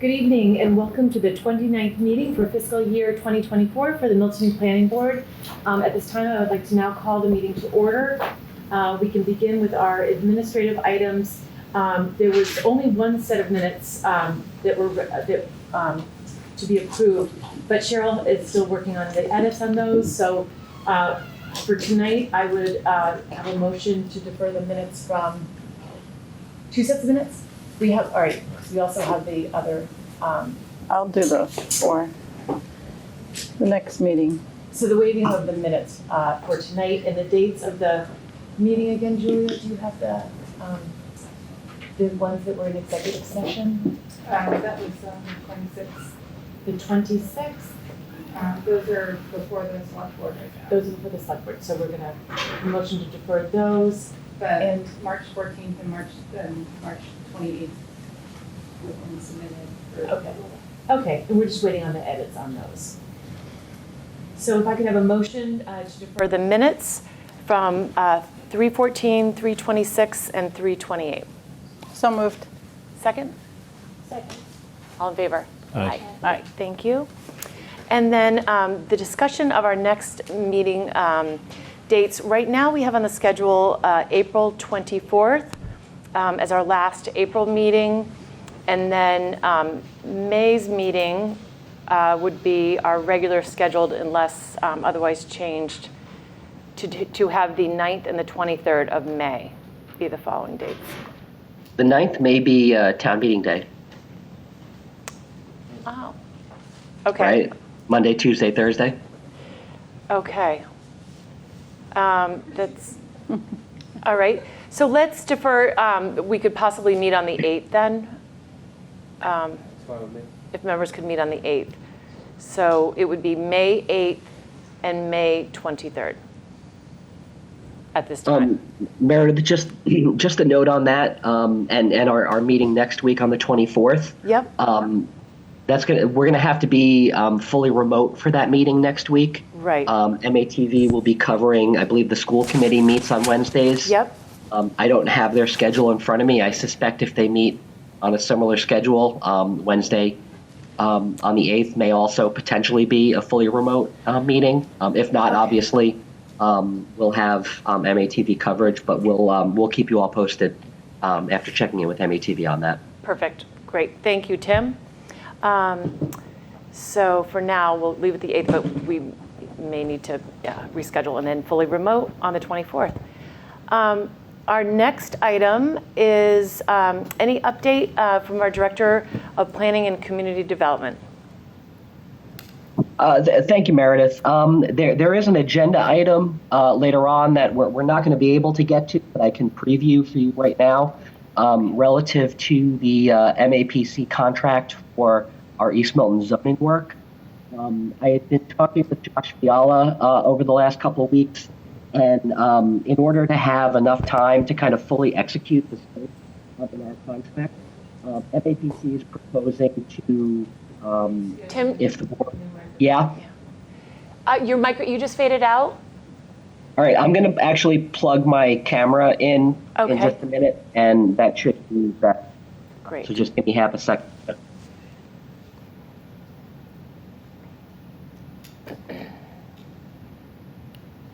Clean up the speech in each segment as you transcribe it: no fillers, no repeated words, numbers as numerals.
Good evening and welcome to the 29th meeting for fiscal year 2024 for the Milton Planning Board. At this time, I would like to now call the meeting to order. We can begin with our administrative items. There was only one set of minutes that were to be approved, but Cheryl is still working on the edits on those. So for tonight, I would have a motion to defer the minutes from two sets of minutes. We have, all right, so we also have the other. I'll do those for the next meeting. So the waiving of the minutes for tonight and the dates of the meeting again, Julia, do you have the ones that were in executive session? That was 26th. The 26th? Those are before the select board. Those are for the select board, so we're gonna motion to defer those. And March 14th and March 28th have been submitted. Okay, and we're just waiting on the edits on those. So if I could have a motion to defer the minutes from 3:14, 3:26, and 3:28. So moved. Second? Second. All in favor? Aye. Aye, thank you. And then the discussion of our next meeting dates. Right now we have on the schedule April 24th as our last April meeting. And then May's meeting would be our regular scheduled unless otherwise changed to have the 9th and the 23rd of May be the following dates. The 9th may be town meeting day. Oh, okay. Right? Monday, Tuesday, Thursday. Okay. That's, all right. So let's defer, we could possibly meet on the 8th then. If members could meet on the 8th. So it would be May 8th and May 23rd at this time. Meredith, just a note on that, and our meeting next week on the 24th. Yep. We're gonna have to be fully remote for that meeting next week. Right. MATV will be covering, I believe the school committee meets on Wednesdays. Yep. I don't have their schedule in front of me. I suspect if they meet on a similar schedule, Wednesday on the 8th may also potentially be a fully remote meeting. If not, Okay. obviously, we'll have MATV coverage, but we'll keep you all posted after checking in with MATV on that. Perfect. Great. Thank you, Tim. So for now, we'll leave it the 8th, but we may need to reschedule and then fully remote on the 24th. Our next item is any update from our Director of Planning and Community Development. Thank you, Meredith. There is an agenda item later on that we're not going to be able to get to, but I can preview for you right now relative to the MAPC contract for our East Milton zoning work. I had been talking with Josh Fiala over the last couple of weeks. And in order to have enough time to kind of fully execute the scope of our contract, MAPC is proposing to, Tim, if the board, yeah? your micro, you just faded out. All right, I'm going to actually plug my camera in Okay. just a minute, and that should be that. Great. So just give me half a second.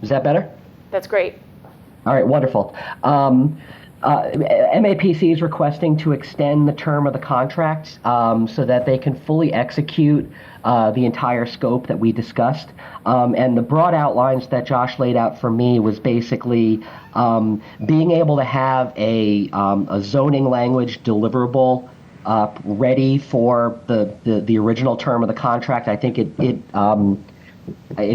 Is that better? That's great. All right, wonderful. MAPC is requesting to extend the term of the contract so that they can fully execute the entire scope that we discussed. And the broad outlines that Josh laid out for me was basically being able to have a zoning language deliverable ready for the original term of the contract. I think it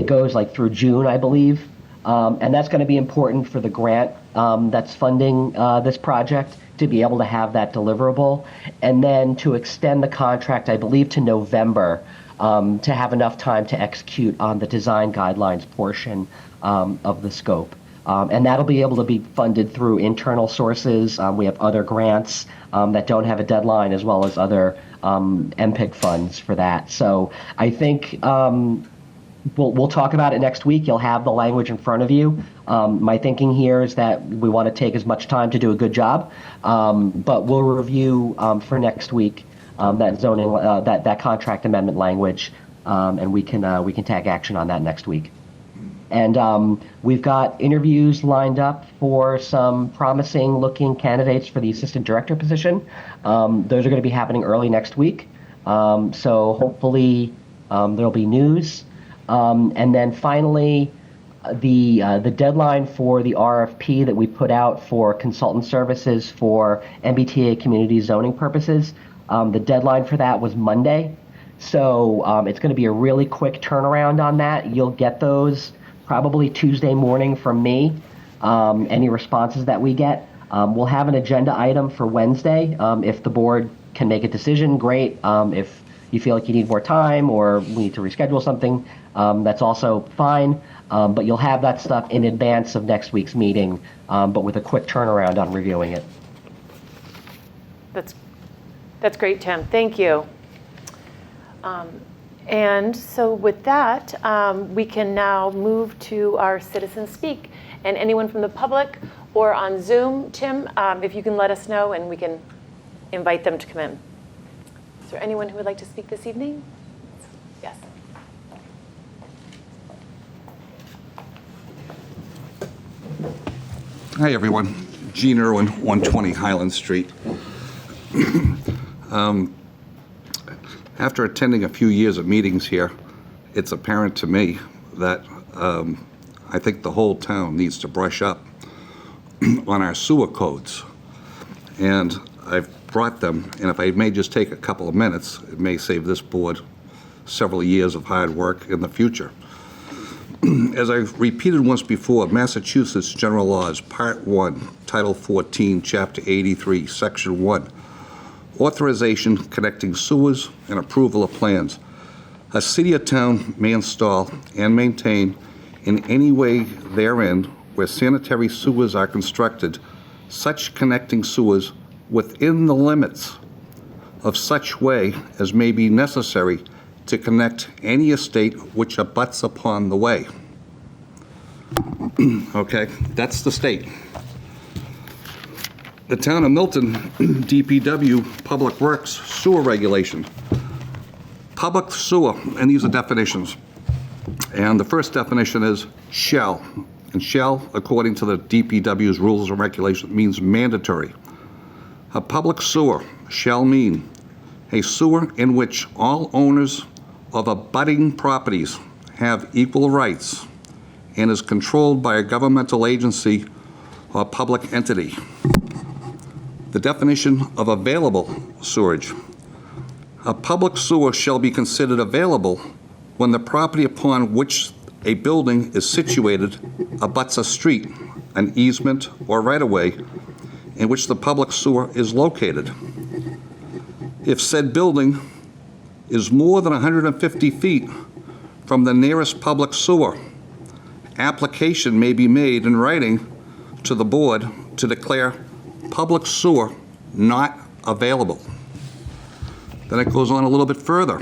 goes like through June, I believe. And that's going to be important for the grant that's funding this project to be able to have that deliverable. And then to extend the contract, I believe, to November to have enough time to execute on the design guidelines portion of the scope. And that'll be able to be funded through internal sources. We have other grants that don't have a deadline, as well as other MPIC funds for that. So I think we'll talk about it next week. You'll have the language in front of you. My thinking here is that we want to take as much time to do a good job, but we'll review for next week that zoning, that contract amendment language, and we can take action on that next week. And we've got interviews lined up for some promising looking candidates for the assistant director position. Those are going to be happening early next week. So hopefully there'll be news. And then finally, the deadline for the RFP that we put out for consultant services for MBTA community zoning purposes, the deadline for that was Monday. So it's going to be a really quick turnaround on that. You'll get those probably Tuesday morning from me, any responses that we get. We'll have an agenda item for Wednesday. If the board can make a decision, great. If you feel like you need more time or we need to reschedule something, that's also fine. But you'll have that stuff in advance of next week's meeting, but with a quick turnaround on reviewing it. That's great, Tim. Thank you. And so with that, we can now move to our citizen speak. And anyone from the public or on Zoom, Tim, if you can let us know and we can invite them to come in. Is there anyone who would like to speak this evening? Yes. Hi, everyone. Gene Irwin, 120 Highland Street. After attending a few years of meetings here, it's apparent to me that I think the whole town needs to brush up on our sewer codes. And I've brought them, and if I may just take a couple of minutes, it may save this board several years of hard work in the future. As I've repeated once before, Massachusetts General Laws, Part 1, Title 14, Chapter 83, Section 1, Authorization connecting sewers and approval of plans. A city or town may install and maintain in any way therein where sanitary sewers are constructed, such connecting sewers within the limits of such way as may be necessary to connect any estate which abuts upon the way. Okay, that's the state. The town of Milton, DPW, Public Works, sewer regulation. Public sewer, and these are definitions. And the first definition is shall. And shall, according to the DPW's rules and regulations, means mandatory. A public sewer shall mean a sewer in which all owners of abutting properties have equal rights and is controlled by a governmental agency or public entity. The definition of available sewerage. A public sewer shall be considered available when the property upon which a building is situated abuts a street, an easement, or right-of-way in which the public sewer is located. If said building is more than 150 feet from the nearest public sewer, application may be made in writing to the board to declare public sewer not available. Then it goes on a little bit further.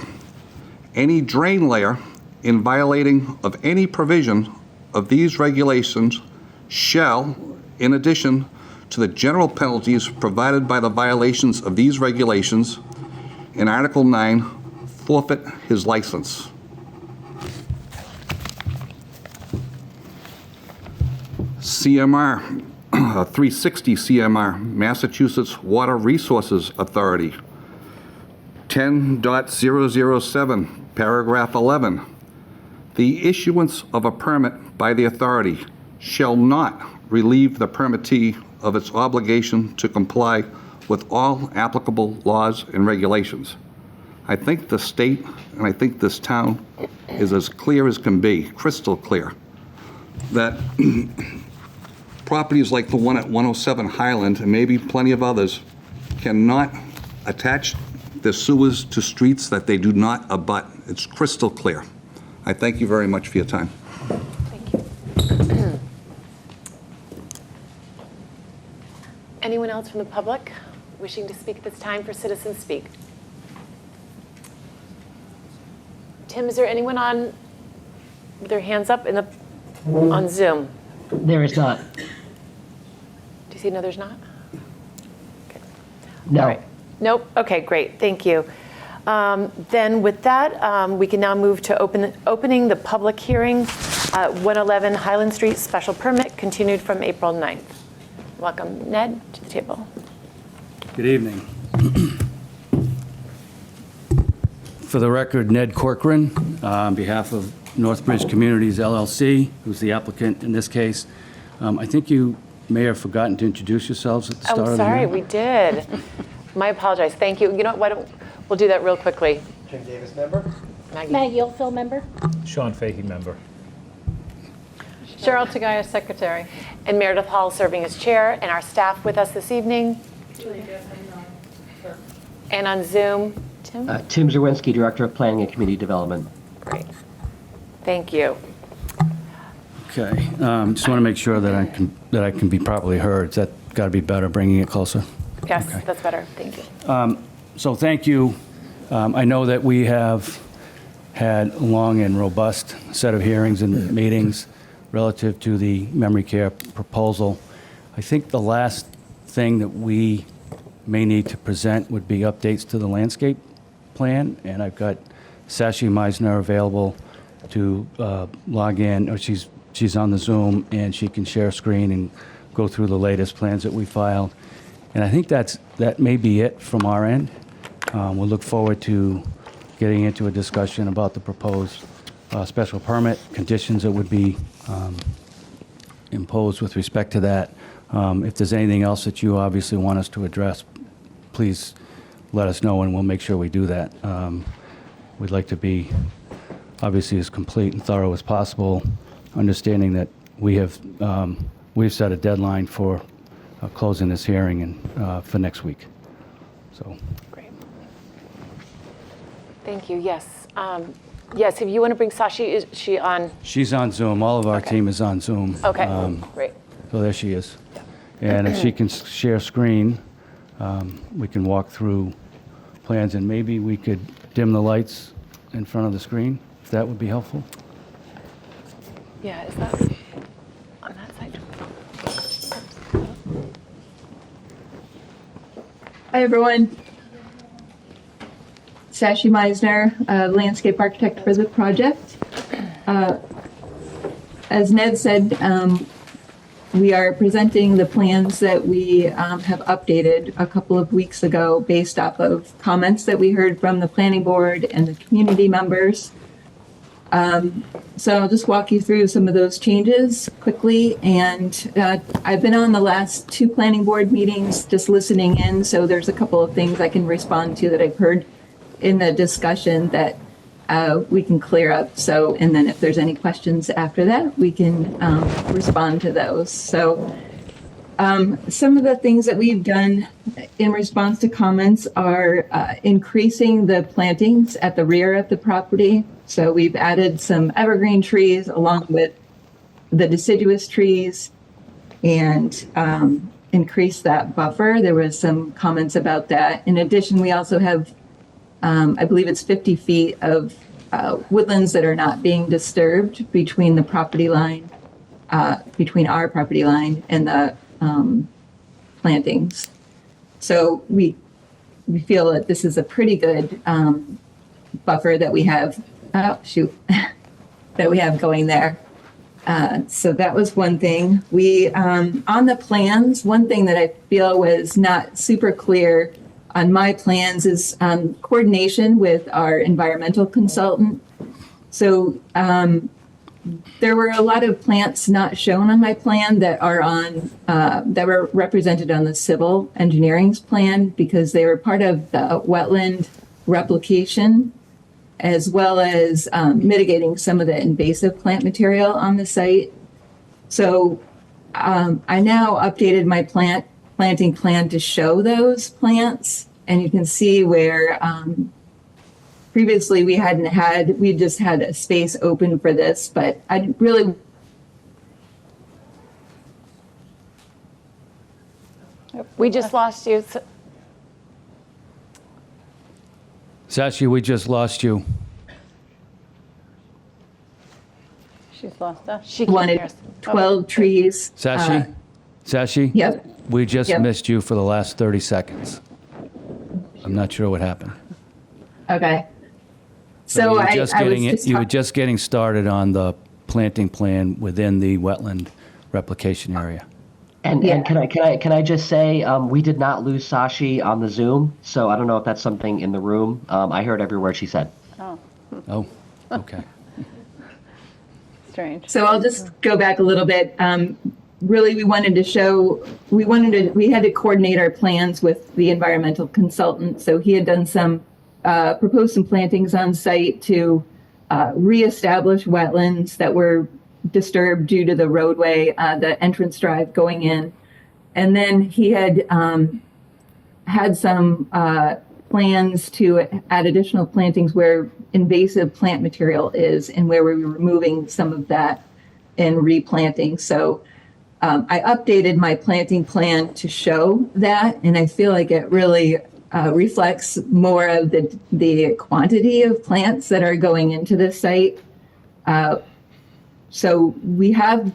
Any drain layer in violating of any provision of these regulations shall, in addition to the general penalties provided by the violations of these regulations in Article 9, forfeit his license. CMR, 360 CMR, Massachusetts Water Resources Authority, 10.007, paragraph 11. The issuance of a permit by the authority shall not relieve the permittee of its obligation to comply with all applicable laws and regulations. I think the state and I think this town is as clear as can be, crystal clear, that properties like the one at 107 Highland, and maybe plenty of others, cannot attach their sewers to streets that they do not abut. It's crystal clear. I thank you very much for your time. Thank you. Anyone else from the public wishing to speak at this time for Citizen Speak? Tim, is there anyone on with their hands up on Zoom? There is not. Do you see? No, there's not? Okay. No. All right. Nope. Okay, great. Thank you. Then with that, we can now move to opening the public hearing, 111 Highland Street special permit, continued from April 9th. Welcome, Ned, to the table. Good evening. For the record, Ned Corcoran, on behalf of Northbridge Communities LLC, who's the applicant in this case. I think you may have forgotten to introduce yourselves at the start of the Sorry, hearing. we did. My apologies. Thank you. You know what? We'll do that real quickly. Jim Davis, member. Maggie. Oldfield, member. Sean Fahey, member. Cheryl Tagaya, secretary. And Meredith Hall serving as chair, and our staff with us this evening. And on Zoom, Tim? Tim Zerwinski, Director of Planning and Community Development. Great. Thank you. Okay, just want to make sure that I can be properly heard. That got to be better, bringing it closer. Yes, Okay. that's better. Thank you. So thank you. I know that we have had a long and robust set of hearings and meetings relative to the memory care proposal. I think the last thing that we may need to present would be updates to the landscape plan, and I've got Sashi Meisner available to log in, or she's on the Zoom, and she can share screen and go through the latest plans that we filed. And I think that may be it from our end. We'll look forward to getting into a discussion about the proposed special permit, conditions that would be imposed with respect to that. If there's anything else that you obviously want us to address, please let us know, and we'll make sure we do that. We'd like to be obviously as complete and thorough as possible, understanding that we've set a deadline for closing this hearing and for next week. So. Great. Thank you. Yes. Yes, if you want to bring Sashi, is she on? She's on Zoom. All of our Okay. team is on Zoom. Okay, great. So there she is. And if she can share screen, we can walk through plans, and maybe we could dim the lights in front of the screen, if that would be helpful. Yeah, is that on that side? Hi, everyone. Sashi Meisner, landscape architect for the project. As Ned said, we are presenting the plans that we have updated a couple of weeks ago based off of comments that we heard from the planning board and the community members. So I'll just walk you through some of those changes quickly. And I've been on the last two planning board meetings just listening in. So there's a couple of things I can respond to that I've heard in the discussion that we can clear up. So, and then if there's any questions after that, we can respond to those. So some of the things that we've done in response to comments are increasing the plantings at the rear of the property. So we've added some evergreen trees along with the deciduous trees and increased that buffer. There was some comments about that. In addition, we also have, I believe it's 50 feet of woodlands that are not being disturbed between the property line, between our property line and the plantings. So we feel that this is a pretty good buffer that we have, that we have going there. So that was one thing. We, on the plans, one thing that I feel was not super clear on my plans is coordination with our environmental consultant. So there were a lot of plants not shown on my plan that are on, that were represented on the civil engineering's plan because they were part of the wetland replication, as well as mitigating some of the invasive plant material on the site. So I now updated my planting plan to show those plants, and you can see where previously we just had a space open for this, but I really. We just lost you. Sashi, we just lost you. She's lost us. She can't hear Wanted us. 12 trees. Sashi? Sashi? Yep. We just Yep. missed you for the last 30 seconds. I'm not sure what happened. Okay. So you were I just was getting just you were just getting started on the planting plan within the wetland replication area. And Yeah. and can I just say we did not lose Sashi on the Zoom, so I don't know if that's something in the room. I heard every word she said. Oh, okay. Strange. So I'll just go back a little bit. Really, we had to coordinate our plans with the environmental consultant. So he had done proposed some plantings on site to reestablish wetlands that were disturbed due to the roadway, the entrance drive going in. And then he had had some plans to add additional plantings where invasive plant material is and where we were removing some of that and replanting. So I updated my planting plan to show that, and I feel like it really reflects more of the quantity of plants that are going into this site. So we have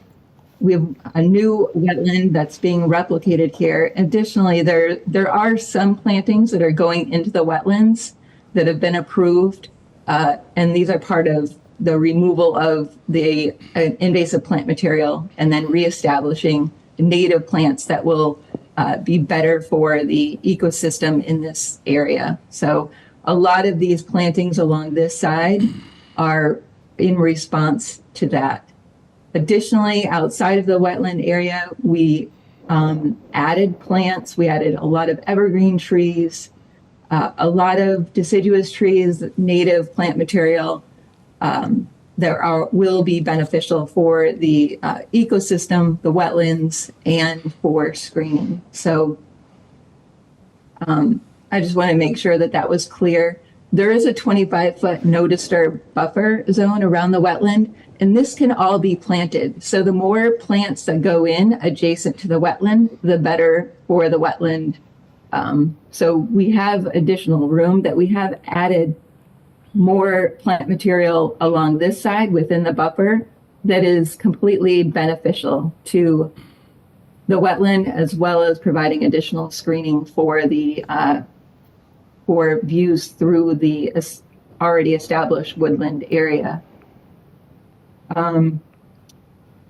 a new wetland that's being replicated here. Additionally, there are some plantings that are going into the wetlands that have been approved, and these are part of the removal of the invasive plant material and then reestablishing native plants that will be better for the ecosystem in this area. So a lot of these plantings along this side are in response to that. Additionally, outside of the wetland area, we added plants. We added a lot of evergreen trees, a lot of deciduous trees, native plant material that will be beneficial for the ecosystem, the wetlands, and for screening. So I just want to make sure that that was clear. There is a 25-foot no disturb buffer zone around the wetland, and this can all be planted. So the more plants that go in adjacent to the wetland, the better for the wetland. So we have additional room that we have added more plant material along this side within the buffer that is completely beneficial to the wetland, as well as providing additional screening for the for views through the already established woodland area.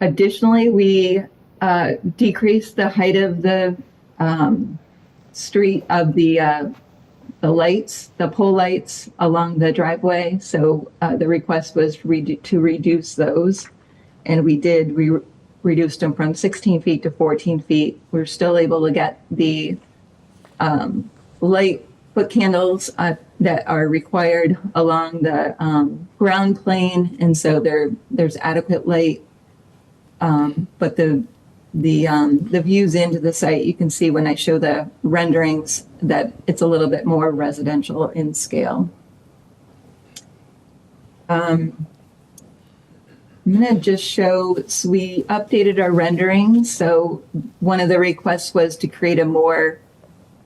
Additionally, we decreased the height of the street of the lights, the pole lights along the driveway. So the request was to reduce those, and we did reduce them from 16 feet to 14 feet. We're still able to get the light foot candles that are required along the ground plane, and so there's adequate light. But the views into the site, you can see when I show the renderings that it's a little bit more residential in scale. I'm going to just show, so we updated our renderings. So one of the requests was to create a more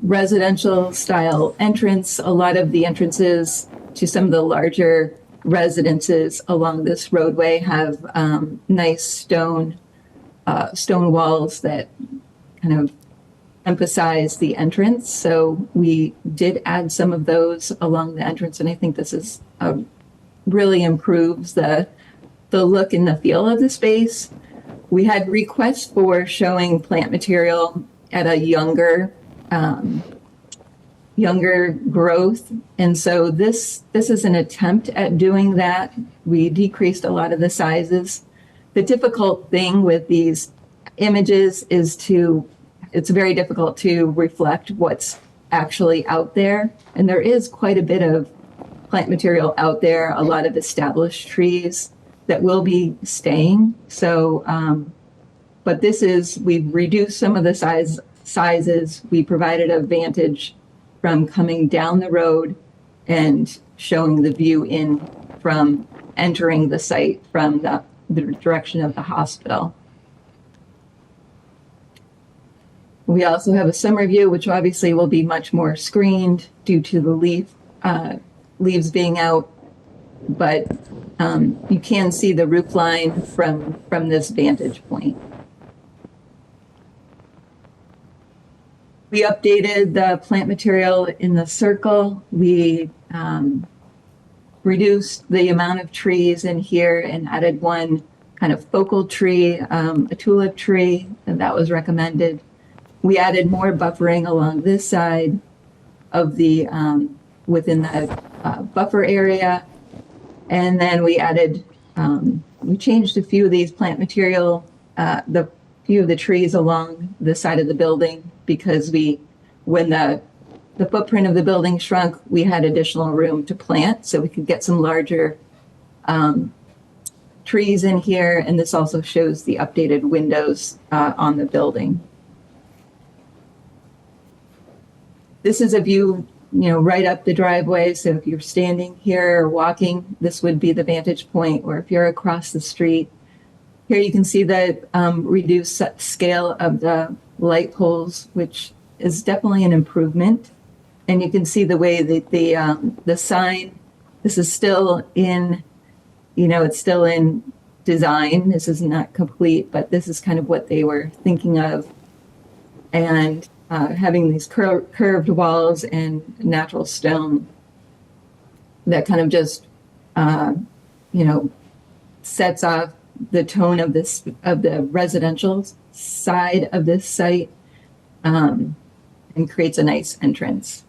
residential style entrance. A lot of the entrances to some of the larger residences along this roadway have nice stone walls that kind of emphasize the entrance. So we did add some of those along the entrance, and I think this is really improves the look and the feel of the space. We had requests for showing plant material at a younger growth, and so this is an attempt at doing that. We decreased a lot of the sizes. The difficult thing with these images is it's very difficult to reflect what's actually out there. And there is quite a bit of plant material out there, a lot of established trees that will be staying. So, but we've reduced some of the sizes. We provided a vantage from coming down the road and showing the view in from entering the site from the direction of the hospital. We also have a summer view, which obviously will be much more screened due to the leaves being out, but you can see the roof line from this vantage point. We updated the plant material in the circle. We reduced the amount of trees in here and added one kind of focal tree, a tulip tree, and that was recommended. We added more buffering along this side of the, within the buffer area. And then we added, we changed a few of these plant material, the few of the trees along the side of the building because when the footprint of the building shrunk, we had additional room to plant so we could get some larger trees in here. And this also shows the updated windows on the building. This is a view, right up the driveway. So if you're standing here or walking, this would be the vantage point, or if you're across the street. Here you can see the reduced scale of the light poles, which is definitely an improvement. And you can see the way that the sign, this is still in, it's still in design. This is not complete, but this is kind of what they were thinking of. And having these curved walls and natural stone that kind of just, sets off the tone of the residential side of this site, and creates a nice entrance.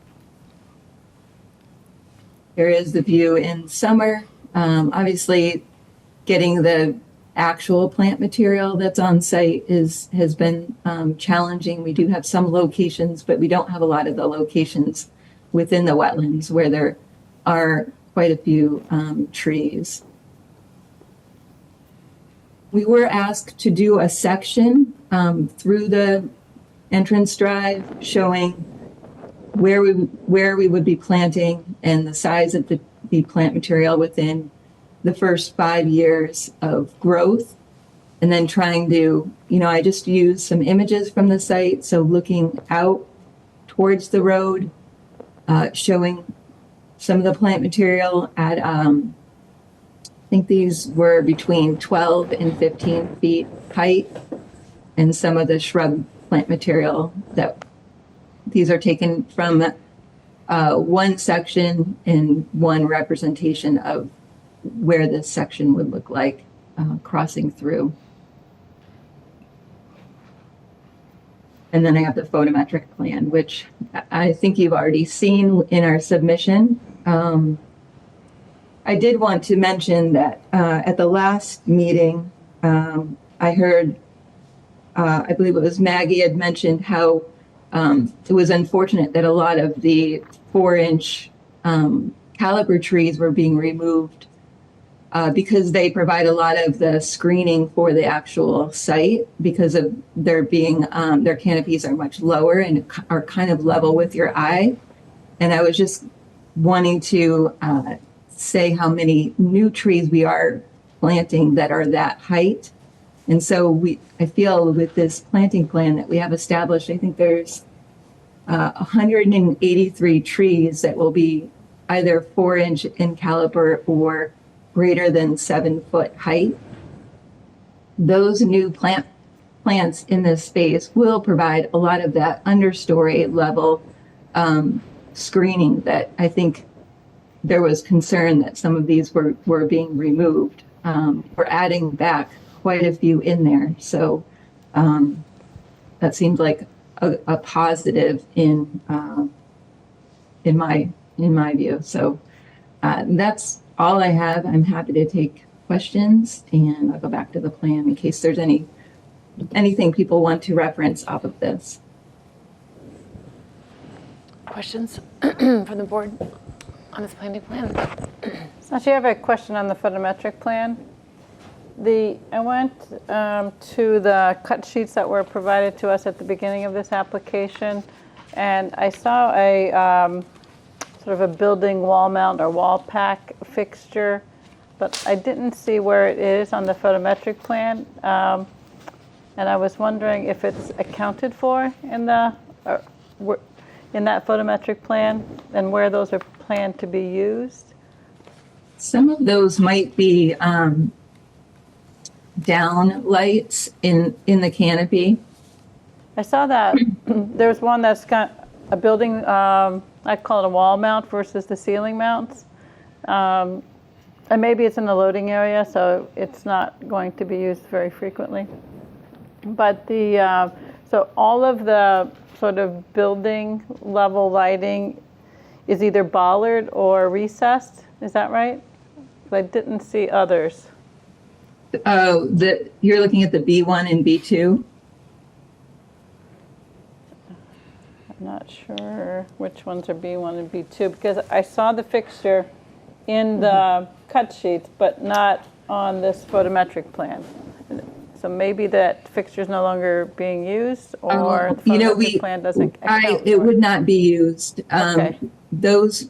Here is the view in summer. Obviously, getting the actual plant material that's on site has been challenging. We do have some locations, but we don't have a lot of the locations within the wetlands where there are quite a few trees. We were asked to do a section through the entrance drive showing where we would be planting and the size of the plant material within the first 5 years of growth. And then trying to, I just used some images from the site. So looking out towards the road, showing some of the plant material at, I think these were between 12 and 15 feet height, and some of the shrub plant material that these are taken from one section and one representation of where this section would look like crossing through. And then I have the photometric plan, which I think you've already seen in our submission. I did want to mention that at the last meeting, I heard, I believe it was Maggie had mentioned how it was unfortunate that a lot of the 4-inch caliber trees were being removed because they provide a lot of the screening for the actual site because of their canopies are much lower and are kind of level with your eye. And I was just wanting to say how many new trees we are planting that are that height. And so I feel with this planting plan that we have established, I think there's 183 trees that will be either 4-inch in caliber or greater than 7-foot height. Those new plants in this space will provide a lot of that understory level screening that I think there was concern that some of these were being removed. We're adding back quite a few in there. So that seems like a positive in my view. So that's all I have. I'm happy to take questions, and I'll go back to the plan in case there's anything people want to reference off of this. Questions from the board on this planting plan? So actually, I have a question on the photometric plan. I went to the cut sheets that were provided to us at the beginning of this application, and I saw a sort of a building wall mount or wall pack fixture, but I didn't see where it is on the photometric plan. And I was wondering if it's accounted for in that photometric plan and where those are planned to be used. Some of those might be down lights in the canopy. I saw that there's one that's got a building, I call it a wall mount versus the ceiling mounts. And maybe it's in the loading area, so it's not going to be used very frequently. But so all of the sort of building level lighting is either bollard or recessed, is that right? I didn't see others. Oh, you're looking at the B1 and B2? I'm not sure which ones are B1 and B2 because I saw the fixture in the cut sheets, but not on this photometric plan. So maybe that fixture is no longer being used, or the photometric plan doesn't account it for would not be used. Okay.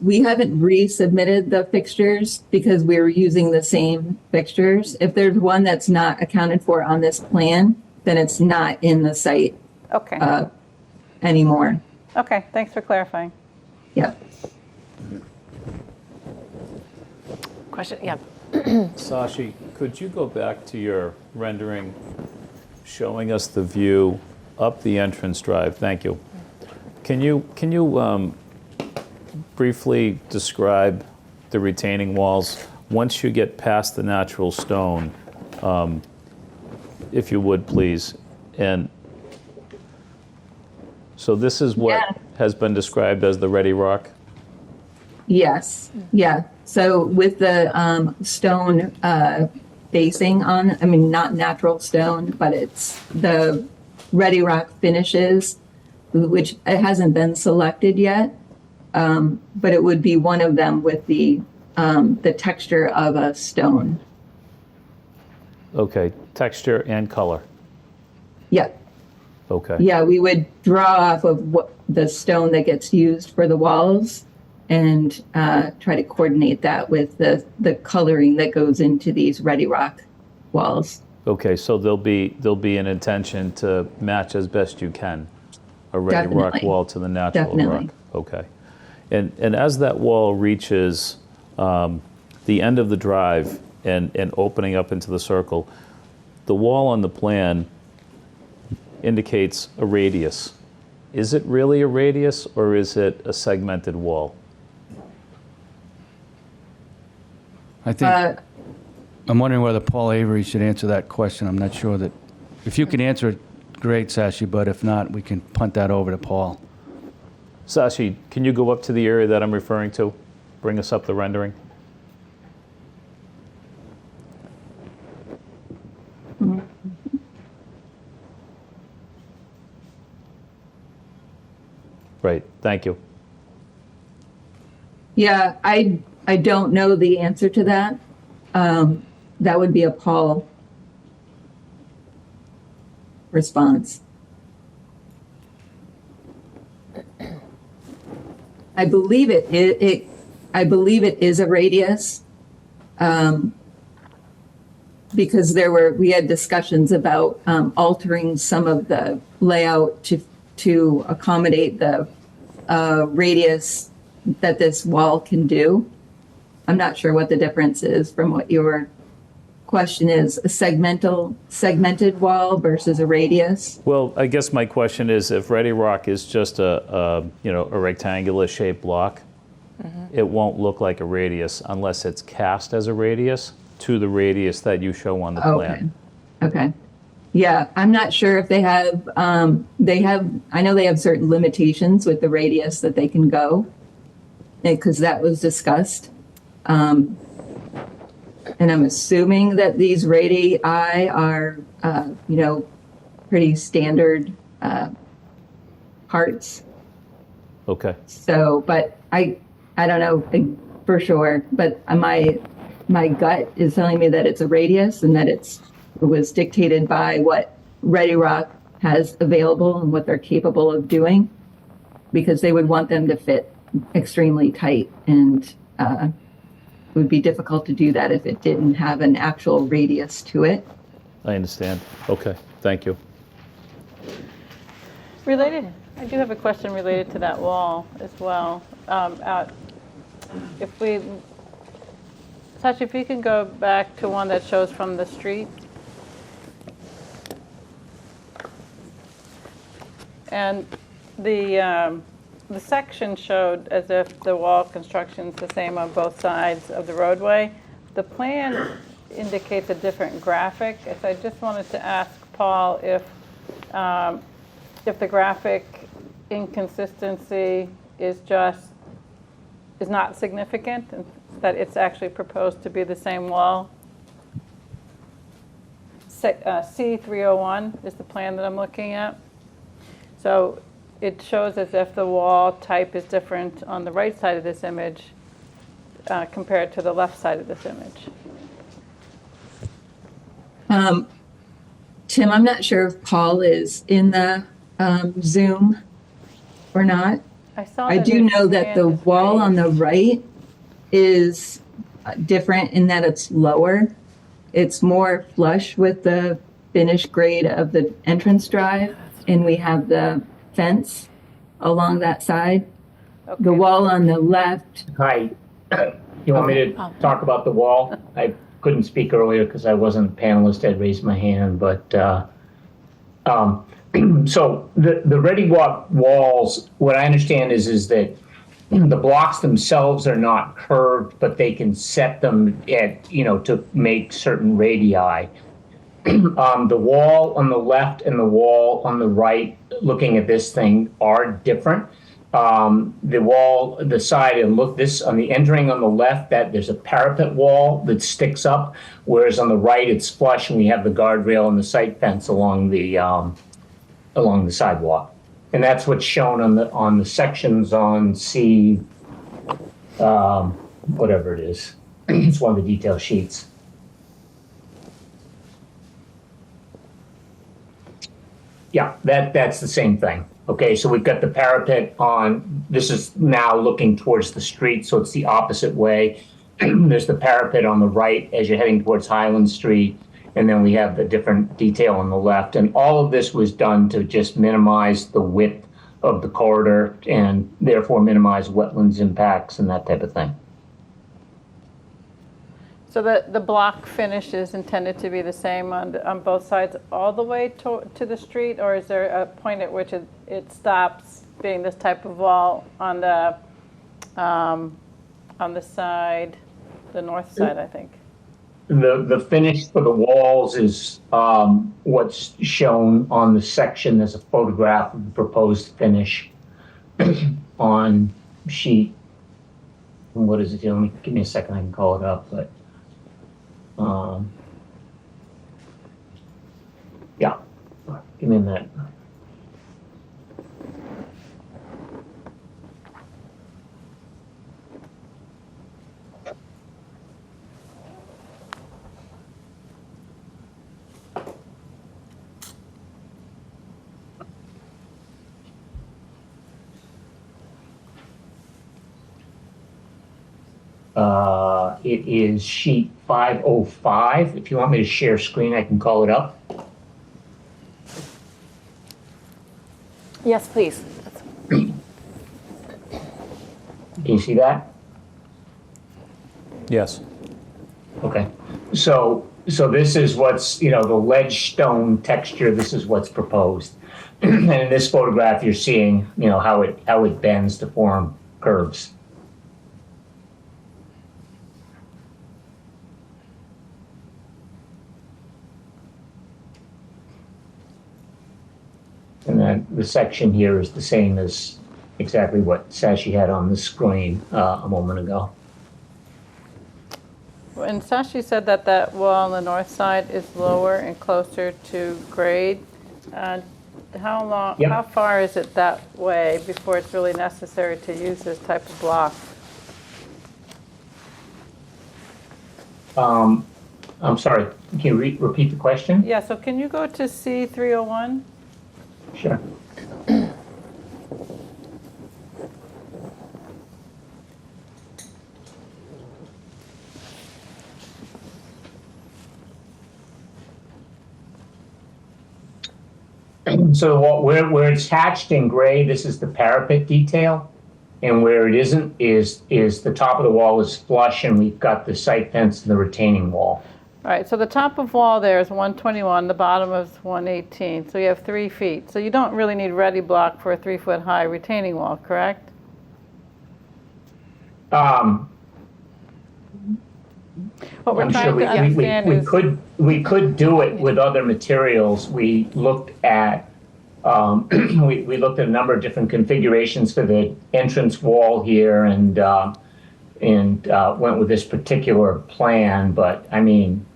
We haven't resubmitted the fixtures because we're using the same fixtures. If there's one that's not accounted for on this plan, then it's not in the site Okay. Anymore. Okay, thanks for clarifying. Yeah. Question, yeah. Sashi, could you go back to your rendering showing us the view up the entrance drive? Thank you. Can you briefly describe the retaining walls once you get past the natural stone, if you would, please? And so this is what has been described as the ready rock? Yes. Yeah. So with the stone basing on, I mean, not natural stone, but it's the ready rock finishes, which it hasn't been selected yet. But it would be one of them with the texture of a stone. Okay, texture and color. Yeah. Okay. Yeah, we would draw off of what the stone that gets used for the walls and try to coordinate that with the coloring that goes into these ready rock walls. Okay, so there'll be an intention to match as best you can a ready rock Definitely. wall to the natural Definitely. rock. Okay. And as that wall reaches the end of the drive and opening up into the circle, the wall on the plan indicates a radius. Is it really a radius or is it a segmented wall? I think, I'm wondering whether Paul Avery should answer that question. I'm not sure that, if you can answer it, great, Sashi, but if not, we can punt that over to Paul. Sashi, can you go up to the area that I'm referring to? Bring us up the rendering. Right, thank you. Yeah, I don't know the answer to that. That would be a Paul response. I believe I believe it is a radius. Because we had discussions about altering some of the layout to accommodate the radius that this wall can do. I'm not sure what the difference is from what your question is, a segmented wall versus a radius. Well, I guess my question is, if ready rock is just a rectangular shaped block, it won't look like a radius unless it's cast as a radius to the radius that you show on the plan. Okay. Yeah, I'm not sure if I know they have certain limitations with the radius that they can go, because that was discussed. And I'm assuming that these radii are, pretty standard parts. Okay. So, but I don't know for sure, but my gut is telling me that it's a radius and that it was dictated by what Ready Rock has available and what they're capable of doing, because they would want them to fit extremely tight, and it would be difficult to do that if it didn't have an actual radius to it. I understand. Okay, thank you. Related, I do have a question related to that wall as well. Sashi, if you can go back to one that shows from the street. And the section showed as if the wall construction's the same on both sides of the roadway. The plan indicates a different graphic. So I just wanted to ask Paul if the graphic inconsistency is not significant, and that it's actually proposed to be the same wall. C301 is the plan that I'm looking at. So it shows as if the wall type is different on the right side of this image compared to the left side of this image. Tim, I'm not sure if Paul is in the Zoom or not. I do know that the wall on the right is different in that it's lower. It's more flush with the finished grade of the entrance drive, and we have the fence along that side. Okay. The wall on the left, Hi, you want me to talk about the wall? I couldn't speak earlier because I wasn't a panelist. I'd raised my hand, but so the Ready Walk walls, what I understand is that the blocks themselves are not curved, but they can set them at, to make certain radii. The wall on the left and the wall on the right, looking at this thing, are different. The wall, the side, and look, this on the entering on the left, that there's a parapet wall that sticks up, whereas on the right it's flush, and we have the guardrail and the sight fence along the sidewalk. And that's what's shown on the sections on C, whatever it is. It's one of the detail sheets. Yeah, that's the same thing. Okay, so we've got the parapet on, this is now looking towards the street, so it's the opposite way. There's the parapet on the right as you're heading towards Highland Street, and then we have the different detail on the left. And all of this was done to just minimize the width of the corridor and therefore minimize wetlands impacts and that type of thing. So the block finish is intended to be the same on both sides all the way to the street, or is there a point at which it stops being this type of wall on the side, the north side, I think? The finish for the walls is what's shown on the section. There's a photograph of the proposed finish on sheet. What is it? Give me a second. I can call it up. But yeah, give me a minute. It is sheet 505. If you want me to share screen, I can call it up. Yes, please. Can you see that? Yes. Okay. So this is what's, the ledge stone texture, this is what's proposed. And in this photograph, you're seeing, how it bends to form curves. And then the section here is the same as exactly what Sashi had on the screen a moment ago. And Sashi said that wall on the north side is lower and closer to grade. How far is it that way before it's really necessary to use this type of block? I'm sorry, can you repeat the question? Yeah, so can you go to C301? Sure. So where it's hatched in gray, this is the parapet detail, and where it isn't is the top of the wall is flush, and we've got the sight fence and the retaining wall. All right, so the top of wall there is 121, the bottom is 118, so you have 3 feet. So you don't really need ready block for a 3-foot-high retaining wall, correct? What we're I'm trying sure to understand is, we could do it with other materials. We looked at we looked at a number of different configurations for the entrance wall here, and went with this particular plan. But I mean,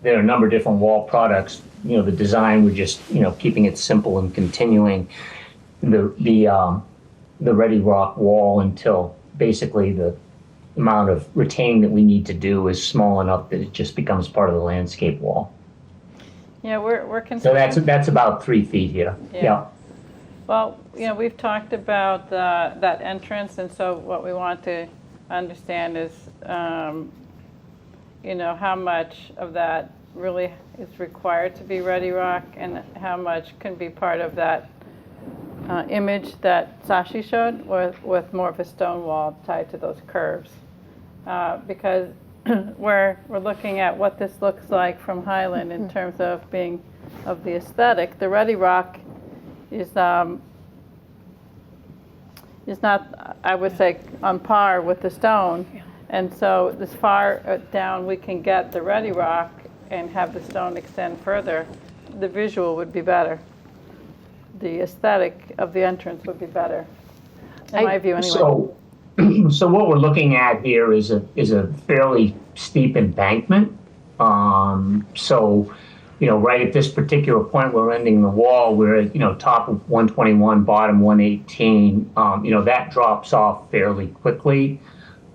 there are a number of different wall products. You know, the design, we're just, you know, keeping it simple and continuing the Ready Rock wall until basically the amount of retaining that we need to do is small enough that it just becomes part of the landscape wall. yeah, we're So concerned. that's about 3 feet here. Yeah. Well, you know, we've talked about that entrance, and so what we want to understand is, you know, how much of that really is required to be Ready Rock and how much can be part of that image that Sashi showed with more of a stone wall tied to those curves. Because we're looking at what this looks like from Highland in terms of being of the aesthetic. The Ready Rock is not, I would say, on par with the stone. And so as far down we can get the Ready Rock and have the stone extend further, the visual would be better. The aesthetic of the entrance would be better, in my view anyway. So what we're looking at here is a fairly steep embankment. So, you know, right at this particular point, we're ending the wall. We're at, you know, top of 121, bottom 118. You know, that drops off fairly quickly.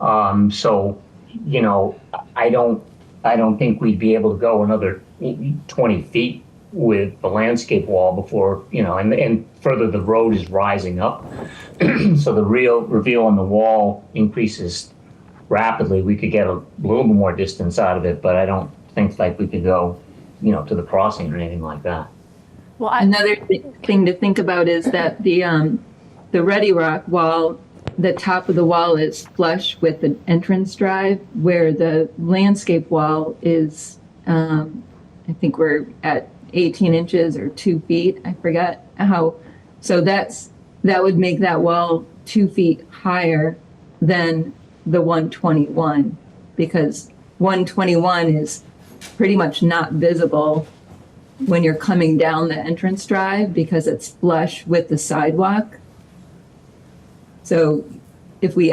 So, you know, I don't think we'd be able to go another 20 feet with the landscape wall before, you know, and further the road is rising up. So the real reveal on the wall increases rapidly. We could get a little bit more distance out of it, but I don't think like we could go, you know, to the crossing or anything like that. Well, another thing to think about is that the Ready Rock wall, the top of the wall is flush with the entrance drive, where the landscape wall is, I think we're at 18 inches or 2 feet. I forget how. So that would make that wall 2 feet higher than the 121, because 121 is pretty much not visible when you're coming down the entrance drive because it's flush with the sidewalk. So if we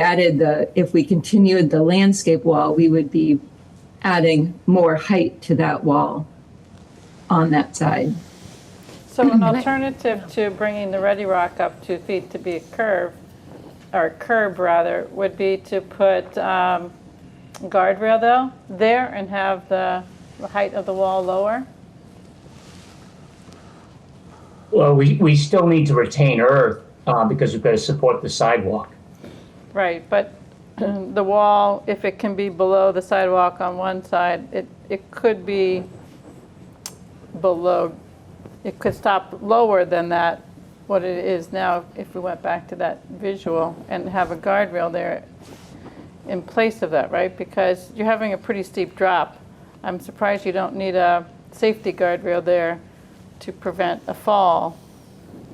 continued the landscape wall, we would be adding more height to that wall on that side. So an alternative to bringing the Ready Rock up 2 feet to be a curb rather, would be to put guardrail there and have the height of the wall lower? Well, we still need to retain earth because we've got to support the sidewalk. Right, but the wall, if it can be below the sidewalk on one side, it could be below, it could stop lower than that, what it is now, if we went back to that visual and have a guardrail there in place of that, right? Because you're having a pretty steep drop. I'm surprised you don't need a safety guardrail there to prevent a fall.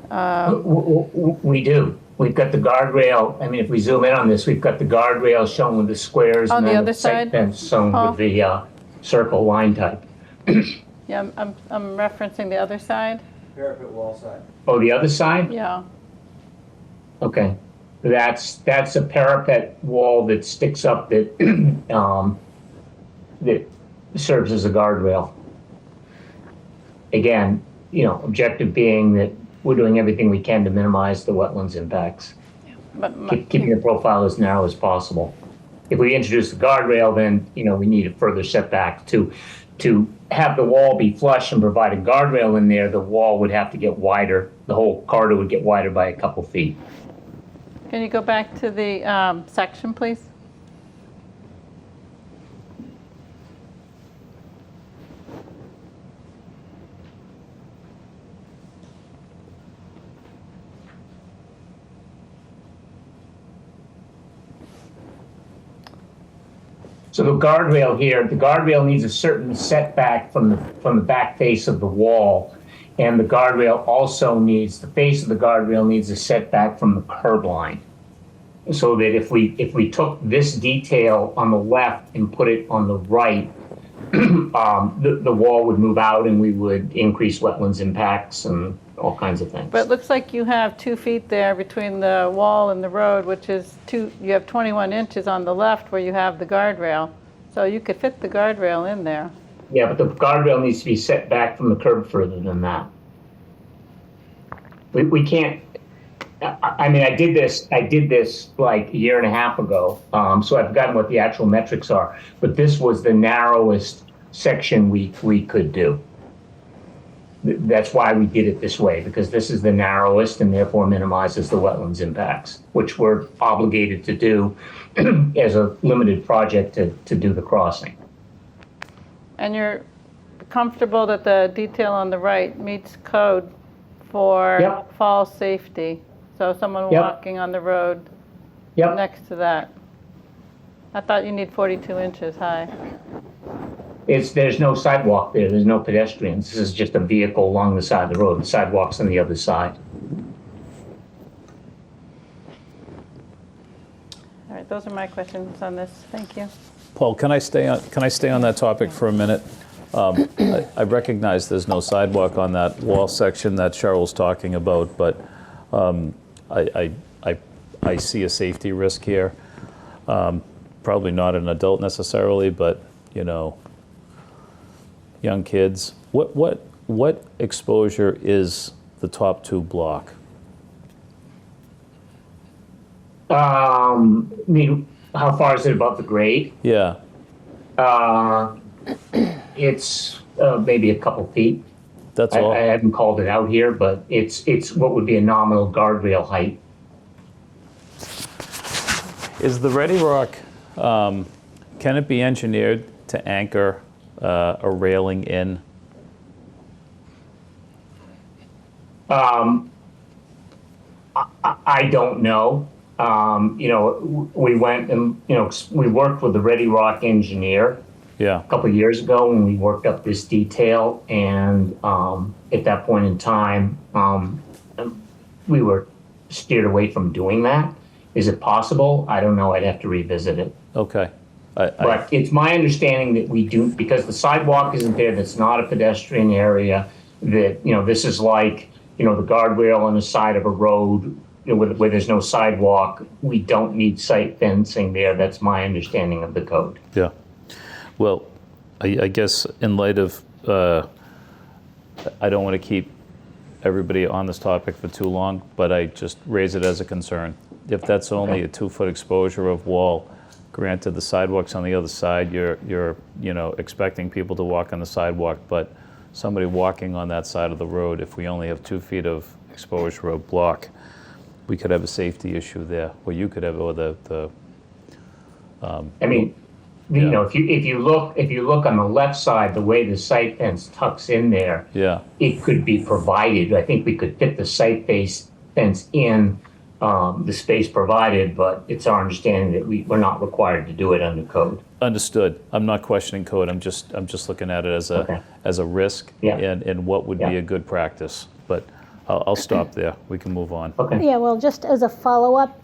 We do. We've got the guardrail. I mean, if we zoom in on this, we've got the guardrail shown with the squares On and the then other the site side? fence shown with the circle line type. Yeah, I'm referencing the other side. Parapet wall side. Oh, the other side? Yeah. Okay. That's a parapet wall that sticks up that that serves as a guardrail. Again, you know, objective being that we're doing everything we can to minimize the wetlands impacts. But Keeping the profile as narrow as possible. If we introduce the guardrail, then, you know, we need a further setback to have the wall be flush and provide a guardrail in there. The wall would have to get wider. The whole corridor would get wider by a couple feet. Can you go back to the section, please? So the guardrail here, the guardrail needs a certain setback from the back face of the wall. And the guardrail also needs, the face of the guardrail needs a setback from the curb line. So that if we took this detail on the left and put it on the right, the wall would move out and we would increase wetlands impacts and all kinds of things. But it looks like you have 2 feet there between the wall and the road, which is you have 21 inches on the left where you have the guardrail. So you could fit the guardrail in there. Yeah, but the guardrail needs to be set back from the curb further than that. We can't, I mean, I did this like a year and a half ago, so I've forgotten what the actual metrics are, but this was the narrowest section we could do. That's why we did it this way, because this is the narrowest and therefore minimizes the wetlands impacts, which we're obligated to do as a limited project to do the crossing. And you're comfortable that the detail on the right meets code for Yep. fall safety? So someone Yep. walking on the road Yep. next to that. I thought you need 42 inches high. There's no sidewalk there. There's no pedestrians. This is just a vehicle along the side of the road. The sidewalk's on the other side. All right, those are my questions on this. Thank you. Paul, can I stay on that topic for a minute? I recognize there's no sidewalk on that wall section that Cheryl's talking about, but I see a safety risk here. Probably not an adult necessarily, but you know, young kids. What exposure is the top 2 block? I mean, how far is it above the grade? Yeah. It's maybe a couple feet. That's I all. haven't called it out here, but it's what would be a nominal guardrail height. Is the Ready Rock, can it be engineered to anchor a railing in? I don't know. You know, we went and, you know, we worked with the Ready Rock engineer Yeah. a couple of years ago when we worked up this detail, and at that point in time, we were steered away from doing that. Is it possible? I don't know. I'd have to revisit it. Okay. But it's my understanding that we do, because the sidewalk isn't there, that's not a pedestrian area, that, you know, this is like, you know, the guardrail on the side of a road, you know, where there's no sidewalk. We don't need site fencing there. That's my understanding of the code. Yeah. Well, I guess in light of, I don't want to keep everybody on this topic for too long, but I just raise it as a concern. If that's only a 2-foot exposure of wall, granted the sidewalk's on the other side, you're you know, expecting people to walk on the sidewalk, but somebody walking on that side of the road, if we only have 2 feet of exposure of block, we could have a safety issue there, or you could have, or I mean, you know, if you look on the left side, the way the site fence tucks in there, yeah. it could be provided. I think we could fit the site fence in the space provided, but it's our understanding that we're not required to do it under code. Understood. I'm not questioning code. I'm just looking at it as a risk, Yeah. and what would be a good practice. But I'll stop there. We can move on. Okay. Yeah, well, just as a follow-up,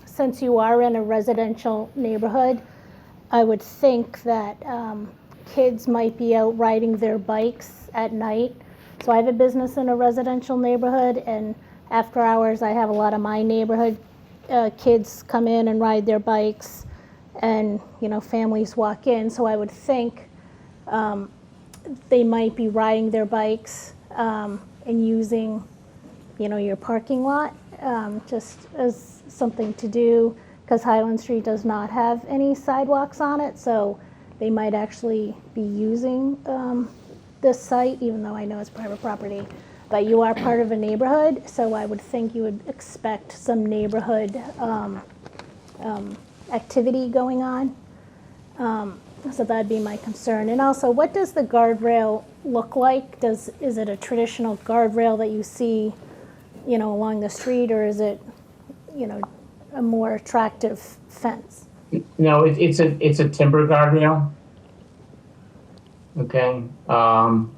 since you are in a residential neighborhood, I would think that kids might be out riding their bikes at night. So I have a business in a residential neighborhood, and after hours, I have a lot of my neighborhood kids come in and ride their bikes, and, you know, families walk in. So I would think they might be riding their bikes and using, you know, your parking lot just as something to do, because Highland Street does not have any sidewalks on it, so they might actually be using this site, even though I know it's private property. But you are part of a neighborhood, so I would think you would expect some neighborhood activity going on. So that'd be my concern. And also, what does the guardrail look like? Is it a traditional guardrail that you see, you know, along the street, or is it, you know, a more attractive fence? No, it's a timber guardrail. Okay. I've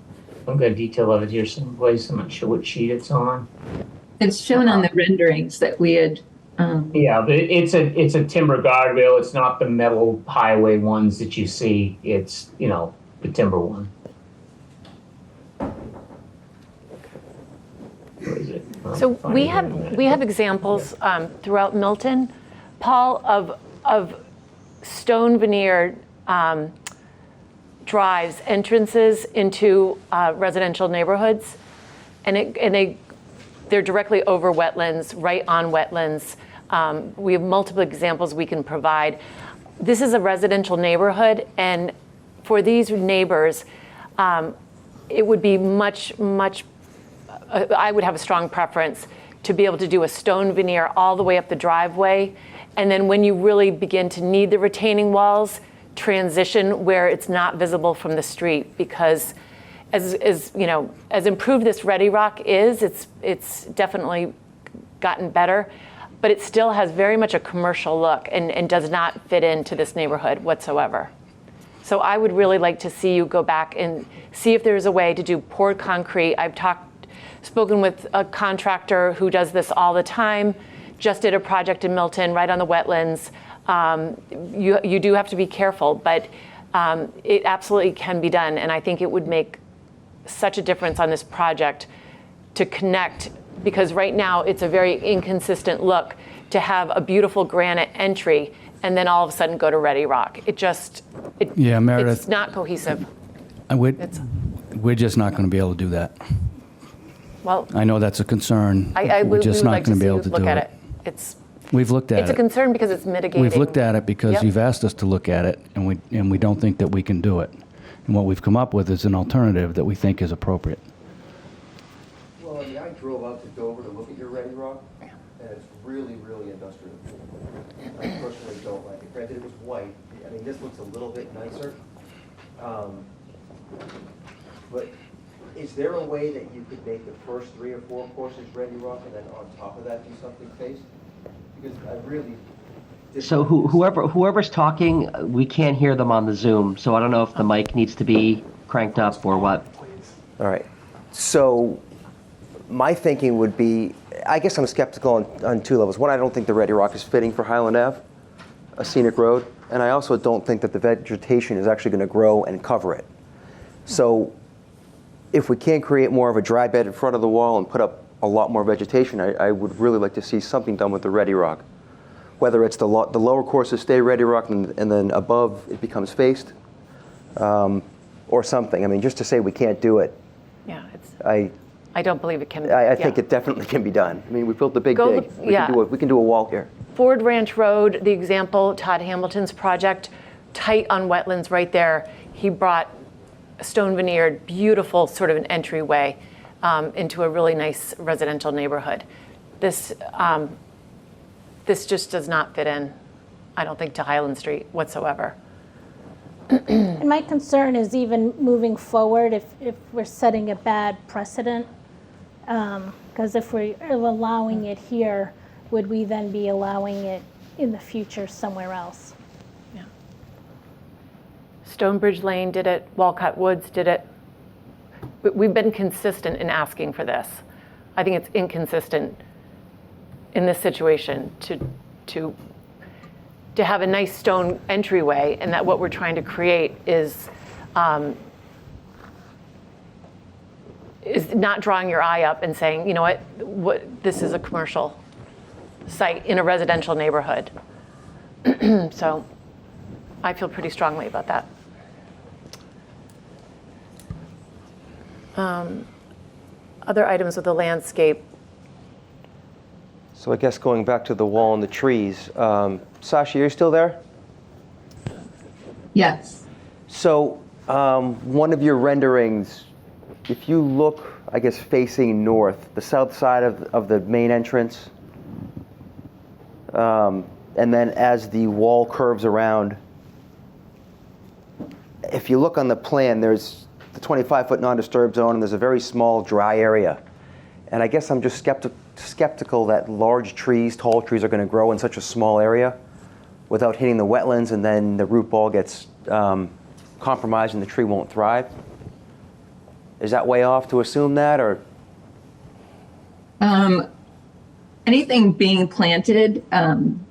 got a detail of it here someplace. I'm not sure what sheet it's on. It's shown on the renderings that we had. Yeah, but it's a timber guardrail. It's not the metal highway ones that you see. It's, the timber one. Where is it? So we have examples throughout Milton, Paul, of stone veneer drives, entrances into residential neighborhoods, and they're directly over wetlands, right on wetlands. We have multiple examples we can provide. This is a residential neighborhood, and for these neighbors, it would be much, I would have a strong preference to be able to do a stone veneer all the way up the driveway, and then when you really begin to need the retaining walls, transition where it's not visible from the street, because as improved this Ready Rock is, it's definitely gotten better, but it still has very much a commercial look and does not fit into this neighborhood whatsoever. So I would really like to see you go back and see if there's a way to do poured concrete. I've spoken with a contractor who does this all the time, just did a project in Milton right on the wetlands. You do have to be careful, but it absolutely can be done. And I think it would make such a difference on this project to connect, because right now it's a very inconsistent look to have a beautiful granite entry and then all of a sudden go to Ready Rock. Yeah, Meredith, it's not cohesive. We're just not going to be able to do that. Well, I know that's a concern. we We're just would not like going to to be able see to you do look it. at it. We've looked at It's it. a concern because it's mitigating. We've looked at it because Yep. you've asked us to look at it, and we don't think that we can do it. And what we've come up with is an alternative that we think is appropriate. Well, I mean, I drove out to Dover to look at your Ready Rock, and it's really, really industrial. I personally don't like it. Granted, it was white. I mean, this looks a little bit nicer. But is there a way that you could make the first 3 or 4 courses Ready Rock, and then on top of that do something faced? Because I really... So whoever's talking, we can't hear them on the Zoom, so I don't know if the mic needs to be cranked up or what. All right. So my thinking would be, I guess I'm skeptical on 2 levels. One, I don't think the Ready Rock is fitting for Highland Ave, a scenic road, and I also don't think that the vegetation is actually going to grow and cover it. So if we can't create more of a dry bed in front of the wall and put up a lot more vegetation, I would really like to see something done with the Ready Rock. Whether it's the lower courses stay Ready Rock and then above it becomes faced, or something. I mean, just to say we can't do it. Yeah, I don't believe it can. I think it definitely can be done. I mean, we built the big. We can do a wall here. Ford Ranch Road, the example, Todd Hamilton's project, tight on wetlands right there. He brought a stone veneered, beautiful sort of an entryway into a really nice residential neighborhood. This just does not fit in, I don't think, to Highland Street whatsoever. And my concern is even moving forward, if we're setting a bad precedent, because if we're allowing it here, would we then be allowing it in the future somewhere else? Yeah. Stonebridge Lane did it, Walcott Woods did it. We've been consistent in asking for this. I think it's inconsistent in this situation to have a nice stone entryway, and that what we're trying to create is not drawing your eye up and saying, you know what, this is a commercial site in a residential neighborhood. So I feel pretty strongly about that. Other items of the landscape. So I guess going back to the wall and the trees, Sasha, you're still there? Yes. So one of your renderings, if you look, I guess, facing north, the south side of the main entrance, and then as the wall curves around, if you look on the plan, there's the 25-foot non-disturbed zone, and there's a very small dry area. And I guess I'm just skeptical that large trees, tall trees, are going to grow in such a small area. without hitting the wetlands, and then the root ball gets compromised and the tree won't thrive? Is that way off to assume that, or? Anything being planted, I'm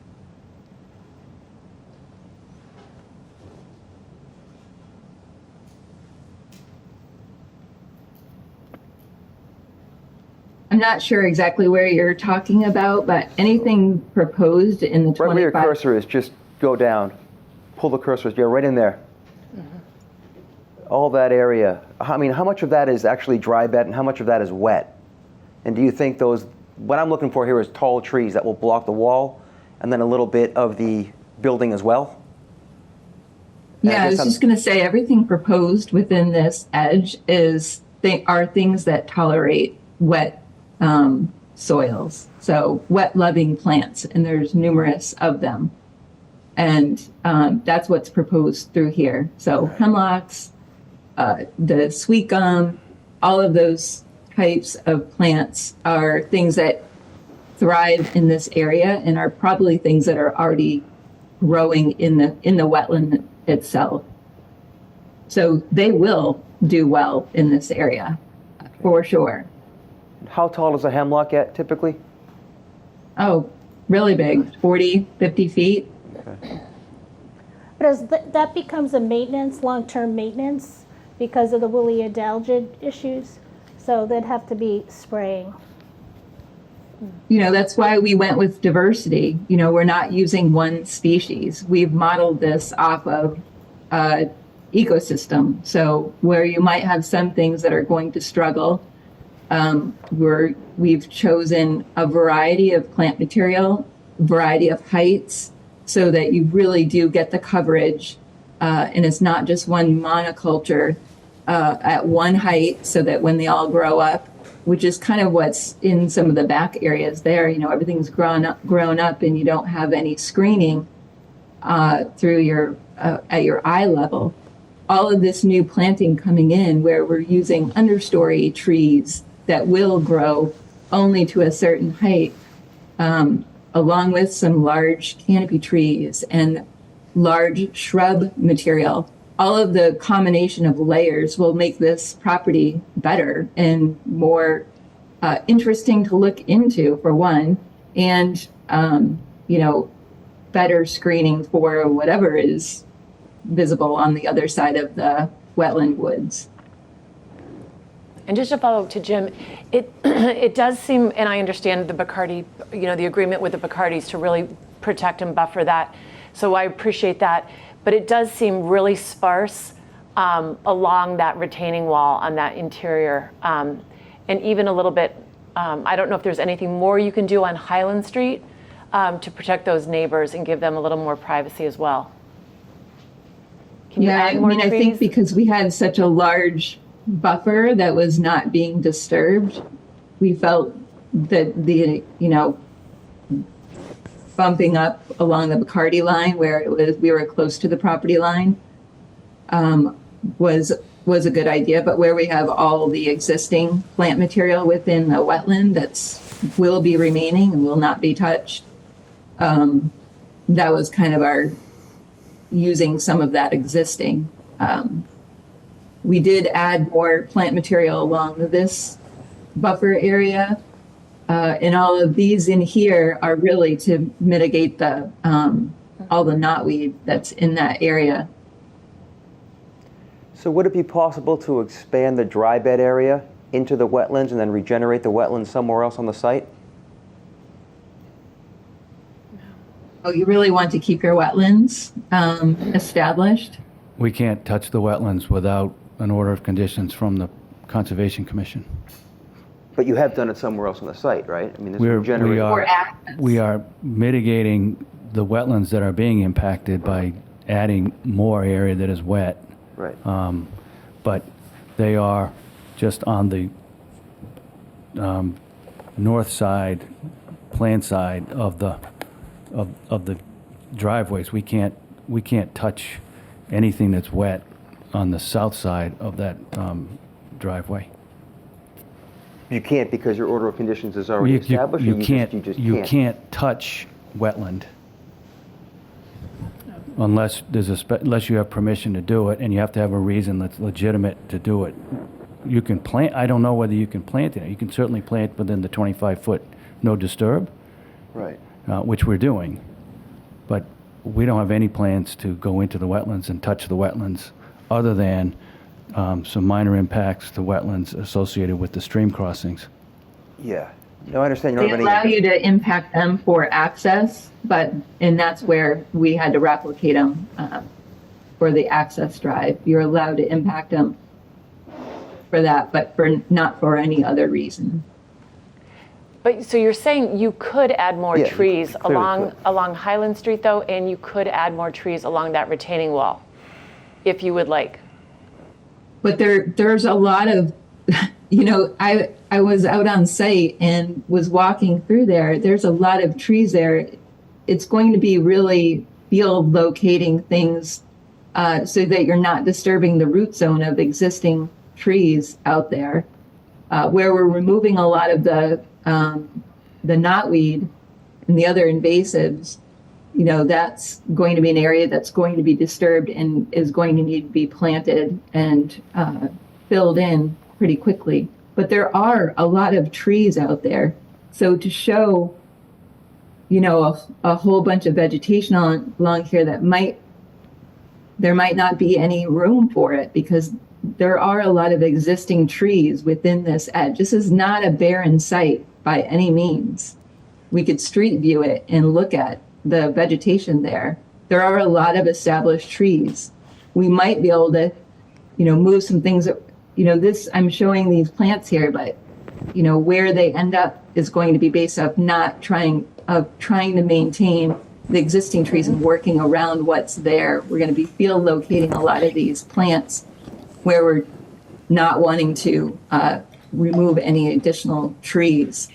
not sure exactly where you're talking about, but anything proposed in the Right where your 25. cursor is, just go down. Pull the cursor, yeah, right in there. All that area. I mean, how much of that is actually dry bed and how much of that is wet? And do you think those, what I'm looking for here is tall trees that will block the wall and then a little bit of the building as well? Yeah, I was just going to say everything proposed within this edge are things that tolerate wet soils. So wet loving plants, and there's numerous of them. And that's what's proposed through here. So hemlocks, the sweet gum, all of those types of plants are things that thrive in this area and are probably things that are already growing in the wetland itself. So they will do well in this area, for sure. How tall is a hemlock get typically? Oh, really big, 40, 50 feet. Okay. But as that becomes a maintenance, long-term maintenance, because of the woolly adalgid issues, so they'd have to be spraying. You know, that's why we went with diversity. You know, we're not using one species. We've modeled this off of ecosystem. So where you might have some things that are going to struggle, we've chosen a variety of plant material, variety of heights, so that you really do get the coverage, and it's not just one monoculture at one height, so that when they all grow up, which is kind of what's in some of the back areas there, you know, everything's grown up and you don't have any screening through your at your eye level. All of this new planting coming in where we're using understory trees that will grow only to a certain height, along with some large canopy trees and large shrub material. All of the combination of layers will make this property better and more interesting to look into, for one, and you know, better screening for whatever is visible on the other side of the wetland woods. And just to follow up to Jim, it does seem, and I understand the Bacardi, you know, the agreement with the Bacardis to really protect and buffer that. So I appreciate that. But it does seem really sparse along that retaining wall on that interior. And even a little bit, I don't know if there's anything more you can do on Highland Street to protect those neighbors and give them a little more privacy as well. Can you add more trees? I think because we had such a large buffer that was not being disturbed, we felt that the, you know, bumping up along the Bacardi line where it was, we were close to the property line, was a good idea. But where we have all the existing plant material within the wetland will be remaining and will not be touched, that was kind of our using some of that existing. We did add more plant material along this buffer area. And all of these in here are really to mitigate the all the knotweed that's in that area. So would it be possible to expand the dry bed area into the wetlands and then regenerate the wetlands somewhere else on the site? Oh, you really want to keep your wetlands established? We can't touch the wetlands without an order of conditions from the Conservation Commission. But you have done it somewhere else on the site, right? I mean, this is regenerated. We are mitigating the wetlands that are being impacted by adding more area that is wet. Right. But they are just on the north side, plant side of the driveways. We can't touch anything that's wet on the south side of that driveway. You can't because your order of conditions is already established? You can't touch wetland. unless unless you have permission to do it, and you have to have a reason that's legitimate to do it. You can plant, I don't know whether you can plant it. You can certainly plant within the 25-foot no disturb, Right. Which we're doing. But we don't have any plans to go into the wetlands and touch the wetlands, other than some minor impacts to wetlands associated with the stream crossings. Yeah. No, I understand you They don't have allow any. you to impact them for access, and that's where we had to replicate them for the access drive. You're allowed to impact them for that, but not for any other reason. But, so you're saying you could add more Yeah, you trees clearly could. along Highland Street, though, and you could add more trees along that retaining wall, if you would like? But there's a lot of, I was out on site and was walking through there. There's a lot of trees there. It's going to be really field locating things so that you're not disturbing the root zone of existing trees out there. Where we're removing a lot of the knotweed and the other invasives, that's going to be an area that's going to be disturbed and is going to need to be planted and filled in pretty quickly. But there are a lot of trees out there. So to show, a whole bunch of vegetation along here there might not be any room for it, because there are a lot of existing trees within this edge. This is not a barren site by any means. We could street view it and look at the vegetation there. There are a lot of established trees. We might be able to, move some things. I'm showing these plants here, but where they end up is going to be based off trying to maintain the existing trees and working around what's there. We're going to be field locating a lot of these plants where we're not wanting to remove any additional trees.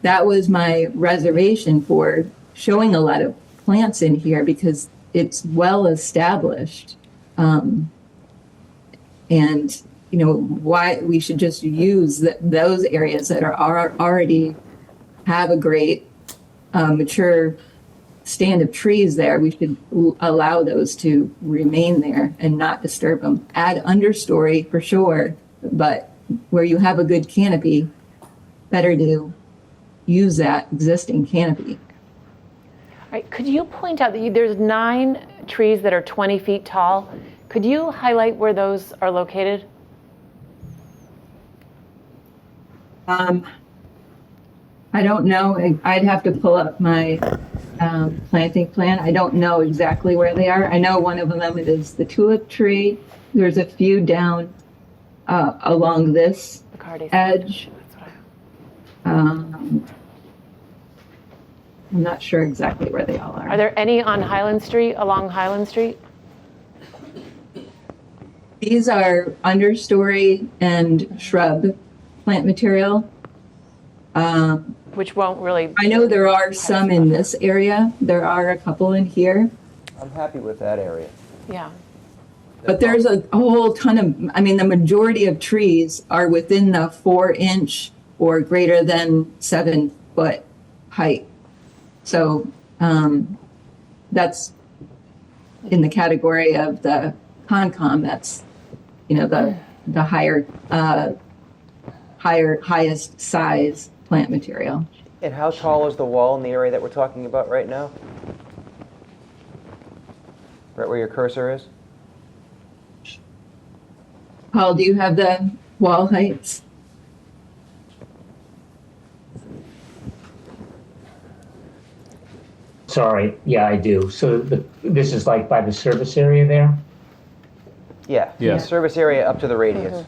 That was my reservation for showing a lot of plants in here, because it's well established. And why we should just use those areas that are already have a great mature stand of trees there. We should allow those to remain there and not disturb them. Add understory for sure, but where you have a good canopy, better to use that existing canopy. All right, could you point out that there's 9 trees that are 20 feet tall? Could you highlight where those are located? I don't know. I'd have to pull up my planting plan. I don't know exactly where they are. I know one of them is the tulip tree. There's a few down along this edge. I'm not sure exactly where they all are. Are there any on Highland Street, along Highland Street? These are understory and shrub plant material. Which won't really... I know there are some in this area. There are a couple in here. I'm happy with that area. Yeah. But there's a whole ton of, the majority of trees are within the 4-inch or greater than 7-foot height. So that's in the category of the Concom. That's, the highest size plant material. And how tall is the wall in the area that we're talking about right now? Right where your cursor is? Paul, do you have the wall heights? Sorry, yeah, I do. So this is like by the service area there? Yeah. Yeah. The service area up to the radius.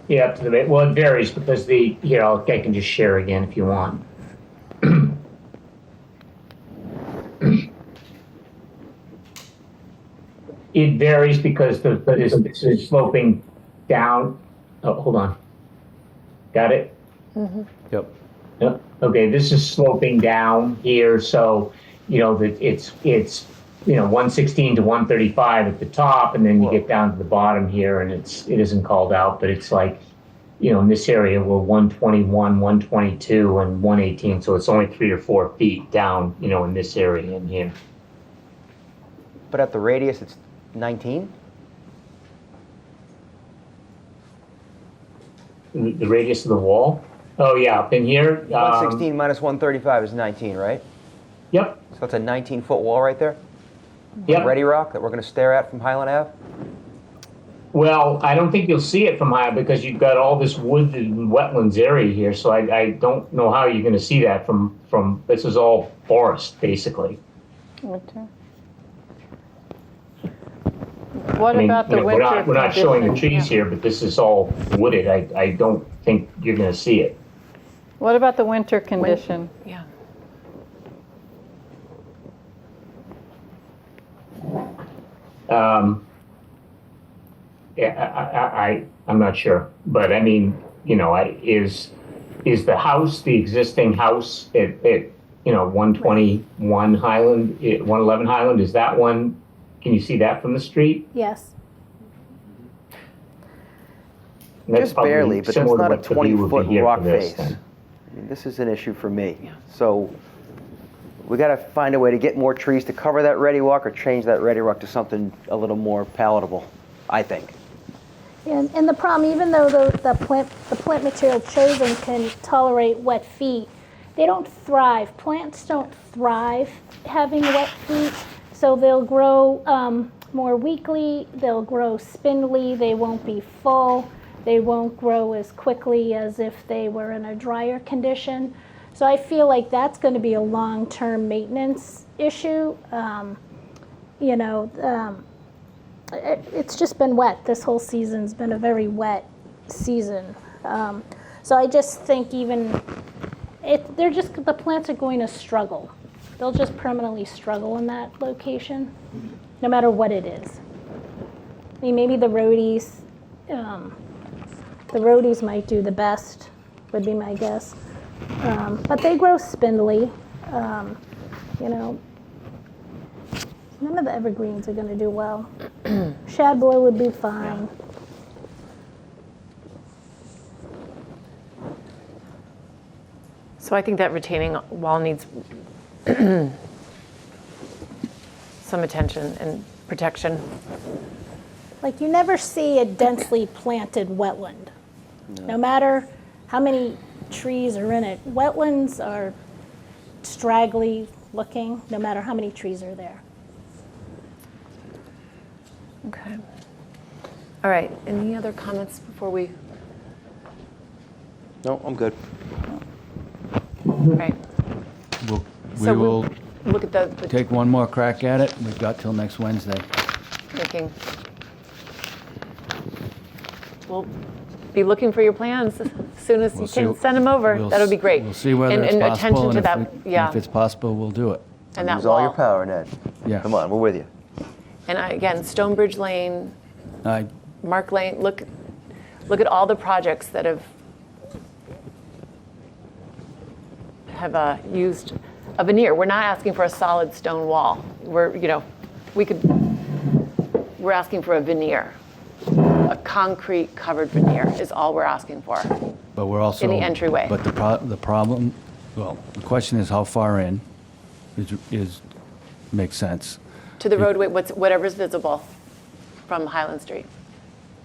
Yeah, up to the, well, it varies because I can just share again if you want. It varies because this is sloping down. Oh, hold on. Got it? Yep. Yep. Okay, this is sloping down here, so that it's 116 to 135 at the top, and then you get down to the bottom here, and it isn't called out, but it's like, in this area we're 121, 122, and 118, so it's only 3 or 4 feet down, in this area in here. but at the radius it's 19? The radius of the wall? Oh, yeah, up in here. 116 minus 135 is 19, right? Yep, So that's a 19-foot wall right there? yep. Ready Rock that we're going to stare at from Highland Ave? Well, I don't think you'll see it from high because you've got all this wood and wetlands area here, so I don't know how you're gonna see that from, this is all forest, basically. Winter. What I mean, about the we're winter not showing the condition? trees here, but this is all wooded. I don't think you're gonna see it. What about the winter condition? Yeah. Yeah, I'm not sure, but I mean, is the house, the existing house at 121 Highland, 111 Highland, is that one, can you see that from the street? Yes. That's Just probably barely, but that's similar to not a what the view would be 20-foot here rock for this, face. then. I mean, this is an issue for me. So we got to find a way to get more trees to cover that Ready Rock or change that Ready Rock to something a little more palatable, I think. And the problem, even though the plant material chosen can tolerate wet feet, they don't thrive. Plants don't thrive having wet feet, so they'll grow more weakly, they'll grow spindly, they won't be full, they won't grow as quickly as if they were in a drier condition. So I feel like that's going to be a long-term maintenance issue. It's just been wet. This whole season's been a very wet season. So I just think the plants are going to struggle. They'll just permanently struggle in that location, no matter what it is. I mean, maybe the roadies might do the best, would be my guess. But they grow spindly, None of the evergreens are going to do well. Shadboy would be fine. So I think that retaining wall needs some attention and protection. Like, you never see a densely planted wetland. No matter how many trees are in it. Wetlands are straggly looking, no matter how many trees are there. Okay. All right, any other comments before we, No, I'm good. right, We So will look at the take one more crack at it. We've got till next Wednesday. making, we'll be looking for your plans as soon as you can send them over. We'll That would be great. We'll see whether And it's possible. attention to and that, if yeah, if it's possible, we'll do it. and that Use all your wall. power, Ned. Yeah. Come on, we're with you. And again, Stonebridge Lane, I Mark Lane, look at all the projects that have used a veneer. We're not asking for a solid stone wall. We're asking for a veneer. A concrete covered veneer is all we're asking for. But we're also In the entryway. But the problem, well, the question is how far in makes sense. To the roadway, whatever's visible from Highland Street.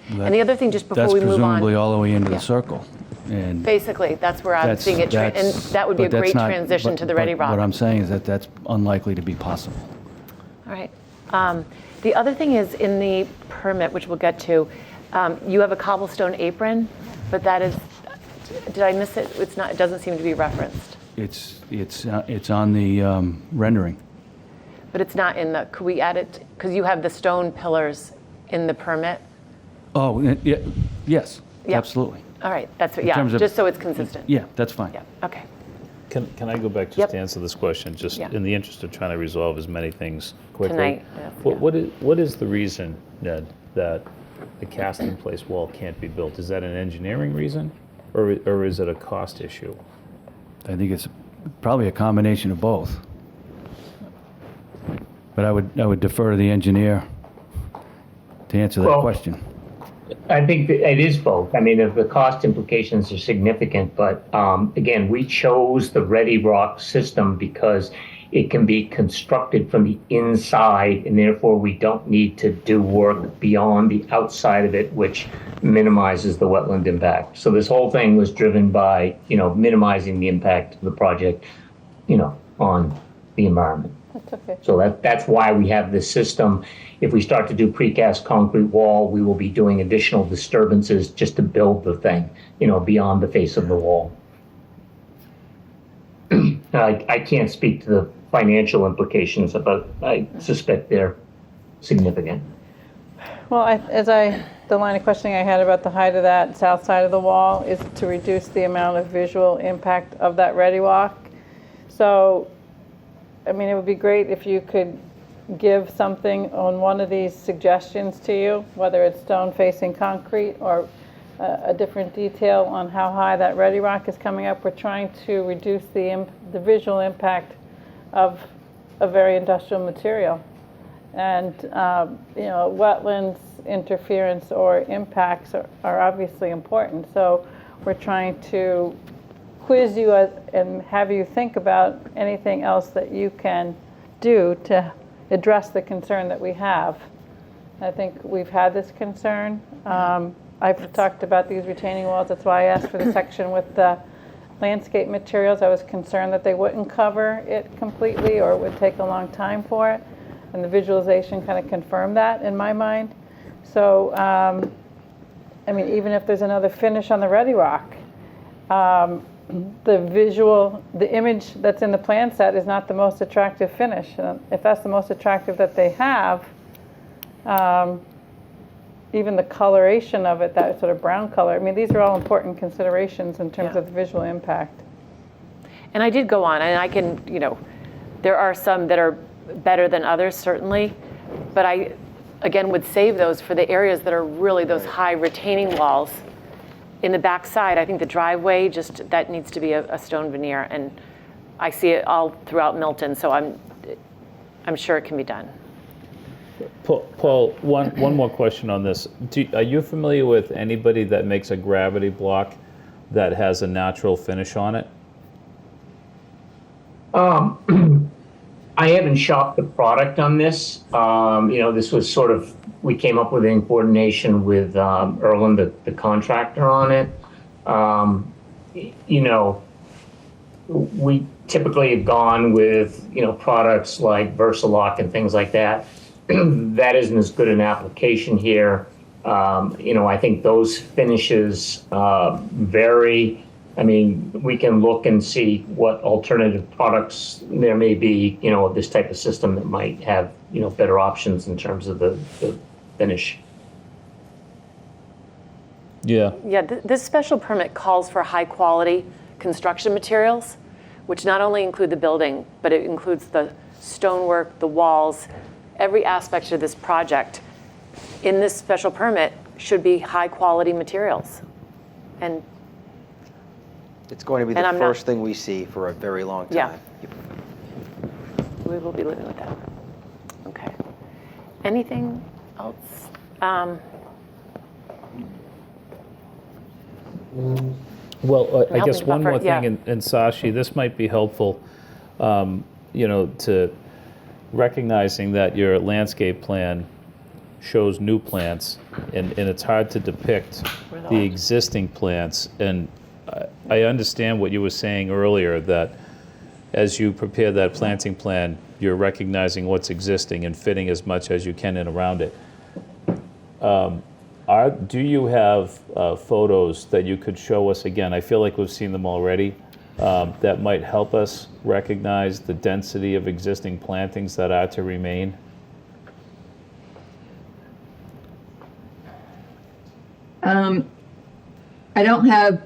And the other thing, just before we move That's presumably on, all the way into Yeah. the circle. And basically, that's where I'm seeing it, and that would be a but that's great not- transition to the Ready Rock. What I'm saying is that that's unlikely to be possible. All right. The other thing is in the permit, which we'll get to, you have a cobblestone apron, but that is, did I miss it? It's not. It doesn't seem to be referenced. It's on the rendering. But it's not in the. Could we add it? Because you have the stone pillars in the permit. Oh, yeah, yes, Yep. absolutely. All right. That's what. In Yeah. terms of- Just so it's consistent. Yeah, that's fine. Yeah. Okay. Can I go back just Yep. to answer this question, just Yeah. in the interest of trying to resolve as many things quickly? Tonight, yes, What is the reason, Ned, that the cast-in-place wall can't be built? Is that an engineering reason, or is it a cost issue? I think it's probably a combination of both. But I would defer to the engineer to answer that Well, question. I think that it is both. I mean, the cost implications are significant, but again, we chose the Ready Rock system because it can be constructed from the inside, and therefore we don't need to do work beyond the outside of it, which minimizes the wetland impact. So this whole thing was driven by, minimizing the impact of the project, on the environment. That's okay. So that's why we have this system. If we start to do precast concrete wall, we will be doing additional disturbances just to build the thing, beyond the face of the wall. I can't speak to the financial implications, but I suspect they're significant. Well, the line of questioning I had about the height of that south side of the wall is to reduce the amount of visual impact of that ready walk. So, it would be great if you could give something on one of these suggestions to you, whether it's stone facing concrete or a different detail on how high that ready rock is coming up. We're trying to reduce the visual impact of a very industrial material. And, wetlands interference or impacts are obviously important. So we're trying to quiz you and have you think about anything else that you can do to address the concern that we have. I think we've had this concern. I've talked about these retaining walls. That's why I asked for the section with the landscape materials. I was concerned that they wouldn't cover it completely or it would take a long time for it. And the visualization kind of confirmed that in my mind. So, even if there's another finish on the ready rock, the image that's in the plan set is not the most attractive finish. If that's the most attractive that they have, even the coloration of it, that sort of brown color, these are all important considerations in terms of the visual impact. And I did go on, and I can, there are some that are better than others, certainly, but I, again, would save those for the areas that are really those high retaining walls. In the backside, I think the driveway, that needs to be a stone veneer, and I see it all throughout Milton, so I'm sure it can be done. Paul, one more question on this. Are you familiar with anybody that makes a gravity block that has a natural finish on it? I haven't shopped the product on this. This was sort of, we came up with it in coordination with Erland, the contractor on it. We typically have gone with, products like Versalock and things like that. That isn't as good an application here. I think those finishes vary. We can look and see what alternative products there may be, of this type of system that might have, better options in terms of the finish. Yeah. Yeah, this special permit calls for high quality construction materials, which not only include the building, but it includes the stonework, the walls, every aspect of this project in this special permit should be high quality materials. And it's going to be the first thing we see for a very long time. Yeah. We will be living with that. Okay. Anything else? Well, I guess one more thing, and Sashi, this might be helpful, to recognizing that your landscape plan shows new plants, and it's hard to depict the existing plants. And I understand what you were saying earlier, that as you prepare that planting plan, you're recognizing what's existing and fitting as much as you can in around it. Do you have photos that you could show us again? I feel like we've seen them already. That might help us recognize the density of existing plantings that are to remain? I don't have,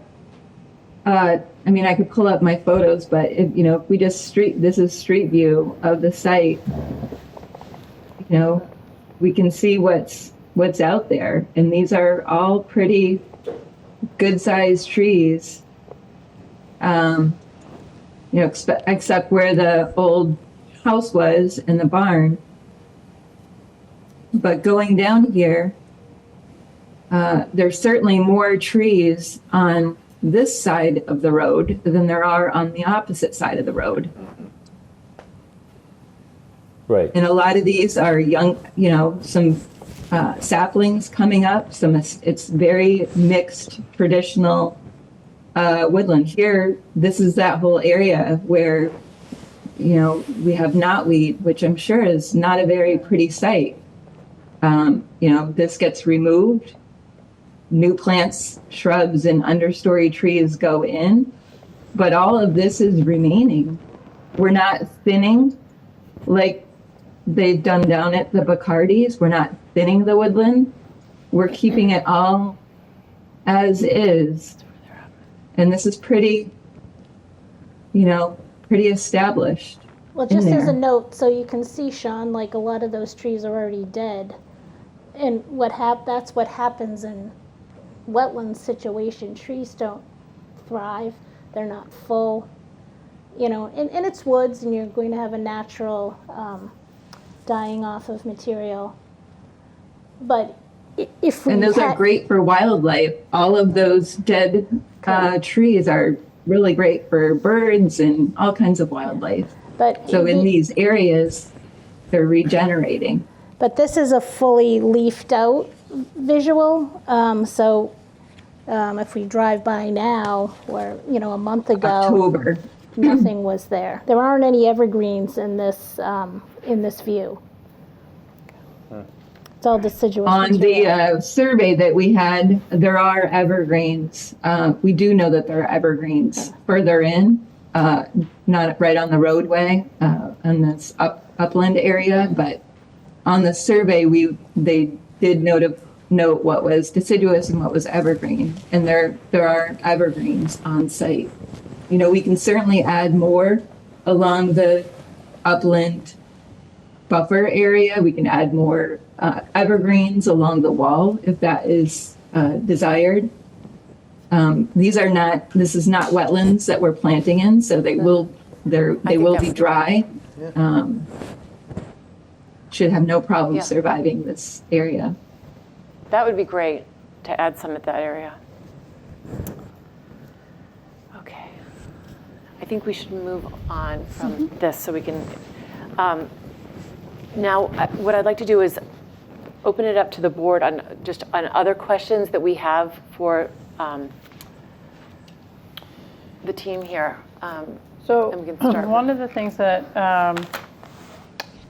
I could pull up my photos, but if we just this is street view of the site, we can see what's out there. And these are all pretty good sized trees. Except where the old house was and the barn. But going down here, there's certainly more trees on this side of the road than there are on the opposite side of the road. Right. And a lot of these are young, some saplings coming up. It's very mixed traditional woodland. Here, this is that whole area where, we have knotweed, which I'm sure is not a very pretty sight. This gets removed. New plants, shrubs, and understory trees go in, but all of this is remaining. We're not thinning like they've done down at the Bacardis. We're not thinning the woodland. We're keeping it all as is. And this is pretty established. Well, just in as a there. note, so you can see, Sean, like a lot of those trees are already dead. And that's what happens in wetland situation. Trees don't thrive. They're not full. And it's woods, and you're going to have a natural dying off of material. But if we And those are great for wildlife. All of those dead trees are really great for birds and all kinds of wildlife. But So in these areas, they're regenerating. But this is a fully leafed out visual. If we drive by now, or a month ago, October. nothing was there. There aren't any evergreens in this view. It's all deciduous On material. the survey that we had, there are evergreens. We do know that there are evergreens further in, not right on the roadway, in this upland area, but on the survey, they did note what was deciduous and what was evergreen, and there are evergreens on site. We can certainly add more along the upland buffer area. We can add more evergreens along the wall if that is desired. This is not wetlands that we're planting in, so they will be dry. Should have no problem surviving this area. That would be great to add some at that area. Okay. I think we should move on from this so we can. Now, what I'd like to do is open it up to the board on other questions that we have for the team here. So and we can start one of the things that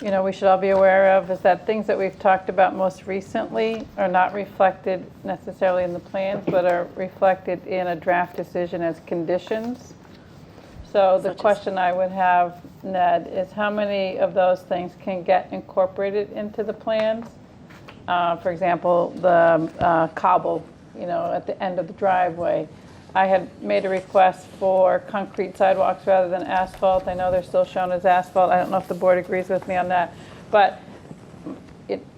we should all be aware of is that things that we've talked about most recently are not reflected necessarily in the plans, but are reflected in a draft decision as conditions. So the question I would have, Ned, is how many of those things can get incorporated into the plans? For example, the cobble, at the end of the driveway. I had made a request for concrete sidewalks rather than asphalt. I know they're still shown as asphalt. I don't know if the board agrees with me on that. But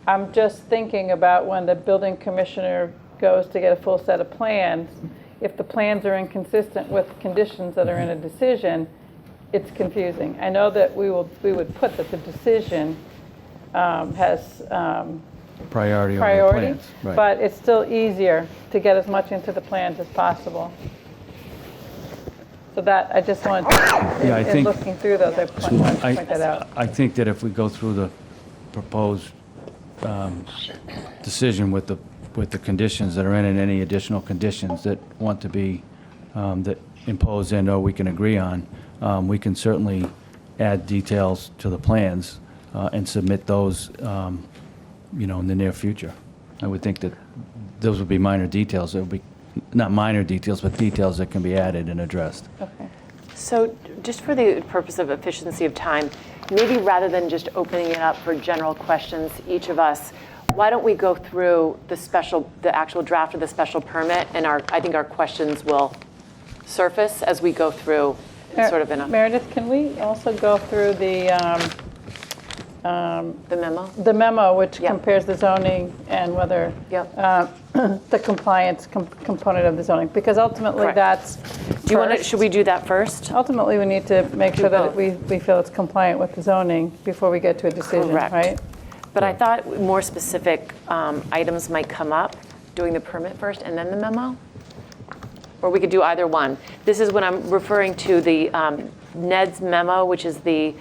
I'm just thinking about when the building commissioner goes to get a full set of plans, if the plans are inconsistent with conditions that are in a decision, it's confusing. I know that we would put that the decision has Priority over the plans. Right. but it's still easier to get as much into the plans as possible. So that, I just wanted to, in looking through those, I wanted to point that out. I think that if we go through the proposed decision with the conditions that are in and any additional conditions that want to be, that impose in or we can agree on, we can certainly add details to the plans and submit those in the near future. I would think that those would be minor details. It would be not minor details, but details that can be added and addressed. Okay. So just for the purpose of efficiency of time, maybe rather than just opening it up for general questions, each of us, why don't we go through the actual draft of the special permit, and I think our questions will surface as we go through sort of in a... Meredith, can we also go through the memo? The memo, which compares the zoning and whether the compliance component of the zoning, because ultimately Correct. That's. Should we do that first? Ultimately, we need to make sure that we feel it's compliant with the zoning before we get to a decision, Correct. right? But I thought more specific items might come up, doing the permit first and then the memo? Or we could do either one. This is when I'm referring to the Ned's memo, which is the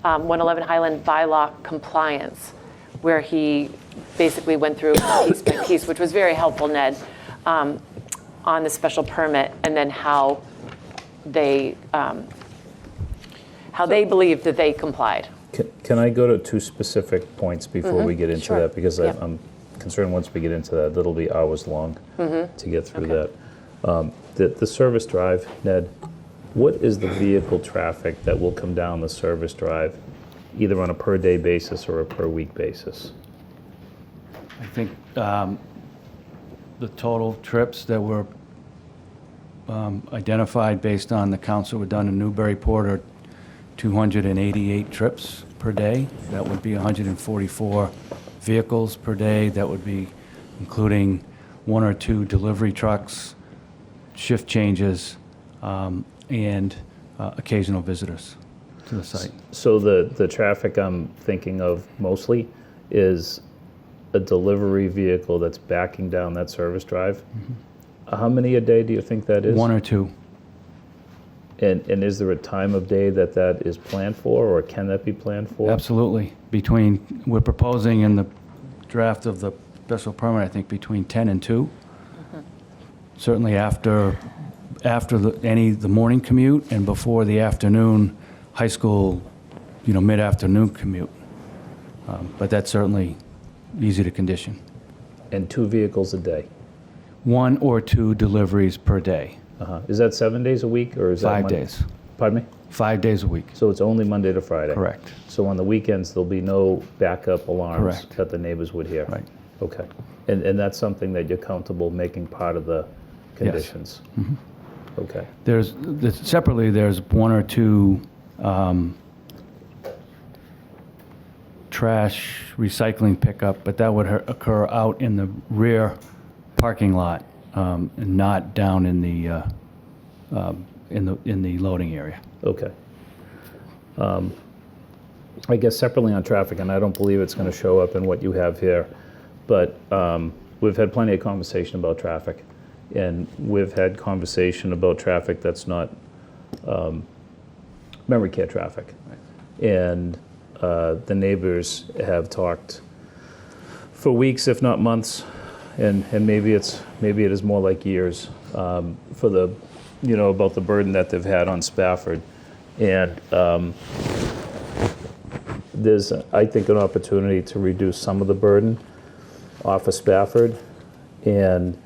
111 Highland bylaw compliance, where he basically went through piece by piece, which was very helpful, Ned, on the special permit, and then how they believed that they complied. Can I go to two specific points before we get into Sure. that? Because Yep. I'm concerned once we get into that, that'll be hours long to get through that. The service drive, Ned, what is the vehicle traffic that will come down the service drive, either on a per day basis or a per week basis? I think the total trips that were identified based on the counts that were done in Newburyport are 288 trips per day. That would be 144 vehicles per day. That would be including 1 or 2 delivery trucks, shift changes, and occasional visitors to the site. So the traffic I'm thinking of mostly is a delivery vehicle that's backing down that service drive. How many a day do you think that is? 1 or 2. And is there a time of day that is planned for, or can that be planned for? Absolutely. We're proposing in the draft of the special permit, I think, between 10 and 2. Certainly after the morning commute and before the afternoon high school, mid-afternoon commute. But that's certainly easy to condition. And 2 vehicles a day? 1 or 2 deliveries per day. Is that 7 days a week, or is that 5 days. Pardon me? 5 days a week. So it's only Monday to Friday? Correct. So on the weekends, there'll be no backup alarms Correct. that the neighbors would hear? Right. Okay. And that's something that you're comfortable making part of the conditions? Okay. Separately, there's 1 or 2 trash recycling pickup, but that would occur out in the rear parking lot, and not down in the loading area. Okay. I guess separately on traffic, and I don't believe it's going to show up in what you have here, but we've had plenty of conversation about traffic, and we've had conversation about traffic that's not memory care traffic. And the neighbors have talked for weeks, if not months, and maybe it is more like years, for the, about the burden that they've had on Spafford. And there's, I think, an opportunity to reduce some of the burden off of Spafford, and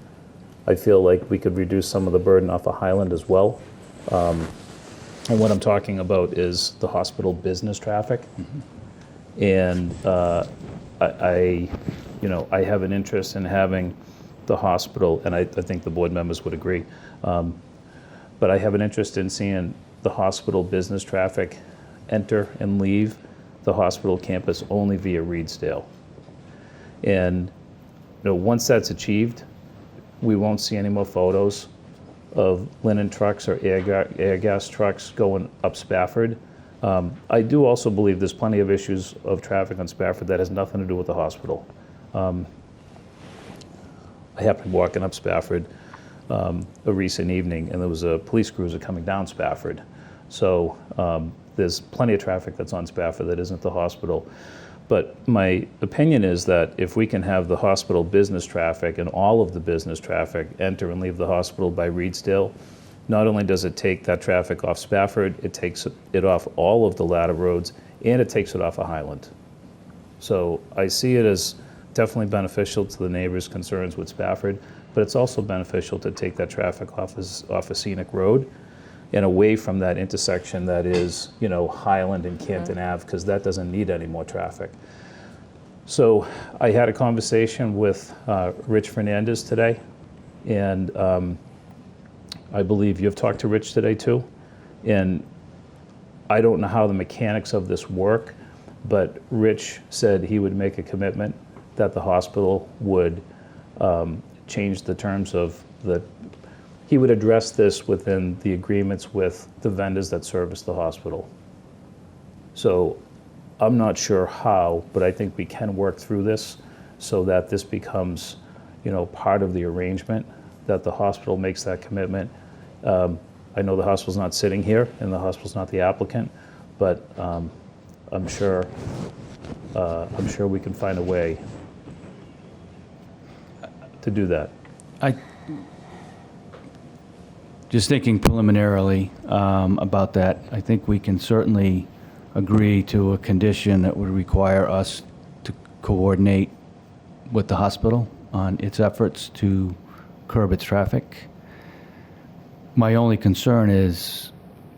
I feel like we could reduce some of the burden off of Highland as well. And what I'm talking about is the hospital business traffic. And I have an interest in having the hospital, and I think the board members would agree, but I have an interest in seeing the hospital business traffic enter and leave the hospital campus only via Reedsdale. And once that's achieved, we won't see any more photos of linen trucks or air gas trucks going up Spafford. I do also believe there's plenty of issues of traffic on Spafford that has nothing to do with the hospital. I happened walking up Spafford a recent evening, and there was a police cruiser coming down Spafford. So there's plenty of traffic that's on Spafford that isn't the hospital. But my opinion is that if we can have the hospital business traffic and all of the business traffic enter and leave the hospital by Reedsdale, not only does it take that traffic off Spafford, it takes it off all of the ladder roads, and it takes it off of Highland. So I see it as definitely beneficial to the neighbors' concerns with Spafford, but it's also beneficial to take that traffic off a scenic road and away from that intersection that is, Highland and Canton Ave, because that doesn't need any more traffic. So I had a conversation with Rich Fernandez today, and I believe you've talked to Rich today too. And I don't know how the mechanics of this work, but Rich said he would make a commitment that the hospital would change the terms of he would address this within the agreements with the vendors that service the hospital. So I'm not sure how, but I think we can work through this so that this becomes, part of the arrangement, that the hospital makes that commitment. I know the hospital's not sitting here, and the hospital's not the applicant, but I'm sure we can find a way to do that. Just thinking preliminarily about that, I think we can certainly agree to a condition that would require us to coordinate with the hospital on its efforts to curb its traffic. My only concern is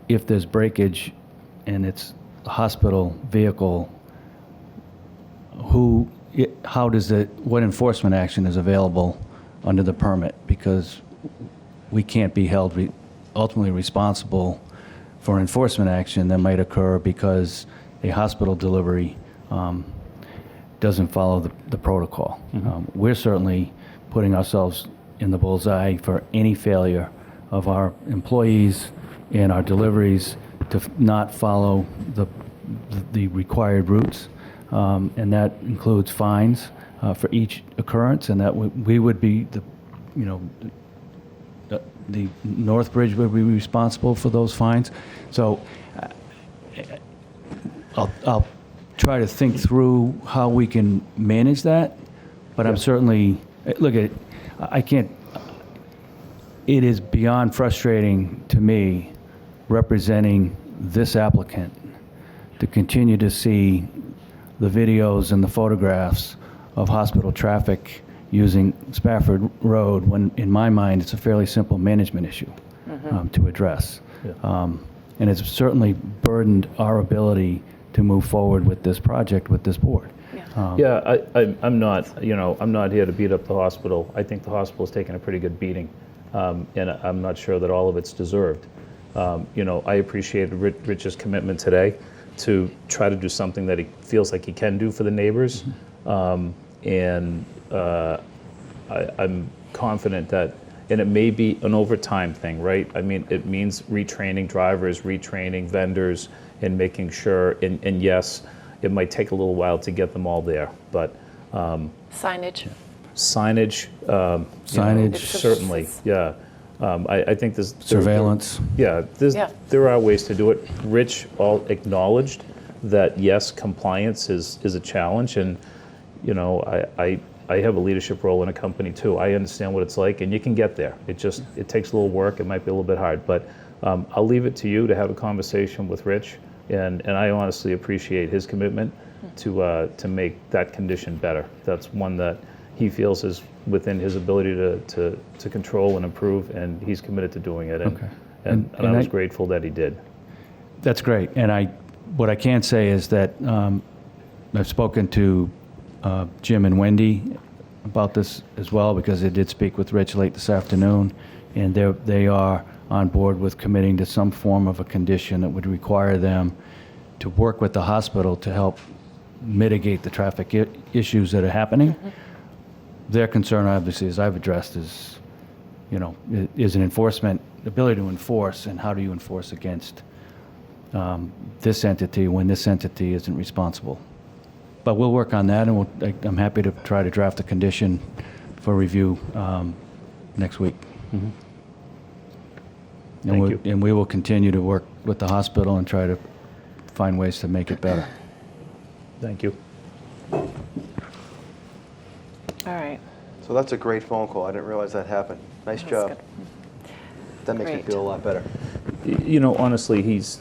if there's breakage and it's a hospital vehicle, what enforcement action is available under the permit? Because we can't be held ultimately responsible for enforcement action that might occur because a hospital delivery doesn't follow the protocol. We're certainly putting ourselves in the bullseye for any failure of our employees and our deliveries to not follow the required routes, and that includes fines for each occurrence, and that we would be the North Bridge would be responsible for those fines. So I'll try to think through how we can manage that, but I'm certainly, look at it, I can't, it is beyond frustrating to me representing this applicant to continue to see the videos and the photographs of hospital traffic using Spafford Road when, in my mind, it's a fairly simple management issue to address. And it's certainly burdened our ability to move forward with this project with this board. I'm not here to beat up the hospital. I think the hospital's taken a pretty good beating, and I'm not sure that all of it's deserved. I appreciated Rich's commitment today to try to do something that he feels like he can do for the neighbors, and I'm confident that, and it may be an overtime thing, right? I mean, it means retraining drivers, retraining vendors, and making sure, and yes, it might take a little while to get them all there, but Signage. signage, Signage. certainly, yeah. I think there's Surveillance. There are ways to do it. Rich all acknowledged that yes, compliance is a challenge, and I have a leadership role in a company too. I understand what it's like, and you can get there. It takes a little work. It might be a little bit hard, but I'll leave it to you to have a conversation with Rich, and I honestly appreciate his commitment to make that condition better. That's one that he feels is within his ability to control and improve, and he's committed to doing it. And I was grateful that he did. That's great. And what I can say is that I've spoken to Jim and Wendy about this as well, because they did speak with Rich late this afternoon, and they are on board with committing to some form of a condition that would require them to work with the hospital to help mitigate the traffic issues that are happening. Their concern, obviously, as I've addressed, is an enforcement, ability to enforce, and how do you enforce against this entity when this entity isn't responsible. But we'll work on that, and I'm happy to try to draft a condition for review next week. Thank you. And we will continue to work with the hospital and try to find ways to make it better. Thank you. All right. So that's a great phone call. I didn't realize that happened. Nice job. Good. That makes me Great. feel a lot better. Honestly, he's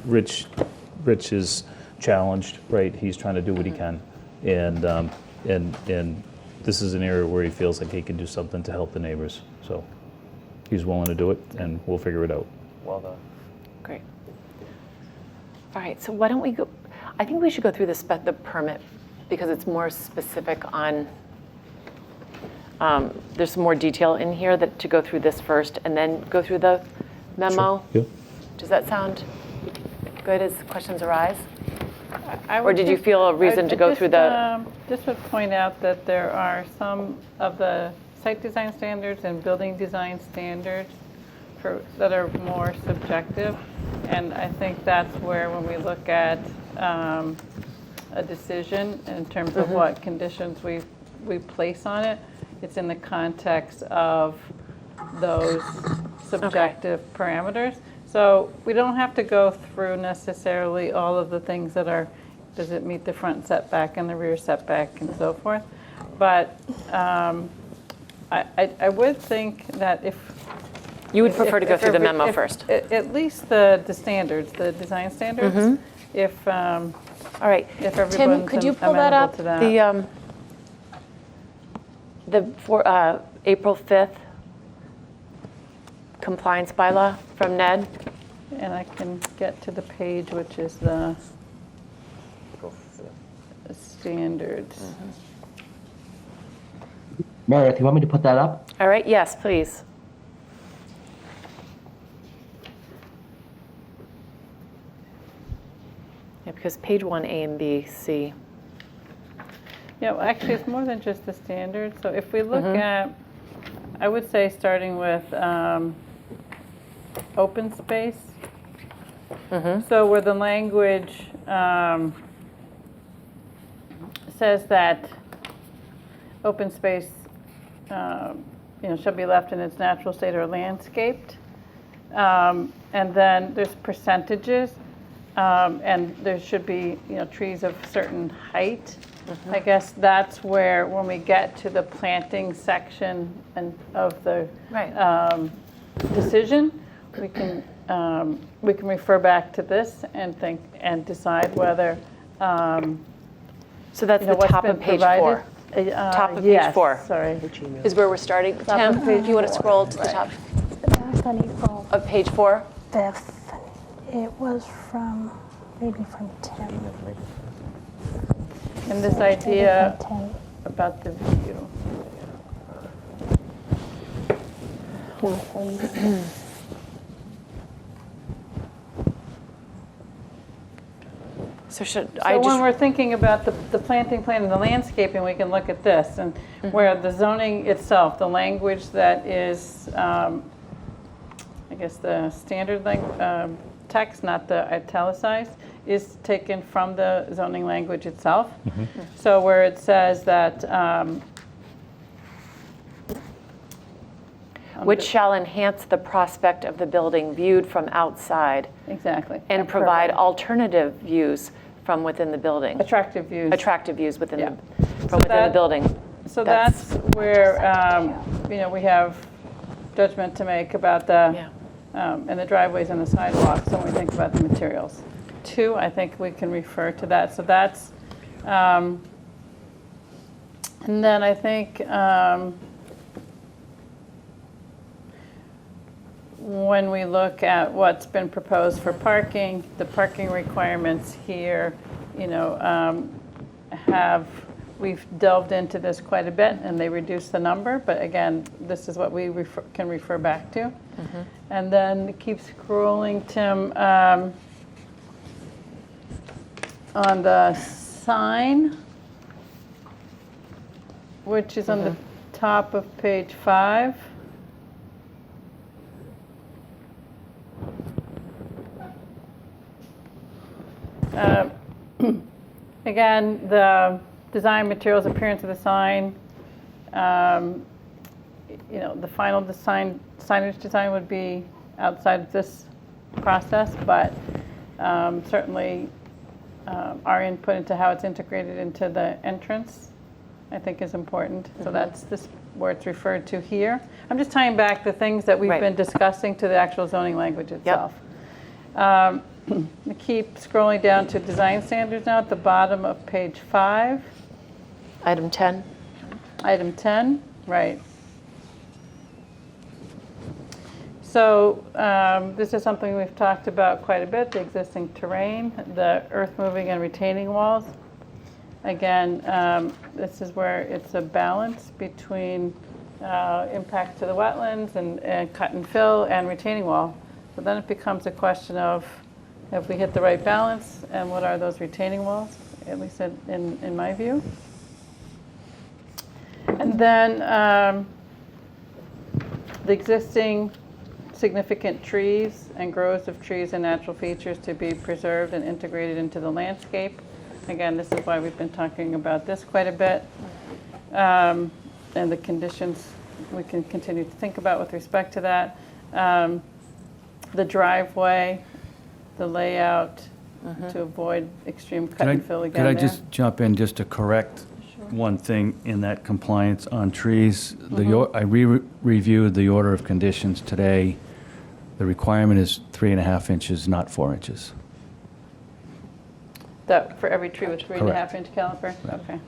Rich is challenged, right? He's trying to do what he can, and this is an area where he feels like he can do something to help the neighbors. So he's willing to do it, and we'll figure it out. Well done. Great. All right, so why don't we go, I think we should go through the permit, because it's more specific on, there's some more detail in here to go through this first, and then go through the memo. Sure. Does that sound good as questions arise? I Or would did you just- feel a reason I to go just, through the? Just would point out that there are some of the site design standards and building design standards that are more subjective. And I think that's where, when we look at a decision in terms of what conditions we place on it, it's in the context of those subjective parameters. So we don't have to go through necessarily all of the things that are, does it meet the front setback and the rear setback and so forth? But I would think that if. You would prefer to go through the memo if- first? At least the standards, the design standards. If, All right. if Tim, everyone's could you pull that amenable up? to that. The April 5th compliance bylaw from Ned? And I can get to the page, which is the standards. Meredith, you want me to put that up? All right, yes, please. Yeah, because page 1, A and B, C. Yeah, well, actually, it's more than just the standards. So if we look at, I would say starting with open space. So where the language says that open space, shall be left in its natural state or landscaped, and then there's percentages, and there should be, trees of certain height. I guess that's where, when we get to the planting section and of the decision, we can refer back to this and decide whether. So that's the what's top been of page provided. 4. Top of page Yes, 4. sorry. Is where we're starting. Top of Tim, page do you want to 4. scroll to the top Back on April of page 4? 5th. It was maybe from Tim. And this idea about the view. So should So I when just, we're thinking about the planting plan and the landscaping, we can look at this, and where the zoning itself, the language that is, I guess the standard text, not the italicized, is taken from the zoning language itself. So where it says that which shall enhance the prospect of the building viewed from outside exactly, and provide alternative views from within the building. attractive views. Attractive views within Yeah. from within the that- building. So that's where, we have judgment to make about the, and the driveways and the sidewalks when we think about the materials. 2, I think we can refer to that. So that's, and then I think when we look at what's been proposed for parking, the parking requirements here, we've delved into this quite a bit, and they reduced the number, but again, this is what we can refer back to. And then keep scrolling, Tim, on the sign, which is on the top of page 5. Again, the design materials, appearance of the sign, the final signage design would be outside of this process, but certainly our input into how it's integrated into the entrance, I think, is important. So that's where it's referred to here. I'm just tying back the things that we've been discussing to the actual zoning language itself. We keep scrolling down to design standards now at the bottom of page 5. Item 10. Item 10, right. So this is something we've talked about quite a bit, the existing terrain, the earth moving and retaining walls. Again, this is where it's a balance between impact to the wetlands and cut and fill and retaining wall. So then it becomes a question of, have we hit the right balance, and what are those retaining walls, at least in my view. And then the existing significant trees and groves of trees and natural features to be preserved and integrated into the landscape. Again, this is why we've been talking about this quite a bit. And the conditions we can continue to think about with respect to that. the driveway, the layout to avoid extreme cut and fill again Could I there. just jump in just to correct one thing in that compliance on trees? I reviewed the order of conditions today. The requirement is 3.5 inches, not 4 inches. That for every tree with 3.5 Correct. inch caliper? Okay.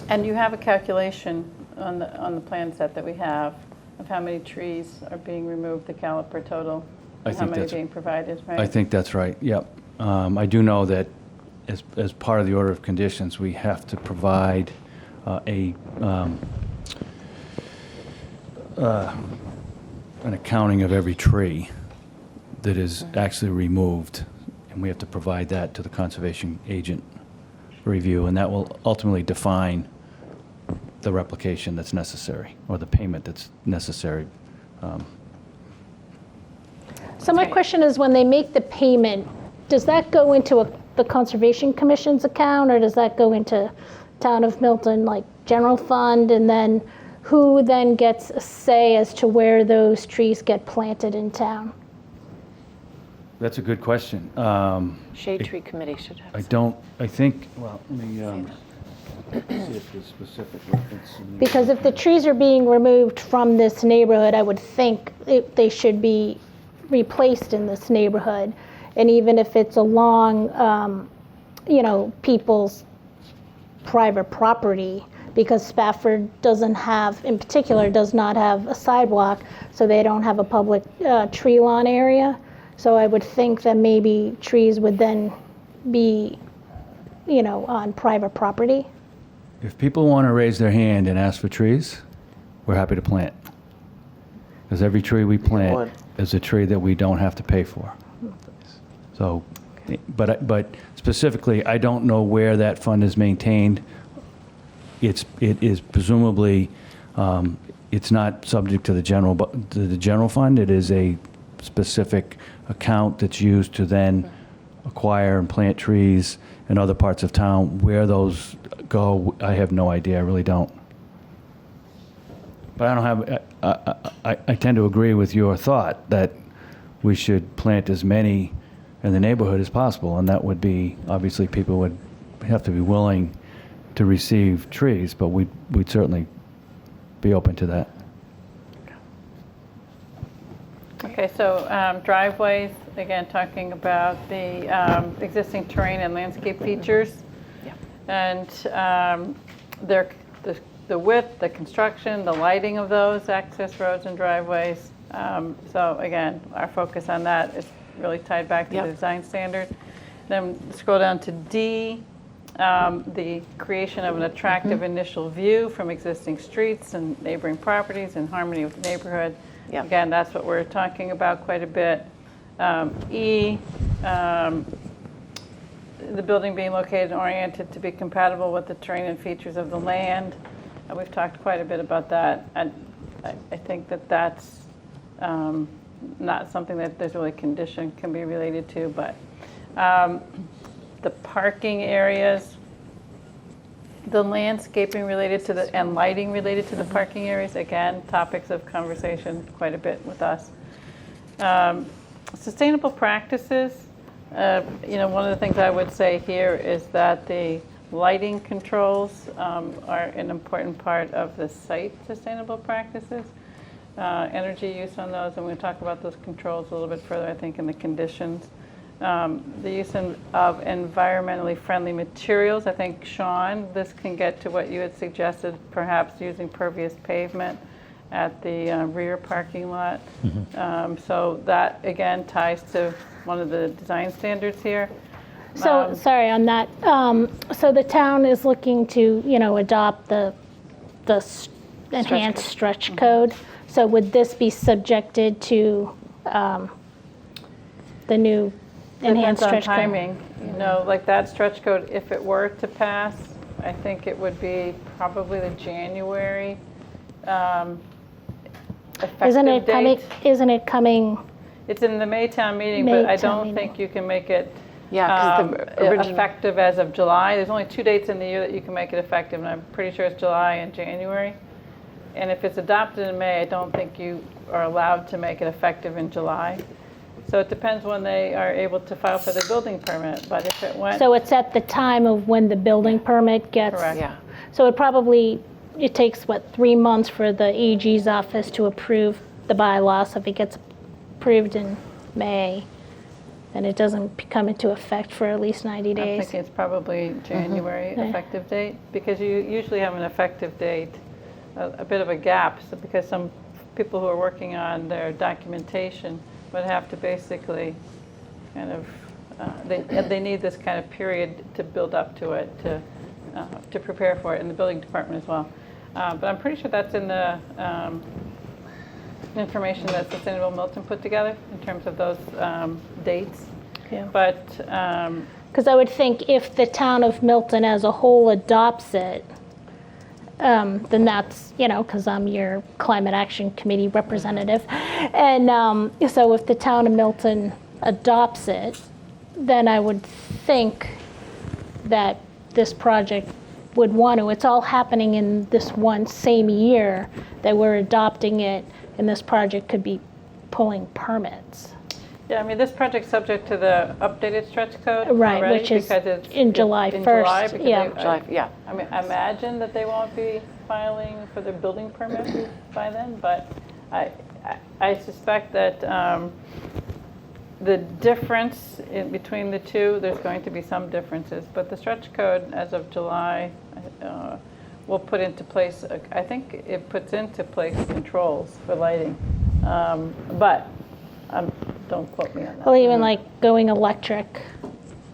And you have a calculation on the plan set that we have of how many trees are being removed, the caliper total, I and how think many that's- being provided, right? I think that's right, yep. I do know that as part of the order of conditions, we have to provide an accounting of every tree that is actually removed, and we have to provide that to the conservation agent for review, and that will ultimately define the replication that's necessary, or the payment that's necessary. So my question is, when they make the payment, does that go into the Conservation Commission's account, or does that go into Town of Milton, like general fund, and then who then gets a say as to where those trees get planted in town? That's a good question. Shade Tree Committee should have. I think, well, let me see if there's specific reference. in there. Because if the trees are being removed from this neighborhood, I would think they should be replaced in this neighborhood. And even if it's along, people's private property, because Spafford doesn't have, in particular, does not have a sidewalk, so they don't have a public tree lawn area. So I would think that maybe trees would then be, on private property. If people want to raise their hand and ask for trees, we're happy to plant. Because every tree we plant is a tree that we don't have to pay for. So, but specifically, I don't know where that fund is maintained. It is presumably, it's not subject to the general fund. It is a specific account that's used to then acquire and plant trees in other parts of town. Where those go, I have no idea. I really don't. But I don't have. I tend to agree with your thought that we should plant as many in the neighborhood as possible, and that would be, obviously, people would have to be willing to receive trees, but we'd certainly be open to that. Okay, so driveways, again, talking about the existing terrain and landscape features. Yeah. And the width, the construction, the lighting of those access roads and driveways. So again, our focus on that is really tied back to the design standard. Then scroll down to D, the creation of an attractive initial view from existing streets and neighboring properties in harmony with the neighborhood. Yep. Again, that's what we're talking about quite a bit. E, the building being located and oriented to be compatible with the terrain and features of the land. We've talked quite a bit about that. And I think that that's not something that there's really condition can be related to, but the parking areas, the landscaping related to the, and lighting related to the parking areas, again, topics of conversation quite a bit with us. Sustainable practices, one of the things I would say here is that the lighting controls are an important part of the site sustainable practices. Energy use on those, and we'll talk about those controls a little bit further, I think, in the conditions. The use of environmentally friendly materials. I think, Sean, this can get to what you had suggested, perhaps using pervious pavement at the rear parking lot. So that, again, ties to one of the design standards here. So, sorry on that. So the town is looking to, adopt the enhanced stretch code. So would this be subjected to the new enhanced Depends on stretch code? timing. Like that stretch code, if it were to pass, I think it would be probably the January effective date. Isn't it coming? It's in the Maytown meeting, but I don't think you can make it effective as of July. There's only 2 dates in the year that you can make it effective, and I'm pretty sure it's July and January. and if it's adopted in May, I don't think you are allowed to make it effective in July. So it depends when they are able to file for the building permit, but if it went. So it's at the time of when the building permit gets. Correct. Yeah. So it takes, 3 months for the AG's office to approve the bylaw. So if it gets approved in May, then it doesn't come into effect for at least 90 I'm days. thinking it's probably January Okay. effective date, because you usually have an effective date, a bit of a gap, so because some people who are working on their documentation would have to basically kind of, they need this kind of period to build up to it, to prepare for it in the building department as well. But I'm pretty sure that's in the information that Sustainable Milton put together in terms of those dates. Yeah. But Because I would think if the town of Milton as a whole adopts it, then that's, because I'm your Climate Action Committee representative. And so if the town of Milton adopts it, then I would think that this project would want to. It's all happening in this one same year that we're adopting it, and this project could be pulling permits. yeah, I mean, this project's subject to the updated stretch code Right, already, which is because it's in July in 1st, July, because yeah. July, yeah. I mean, I imagine that they won't be filing for their building permit by then, but I suspect that the difference between the two, there's going to be some differences, but the stretch code as of July will put into place, I think it puts into place controls for lighting, but don't quote me on that. Well, even like going electric,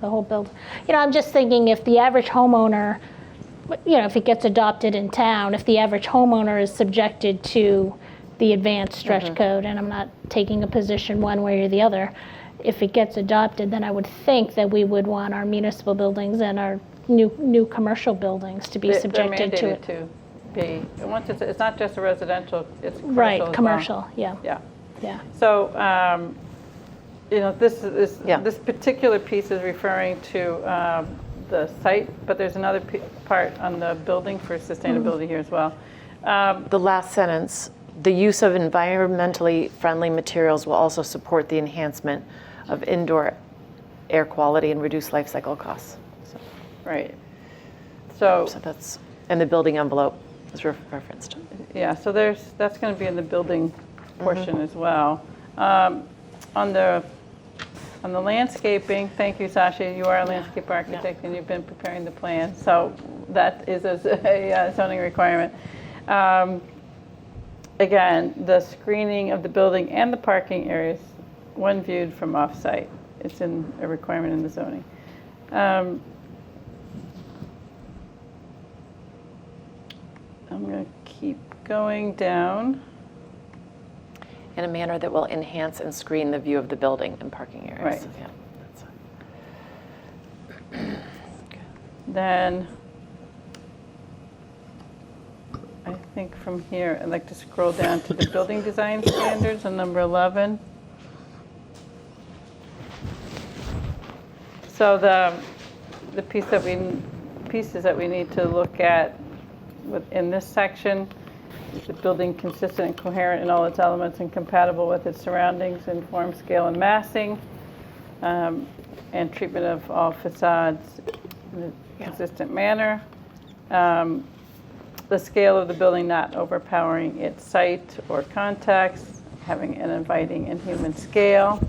the whole build. I'm just thinking if the average homeowner, if it gets adopted in town, if the average homeowner is subjected to the advanced stretch code, and I'm not taking a position one way or the other, if it gets adopted, then I would think that we would want our municipal buildings and our new commercial buildings to be subjected to it. They're mandated to be, once it's not just a residential, it's commercial Right, as well. commercial, yeah. Yeah. So, this particular piece is referring to the site, but there's another part on the building for sustainability here as well. The last sentence, the use of environmentally friendly materials will also support the enhancement of indoor air quality and reduce life cycle costs. Right. So that's, and the building envelope is referenced. yeah, so that's going to be in the building portion as well. On the landscaping, thank you, Sasha. You are a landscape architect and you've been preparing the plan, so that is a zoning requirement. Again, the screening of the building and the parking areas when viewed from off-site. It's in a requirement in the zoning. I'm going to keep going down. In a manner that will enhance and screen the view of the building and parking areas. Right. Yeah, Then I think from here, I'd like to scroll down to the building design standards on number 11. So the pieces that we need to look at in this section, the building consistent and coherent in all its elements and compatible with its surroundings in form, scale, and massing, and treatment of all facades in a consistent manner. The scale of the building not overpowering its site or context, having an inviting and human scale.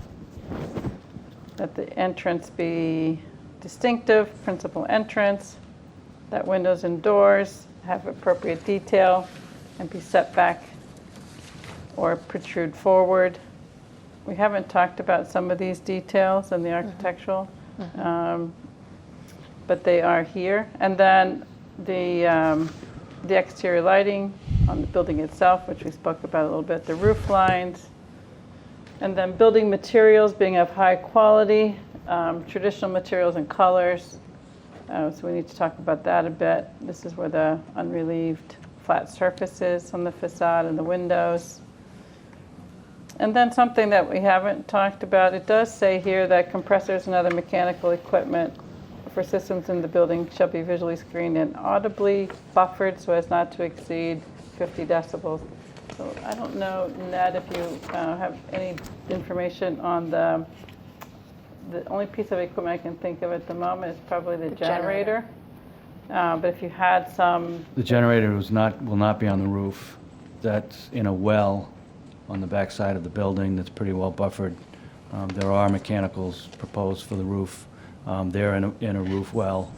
That the entrance be distinctive, principal entrance. That windows and doors have appropriate detail and be set back or protrude forward. We haven't talked about some of these details in the architectural, but they are here. And then the exterior lighting on the building itself, which we spoke about a little bit, the roof lines, and then building materials being of high quality, traditional materials and colors. So we need to talk about that a bit. This is where the unrelieved flat surfaces on the facade and the windows. And then something that we haven't talked about, it does say here that compressors and other mechanical equipment for systems in the building shall be visually screened and audibly buffered so as not to exceed 50 decibels. So I don't know, Ned, if you have any information on the only piece of equipment I can think of at the moment is probably the generator. But if you had some, The generator will not be on the roof. That's in a well on the back side of the building that's pretty well buffered. There are mechanicals proposed for the roof. They're in a roof well.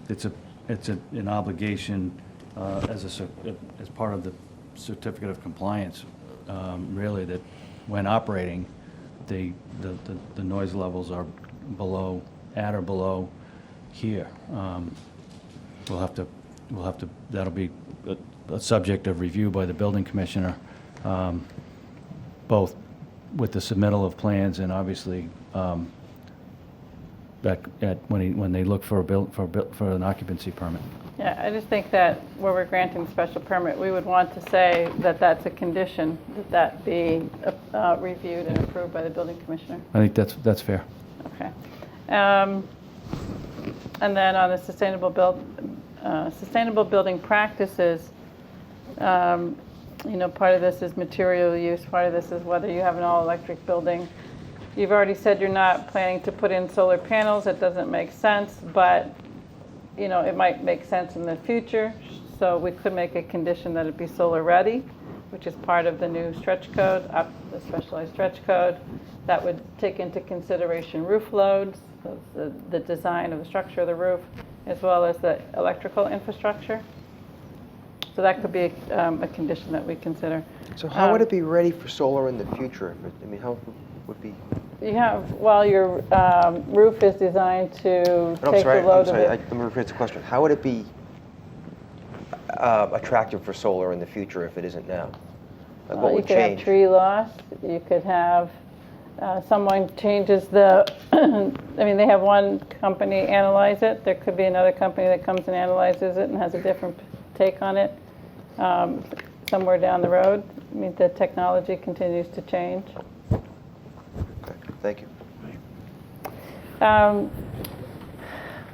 It's an obligation as part of the certificate of compliance, really, that when operating, the noise levels are at or below here. We'll have to, that'll be a subject of review by the building commissioner, both with the submittal of plans and obviously when they look for an occupancy permit. yeah, I just think that where we're granting special permit, we would want to say that that's a condition, that be reviewed and approved by the building commissioner. I think that's fair. Okay. And then on the sustainable building practices, part of this is material use, part of this is whether you have an all-electric building. You've already said you're not planning to put in solar panels. It doesn't make sense, but it might make sense in the future. So we could make a condition that it be solar ready, which is part of the new stretch code, the specialized stretch code. That would take into consideration roof loads, the design of the structure of the roof, as well as the electrical infrastructure. So that could be a condition that we consider. So how would it be ready for solar in the future? How would be? Your roof is designed to take the load of it. Let me rephrase the question. How would it be attractive for solar in the future if it isn't now? Like what would change? You could have tree loss. You could have someone changes the. They have one company analyze it. There could be another company that comes and analyzes it and has a different take on it somewhere down the road. The technology continues to change. Okay, thank you.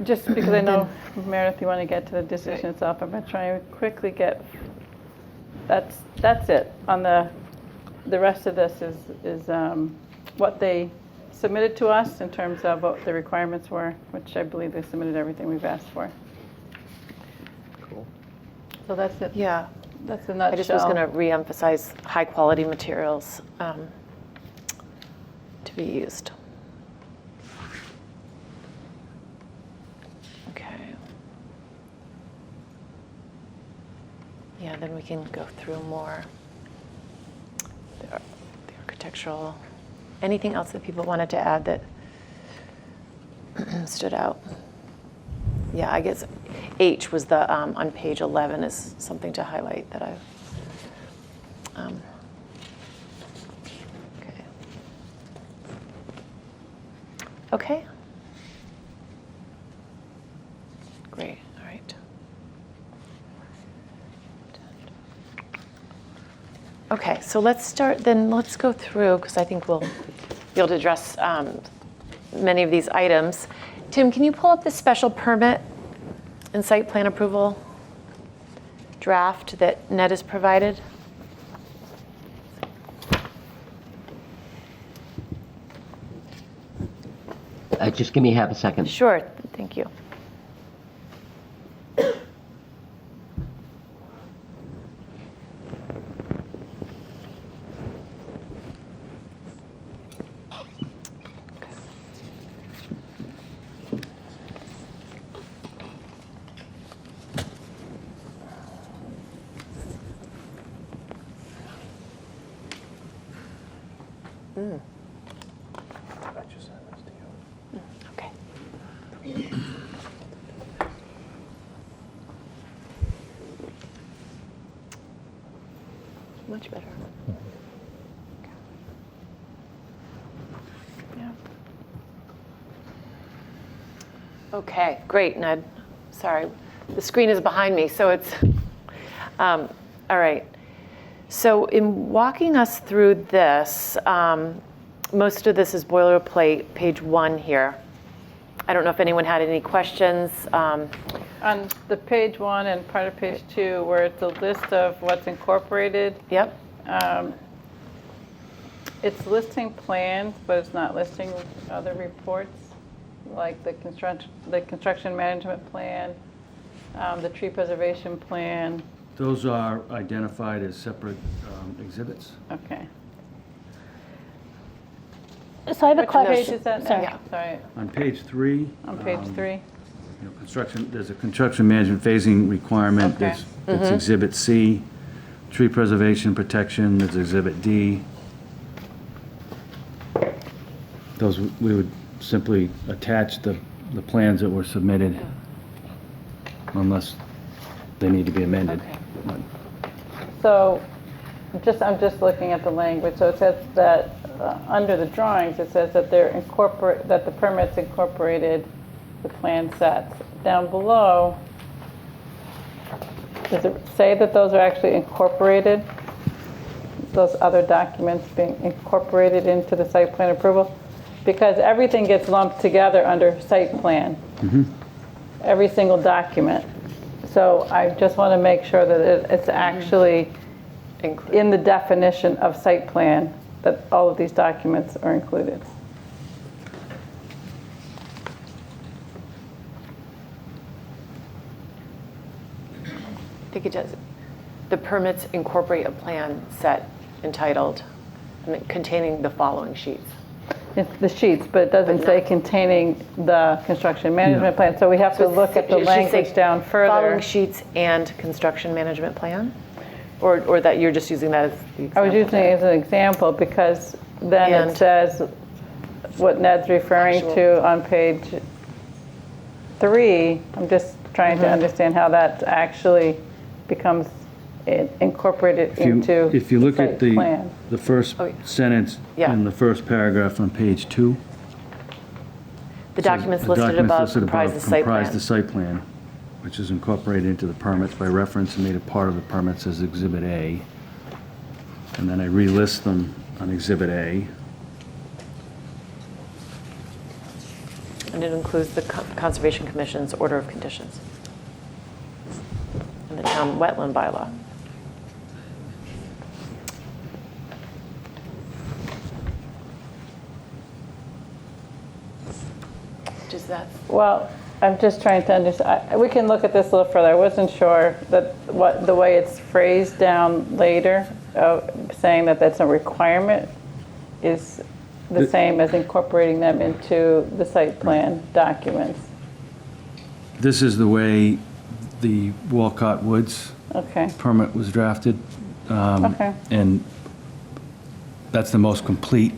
Just because I know, Meredith, you want to get to the decision itself, I'm going to try and quickly get. That's it. On the rest of this is what they submitted to us in terms of what the requirements were, which I believe they submitted everything we've asked for. Cool. So that's it. Yeah. That's a nutshell. I just was going to re-emphasize high-quality materials to be used. Okay. Yeah, then we can go through more the architectural. Anything else that people wanted to add that stood out? Yeah, I guess H was the, on page 11 is something to highlight that okay. Okay. Great, all right. Okay, so let's go through, because I think we'll be able to address many of these items. Tim, can you pull up the special permit and site plan approval draft that Ned has provided? Just give me half a second. Sure, thank you. Okay. Much better. Yeah. Okay, great, Ned. Sorry, the screen is behind me, so it's, all right. So in walking us through this, most of this is boilerplate, page 1 here. I don't know if anyone had any questions. On the page 1 and part of page 2, where it's a list of what's incorporated, Yep. it's listing plans, but it's not listing other reports, like the construction management plan, the tree preservation plan. Those are identified as separate exhibits. Okay. So I have a Which page question. is that now? Sorry. Yeah. Sorry, On page 3. on page 3? You know, there's a construction management phasing requirement. Okay. It's Exhibit C. Tree preservation protection, there's Exhibit D. Those, we would simply attach the plans that were submitted unless they need to be amended. So, I'm just looking at the language. So it says that under the drawings, it says that that the permits incorporated the plan sets. Down below, does it say that those are actually incorporated? Those other documents being incorporated into the site plan approval? Because everything gets lumped together under site plan. Every single document. So I just want to make sure that it's actually in the definition of site plan that all of these documents are included. I think it does. The permits incorporate a plan set entitled, containing the following sheets. It's the sheets, but it doesn't say containing the construction management plan. So we have to look at the It should say language down further. Following sheets and construction management plan? Or that you're just using that as the example? I was using it as an example because then And it says what Ned's referring to on page 3. I'm just trying to understand how that actually becomes incorporated into If you look site at the plan. first sentence Yeah. in the first paragraph on page 2. The documents listed above comprise the site comprise plan. the site plan, which is incorporated into the permits by reference and made a part of the permits as Exhibit A. And then I relist them on Exhibit A. And it includes the Conservation Commission's order of conditions and the town wetland bylaw. Does that? Well, I'm just trying to understand. We can look at this a little further. I wasn't sure that the way it's phrased down later, saying that that's a requirement, is the same as incorporating them into the site plan documents. This is the way the Walcott Woods Okay. permit was drafted. Okay. And that's the most complete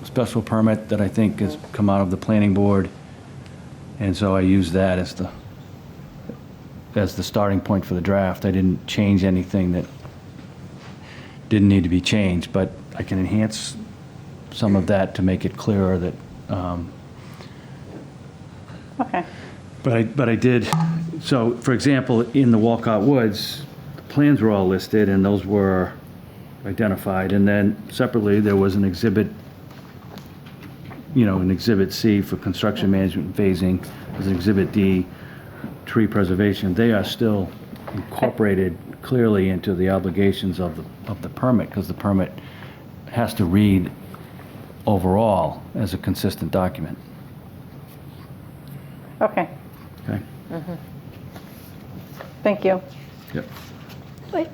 special permit that I think has come out of the planning board. And so I used that as the starting point for the draft. I didn't change anything that didn't need to be changed, but I can enhance some of that to make it clearer that. Okay. But I did, so for example, in the Walcott Woods, the plans were all listed and those were identified. And then separately, there was an exhibit, an Exhibit C for construction management phasing, there's an Exhibit D, tree preservation. They are still incorporated clearly into the obligations of the permit, because the permit has to read overall as a consistent document. Okay. Okay? Thank you. Yep. Wait,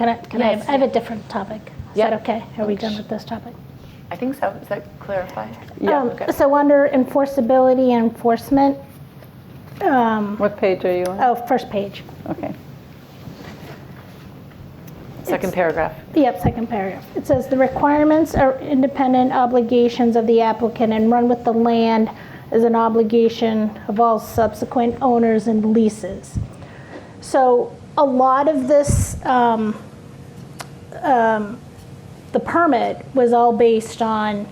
I have a different topic. Is Yeah. that okay? Are we done with this topic? I think so. Does that clarify? Yeah. Okay. So under enforceability and enforcement, What page are you on? first page. Okay. Second paragraph. Yep, second paragraph. It says the requirements are independent obligations of the applicant and run with the land as an obligation of all subsequent owners and leases. So a lot of this, the permit was all based on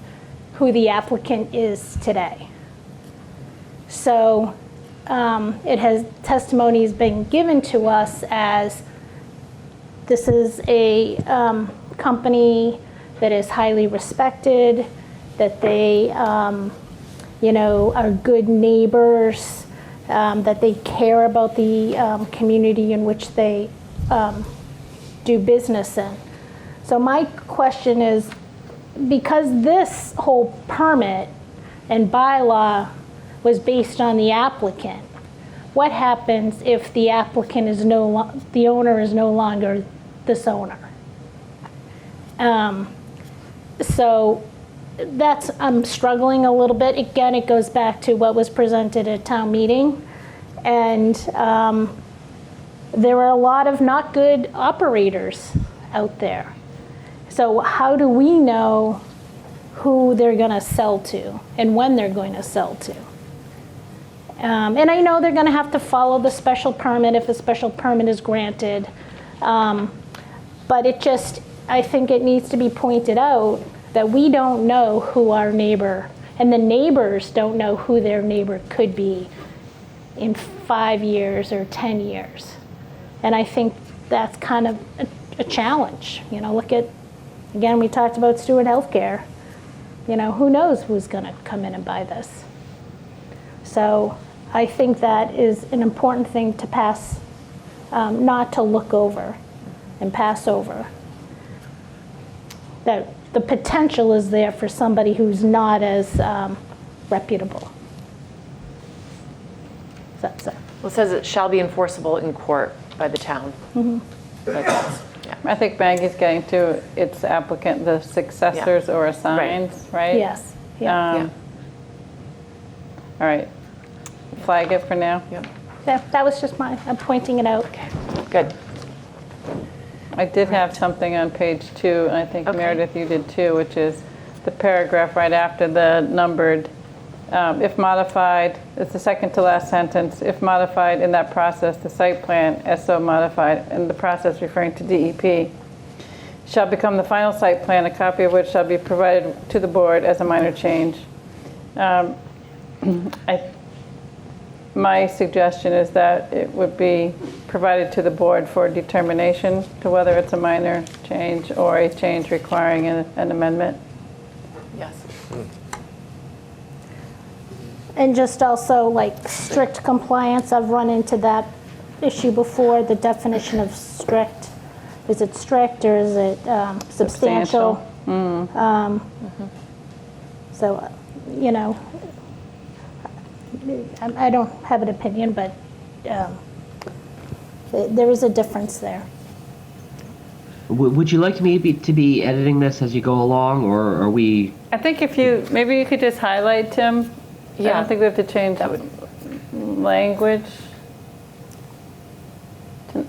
who the applicant is today. So testimony has been given to us as this is a company that is highly respected, that they, are good neighbors, that they care about the community in which they do business in. So my question is, because this whole permit and bylaw was based on the applicant, what happens if the applicant is the owner is no longer this owner? So I'm struggling a little bit. Again, it goes back to what was presented at town meeting. And there are a lot of not good operators out there. So how do we know who they're going to sell to and when they're going to sell to? And I know they're going to have to follow the special permit if a special permit is granted. But I think it needs to be pointed out that we don't know who our neighbor, and the neighbors don't know who their neighbor could be in 5 years or 10 years. And I think that's kind of a challenge. Look at, again, we talked about Stewart Healthcare. Who knows who's going to come in and buy this? So I think that is an important thing to pass, not to look over and pass over. That the potential is there for somebody who's not as reputable. Well, it says it shall be enforceable in court by the town. I think Maggie's getting to its applicant, the successors or assigns, right? Yes. Yeah. All right. Flag it for now. Yep. That was just I'm pointing it out. Okay. Good. I did have something on page 2, and I think Meredith, you did too, which is the paragraph right after the numbered, if modified, it's the second to last sentence, if modified in that process, the site plan as so modified, in the process referring to DEP, shall become the final site plan, a copy of which shall be provided to the board as a minor change. My suggestion is that it would be provided to the board for determination to whether it's a minor change or a change requiring an amendment. Yes. And just also like strict compliance, I've run into that issue before, the definition of strict. Is it strict or is it substantial? So, I don't have an opinion, but there is a difference there. Would you like me to be editing this as you go along, or are we? I think maybe you could just highlight, Tim. I don't think we have to change language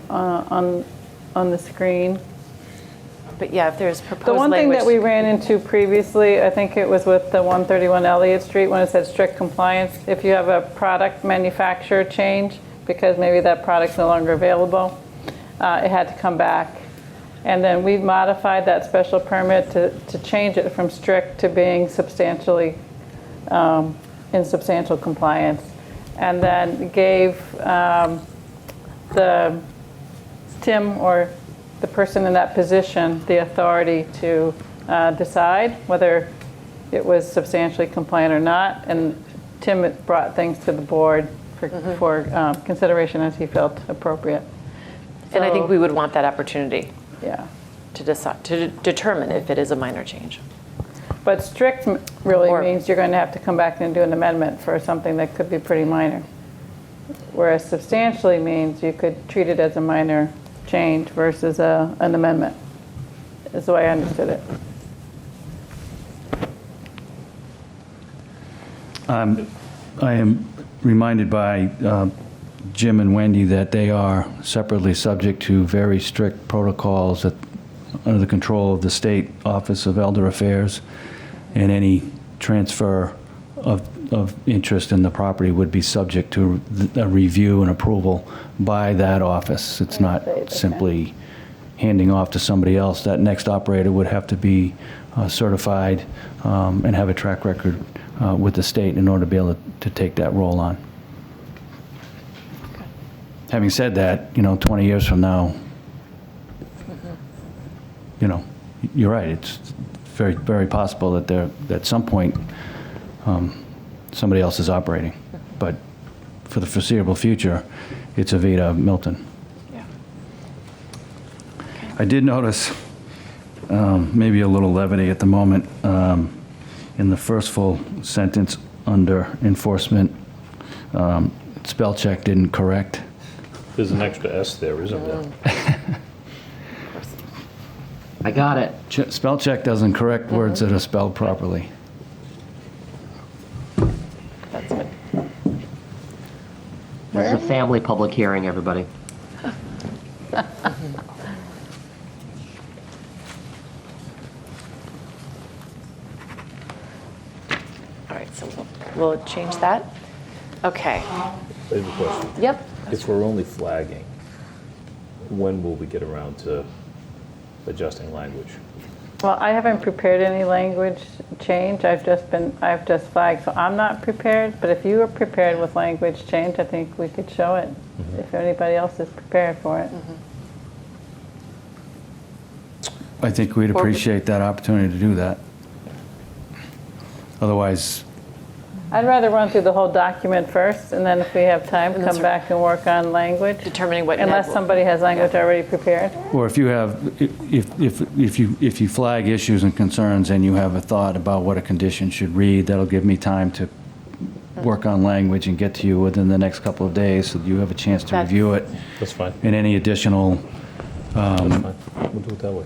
on the screen. But yeah, if there's proposed The one thing language. that we ran into previously, I think it was with the 131 Elliott Street when it said strict compliance. If you have a product manufacturer change, because maybe that product's no longer available, it had to come back. And then we modified that special permit to change it from strict to being substantially in substantial compliance. And then gave Tim or the person in that position the authority to decide whether it was substantially compliant or not. And Tim brought things to the board for consideration as he felt appropriate. And I think we would want that opportunity. Yeah. To decide, to determine if it is a minor change. But strict really means you're going to have to come back and do an amendment for something that could be pretty minor. Whereas substantially means you could treat it as a minor change versus an amendment, is the way I understood it. I am reminded by Jim and Wendy that they are separately subject to very strict protocols under the control of the State Office of Elder Affairs, and any transfer of interest in the property would be subject to a review and approval by that office. It's not simply handing off to somebody else. That next operator would have to be certified and have a track record with the state in order to be able to take that role on. Having said that, 20 years from now, you're right. It's very, very possible that at some point somebody else is operating. But for the foreseeable future, it's Avita Milton. Yeah. I did notice maybe a little levity at the moment in the first full sentence under enforcement. Spell check didn't correct. There's an extra S there, isn't there? I got it. Spell check doesn't correct words that are spelled properly. That's good. This is a family public hearing, everybody. All right, so we'll change that. Okay. I have a question. Yep. If we're only flagging, when will we get around to adjusting language? Well, I haven't prepared any language change. I've just flagged, so I'm not prepared. But if you are prepared with language change, I think we could show it if anybody else is prepared for it. I think we'd appreciate that opportunity to do that. Otherwise, I'd rather run through the whole document first, and then if we have time, come back and work on language. Determining what. Unless somebody has language already prepared. or if you have, if you flag issues and concerns and you have a thought about what a condition should read, that'll give me time to work on language and get to you within the next couple of days so that you have a chance to review it. That's fine. And any additional, That's fine. We'll do it that way.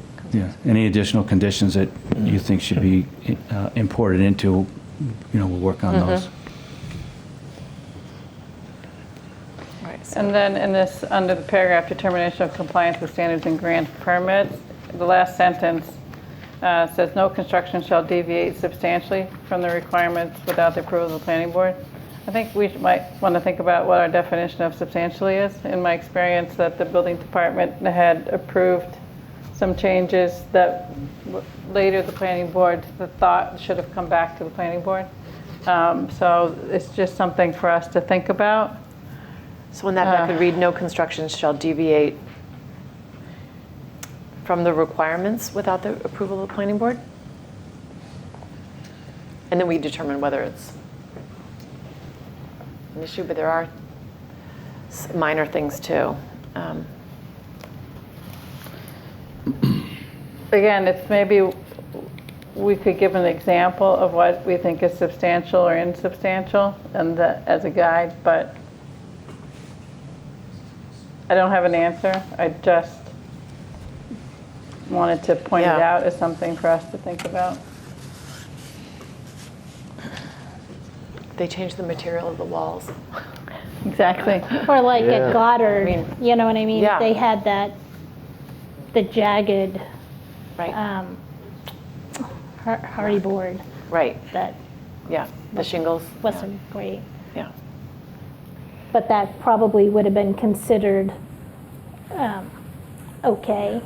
any additional conditions that you think should be imported into, we'll work on those. And then in this, under the paragraph, determination of compliance with standards and grant permits, the last sentence says, no construction shall deviate substantially from the requirements without the approval of the planning board. I think we might want to think about what our definition of substantially is. In my experience, that the building department had approved some changes that later the planning board, the thought should have come back to the planning board. So it's just something for us to think about. So in that, I could read, no construction shall deviate from the requirements without the approval of the planning board? And then we determine whether it's an issue, but there are minor things too. Again, it's maybe we could give an example of what we think is substantial or insubstantial and as a guide, but I don't have an answer. I just wanted to point it out as something for us to think about. They changed the material of the walls. Exactly. Or like at Goddard, you know what I mean? Yeah. They had the jagged Right. hardy board Right. that The shingles. wasn't great. Yeah. But that probably would have been considered okay,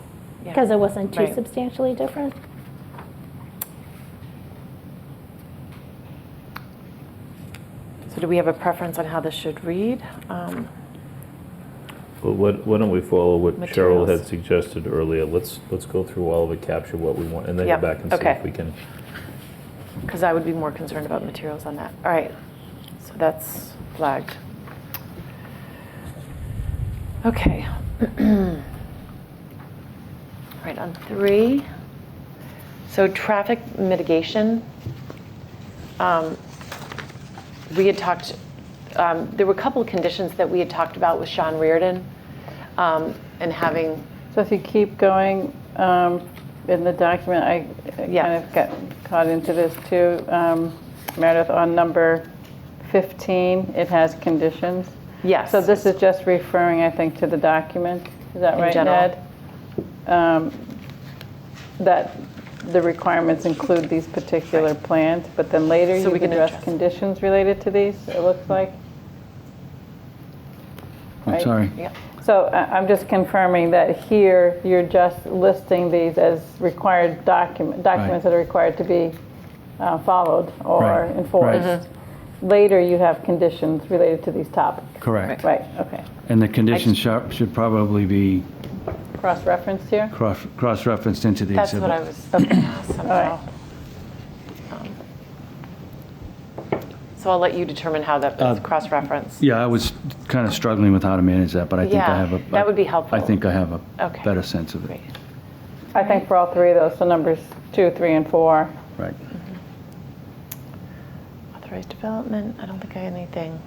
because it wasn't too Right. substantially different. So do we have a preference on how this should read? Well, why don't we follow what Cheryl Materials. had suggested earlier? Let's go through all of it, capture what we want, and then Yep, go back and see okay. if we can. Because I would be more concerned about materials on that. All right, so that's flagged. Okay. All right, on 3. So traffic mitigation. We had talked, there were a couple of conditions that we had talked about with Sean Reardon and having. So if you keep going in the document, I kind of got caught into this too. Meredith, on number 15, it has conditions. Yes. So this is just referring, I think, to the document. Is that In right, general. Ned? That the requirements include these particular plans, but then later So you we can address address. conditions related to these, it looks like. I'm Right? sorry. Yeah. So I'm just confirming that here, you're just listing these as required documents that are required to be followed or Right. enforced. Right. Later, you have conditions related to these topics. Correct. Right, okay. And the conditions should probably be Cross-referenced here? cross-referenced into the That's exhibit. what I was somehow. So I'll let you determine how that is cross-referenced. Yeah, I was kind of struggling with how to manage that, but I think Yeah, I have a. that would be helpful. I think I have a Okay. better sense of it. Great. I think for all three of those, so numbers 2, 3, and 4. Right. Authorized development, I don't think I had anything.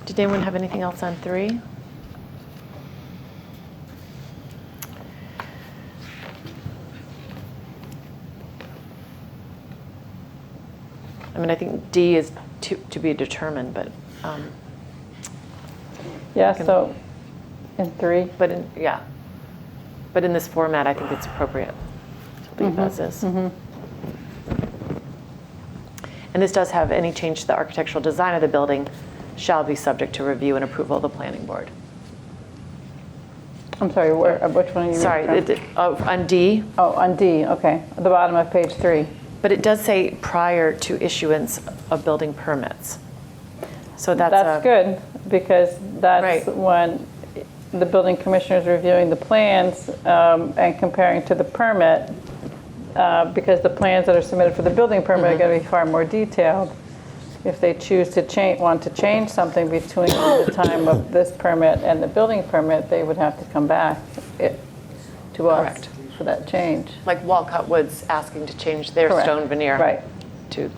Did anyone have anything else on 3? I mean, I think D is to be determined, but, Yeah, can- so in 3. but in this format, I think it's appropriate to leave as is. And this does have any change to the architectural design of the building shall be subject to review and approval of the planning board. I'm sorry, which one are you Sorry, reading from? on D, Oh, on D, okay, at the bottom of page 3. but it does say prior to issuance of building permits. So That's good, because that's Right. when the building commissioner is reviewing the plans and comparing to the permit, because the plans that are submitted for the building permit are going to be far more detailed. If they choose to want to change something between the time of this permit and the building permit, they would have to come back to us Correct. for that change. Like Walcott Woods asking to change their Correct. stone veneer Right. to,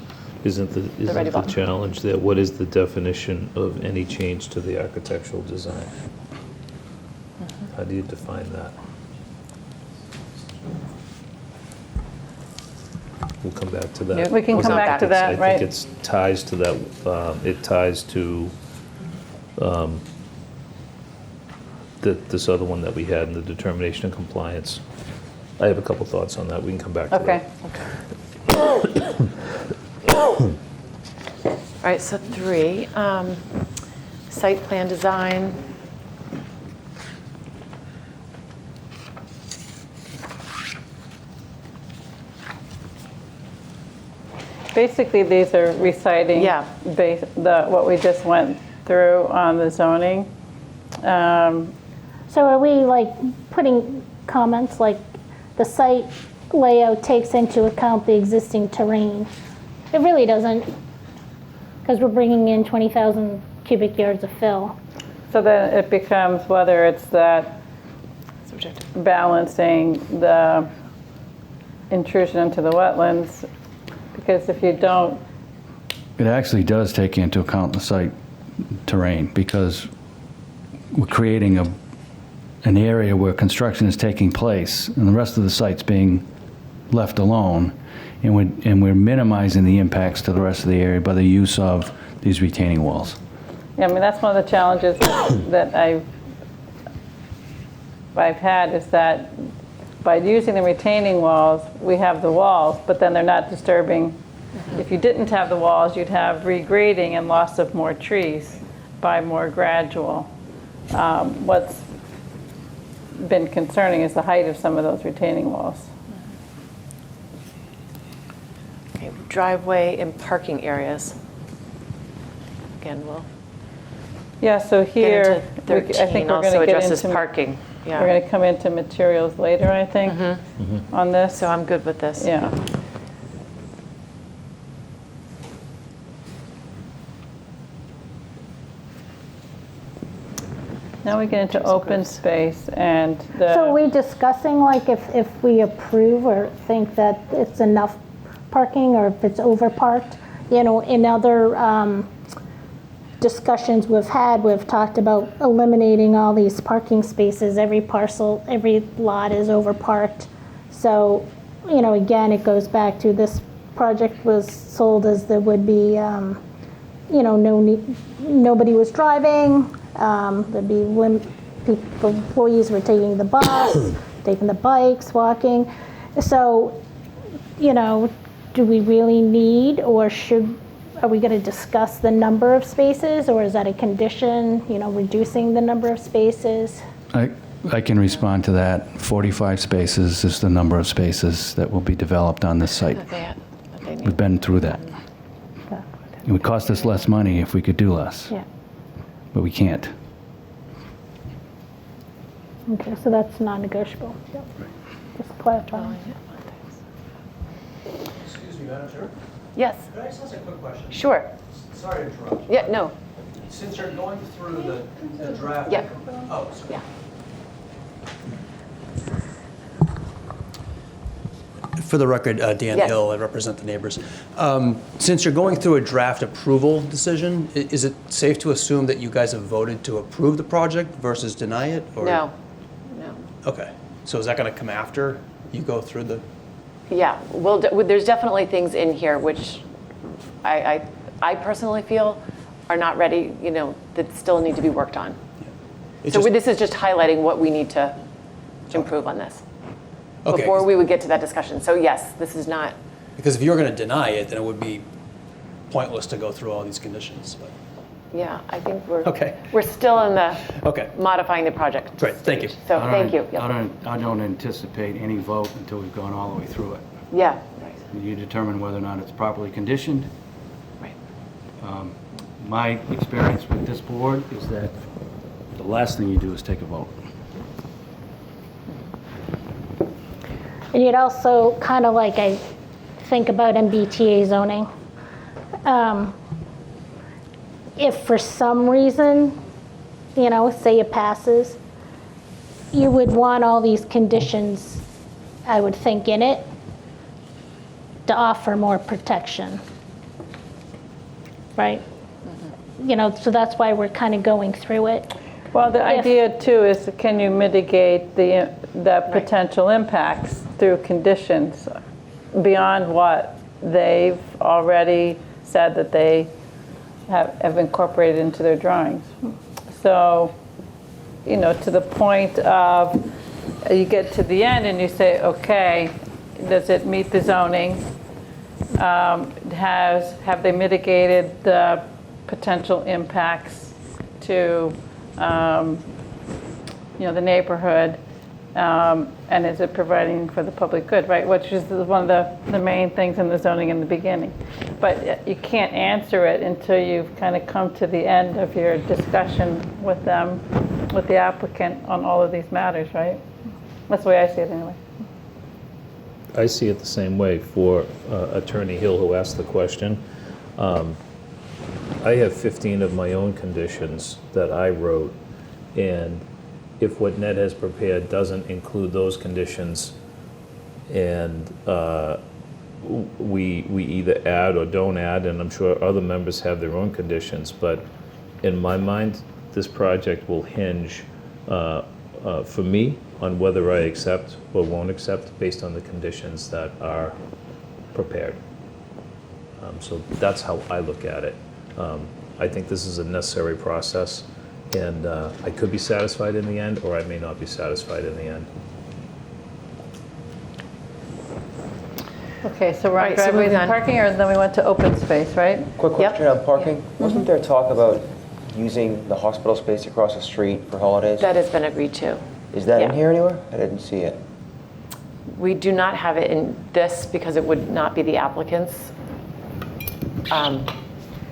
Isn't ready the button. challenge there, what is the definition of any change to the architectural design? How do you define that? We'll come back to that. We can We'll come come back to back. that, right? I think it ties to that, it ties to this other one that we had in the determination of compliance. I have a couple thoughts on that. We can come back to that. Okay. all right, so 3, site plan design. Basically, these are reciting Yeah. what we just went through on the zoning. So are we like putting comments like the site layout takes into account the existing terrain? It really doesn't, because we're bringing in 20,000 cubic yards of fill. So then it becomes whether it's that Subjective. balancing the intrusion into the wetlands, because if you don't, It actually does take into account the site terrain, because we're creating an area where construction is taking place and the rest of the site's being left alone, and we're minimizing the impacts to the rest of the area by the use of these retaining walls. I mean, that's one of the challenges that I've had, is that by using the retaining walls, we have the walls, but then they're not disturbing. If you didn't have the walls, you'd have regrading and loss of more trees by more gradual. What's been concerning is the height of some of those retaining walls. Okay, driveway and parking areas. Again, we'll Yeah, so get here, into I 13, think we're also going to get addresses into, parking. we're Yeah, going to come into materials later, I think, on this. so I'm good with this. Yeah. Now we get into open space and So are the, we discussing like if we approve or think that it's enough parking or if it's overparked? You know, in other discussions we've had, we've talked about eliminating all these parking spaces. Every parcel, every lot is overparked. So, you know, again, it goes back to this project was sold as there would be, you know, nobody was driving. There'd be employees were taking the bus, taking the bikes, walking. So, you know, do we really need, or are we going to discuss the number of spaces, or is that a condition, you know, reducing the number of spaces? I can respond to that. 45 spaces is the number of spaces that will be developed on this site. That they need. We've been through that. Yeah. It would cost us less money if we could do less, Yeah. but we can't. Okay, so that's non-negotiable. Yep. Just clarifying. Excuse me, Madam Chair. Yes, Could I just ask a quick question? sure. Sorry to interrupt. Yeah, no, Since you're going through the draft. Yeah. Oh, sorry. yeah. For the record, Dan Yes. Hill, I represent the neighbors. Since you're going through a draft approval decision, is it safe to assume that you guys have voted to approve the project versus deny it? Or? No. Okay. So is that going to come after you go through the? Yeah, well, there's definitely things in here which I personally feel are not ready, that still need to be worked on. So this is just highlighting what we need to improve on this. Okay. Before we would get to that discussion. So yes, this is not. Because if you're going to deny it, then it would be pointless to go through all these conditions. But. Yeah, I think we're Okay. we're still in the Okay. modifying the project. Great, thank you. So thank you. Yep. I don't anticipate any vote until we've gone all the way through it. Yeah. You determine whether or not it's properly conditioned. Right. My experience with this board is that the last thing you do is take a vote. And you'd also kind of like, I think about MBTA zoning. If for some reason, say it passes, you would want all these conditions, I would think, in it to offer more protection, right? So that's why we're kind of going through it. Well, the idea too is, can you mitigate the potential impacts through conditions beyond what they've already said that they have incorporated into their drawings? So, to the point of you get to the end and you say, okay, does it meet the zoning? Have they mitigated the potential impacts to the neighborhood, and is it providing for the public good, right? Which is one of the main things in the zoning in the beginning. But you can't answer it until you've kind of come to the end of your discussion with them, with the applicant on all of these matters, right? That's the way I see it anyway. I see it the same way for Attorney Hill, who asked the question. I have 15 of my own conditions that I wrote, and if what Ned has prepared doesn't include those conditions, and we either add or don't add, and I'm sure other members have their own conditions, but in my mind, this project will hinge, for me, on whether I accept or won't accept based on the conditions that are prepared. So that's how I look at it. I think this is a necessary process, and I could be satisfied in the end, or I may not be satisfied in the end. Okay, so we're on Right, so driveways moving and on. parking, or then we went to open space, right? Quick question Yep. on parking. Wasn't there talk about using the hospital space across the street for holidays? That has been agreed to. Is that in yeah. here anywhere? I didn't see it. We do not have it in this because it would not be the applicant's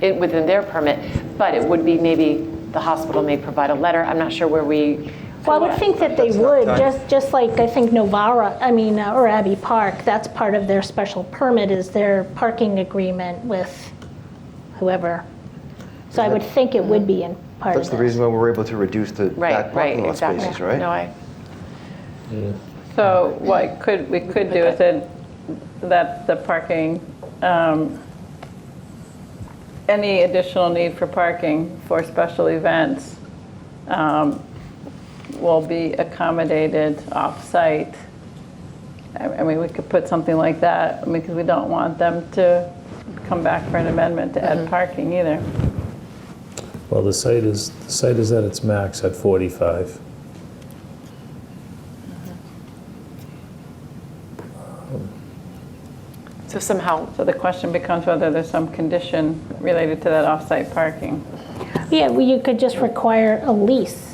within their permit, but it would be maybe the hospital may provide a letter. I'm not sure where we. Well, I would think that they would, just like I think Novara, or Abbey Park, that's part of their special permit is their parking agreement with whoever. So I would think it would be in part of That's the this. reason why we're able to reduce the back parking lot exactly. spaces, right? No, So what we could do is that the parking, any additional need for parking for special events will be accommodated off-site. I mean, we could put something like that, because we don't want them to come back for an amendment to add parking either. Well, the site is at its max at 45. So somehow. So the question becomes whether there's some condition related to that off-site parking. Yeah, well, you could just require a lease.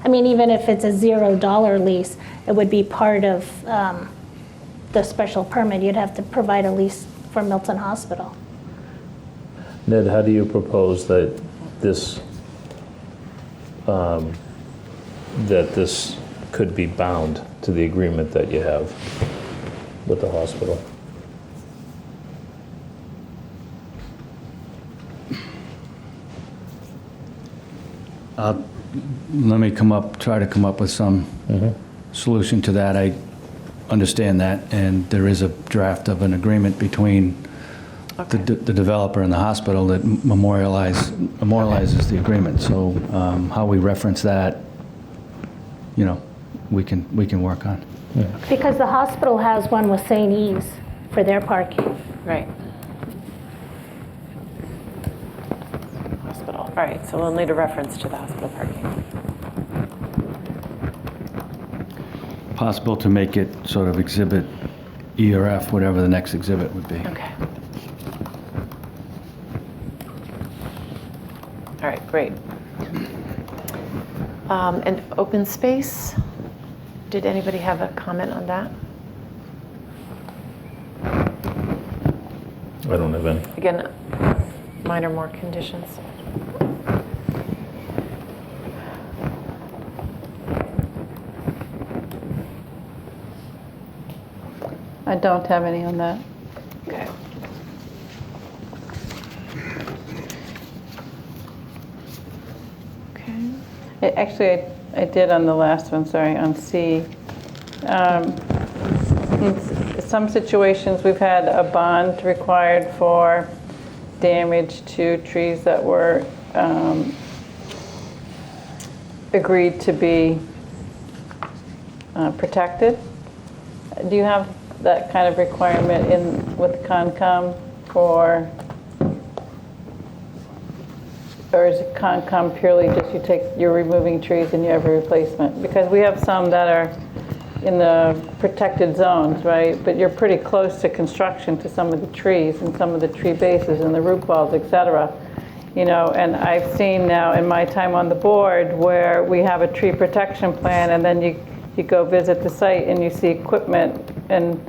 I mean, even if it's a $0 lease, it would be part of the special permit. You'd have to provide a lease for Milton Hospital. Ned, how do you propose that this could be bound to the agreement that you have with the hospital? Let me try to come up with some solution to that. I understand that, and there is a draft of an agreement between the developer and the hospital that memorializes the agreement. So how we reference that, we can work on. Because the hospital has one with St. E's for their parking. Right. Hospital. All right, so we'll need a reference to the hospital parking. Possible to make it sort of exhibit E or F, whatever the next exhibit would be. Okay. All right, great. And open space, did anybody have a comment on that? I don't have any. Again, minor more conditions. I don't have any on that. Okay. Okay. Actually, I did on the last one, sorry, on C. In some situations, we've had a bond required for damage to trees that were agreed to be protected. Do you have that kind of requirement with Concom for, or is it Concom purely just you're removing trees and you have a replacement? Because we have some that are in the protected zones, right? But you're pretty close to construction to some of the trees and some of the tree bases and the root balls, et cetera. And I've seen now in my time on the board where we have a tree protection plan and then you go visit the site and you see equipment and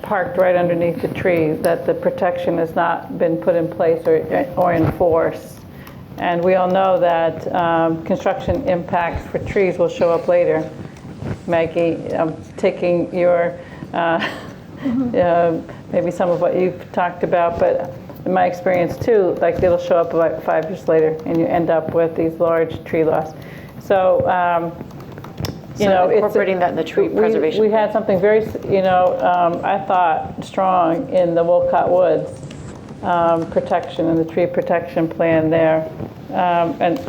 parked right underneath the tree that the protection has not been put in place or enforced. And we all know that construction impacts for trees will show up later. Maggie, I'm taking your, maybe some of what you've talked about, but in my experience too, like it'll show up about 5 years later and you end up with these large tree loss. So, incorporating that in the tree preservation. We had something very, I thought strong in the Wolcott Woods protection and the tree protection plan there, and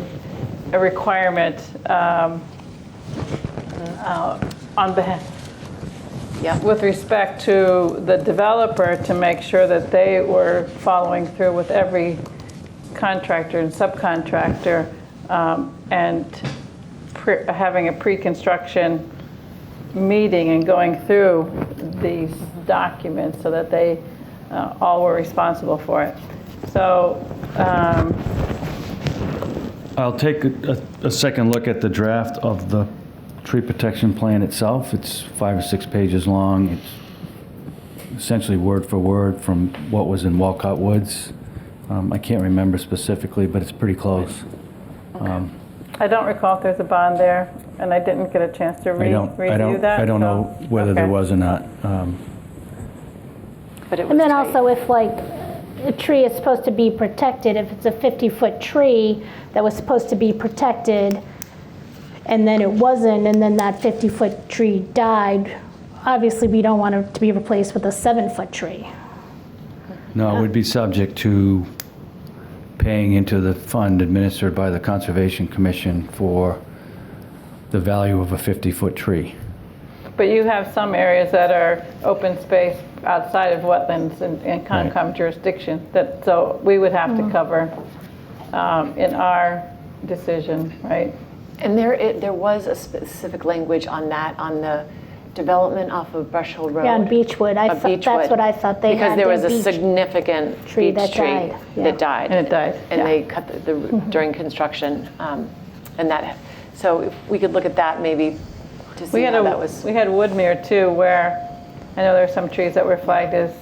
a requirement on behalf, with respect to the developer to make sure that they were following through with every contractor and subcontractor and having a pre-construction meeting and going through these documents so that they all were responsible for it. So I'll take a second look at the draft of the tree protection plan itself. It's 5 or 6 pages long. It's essentially word for word from what was in Wolcott Woods. I can't remember specifically, but it's pretty close. okay. I don't recall if there's a bond there, and I didn't get a chance to review that. I don't know whether there okay. was or not. But it was And then tight. also if a tree is supposed to be protected, if it's a 50-foot tree that was supposed to be protected and then it wasn't, and then that 50-foot tree died, obviously we don't want it to be replaced with a 7-foot tree. No, it would be subject to paying into the fund administered by the Conservation Commission for the value of a 50-foot tree. But you have some areas that are open space outside of wetlands and Concom jurisdiction, so we would have to cover in our decision, right? And there was a specific language on that, on the development off of Brush Hill Road. Yeah, on Beechwood. That's what I thought they Because had. there was their a significant tree beech that tree died, yeah. that died. And it died, And yeah. they cut the during construction, and that. So if we could look at that maybe to see how that was. We had Woodmere too, where I know there are some trees that were flagged as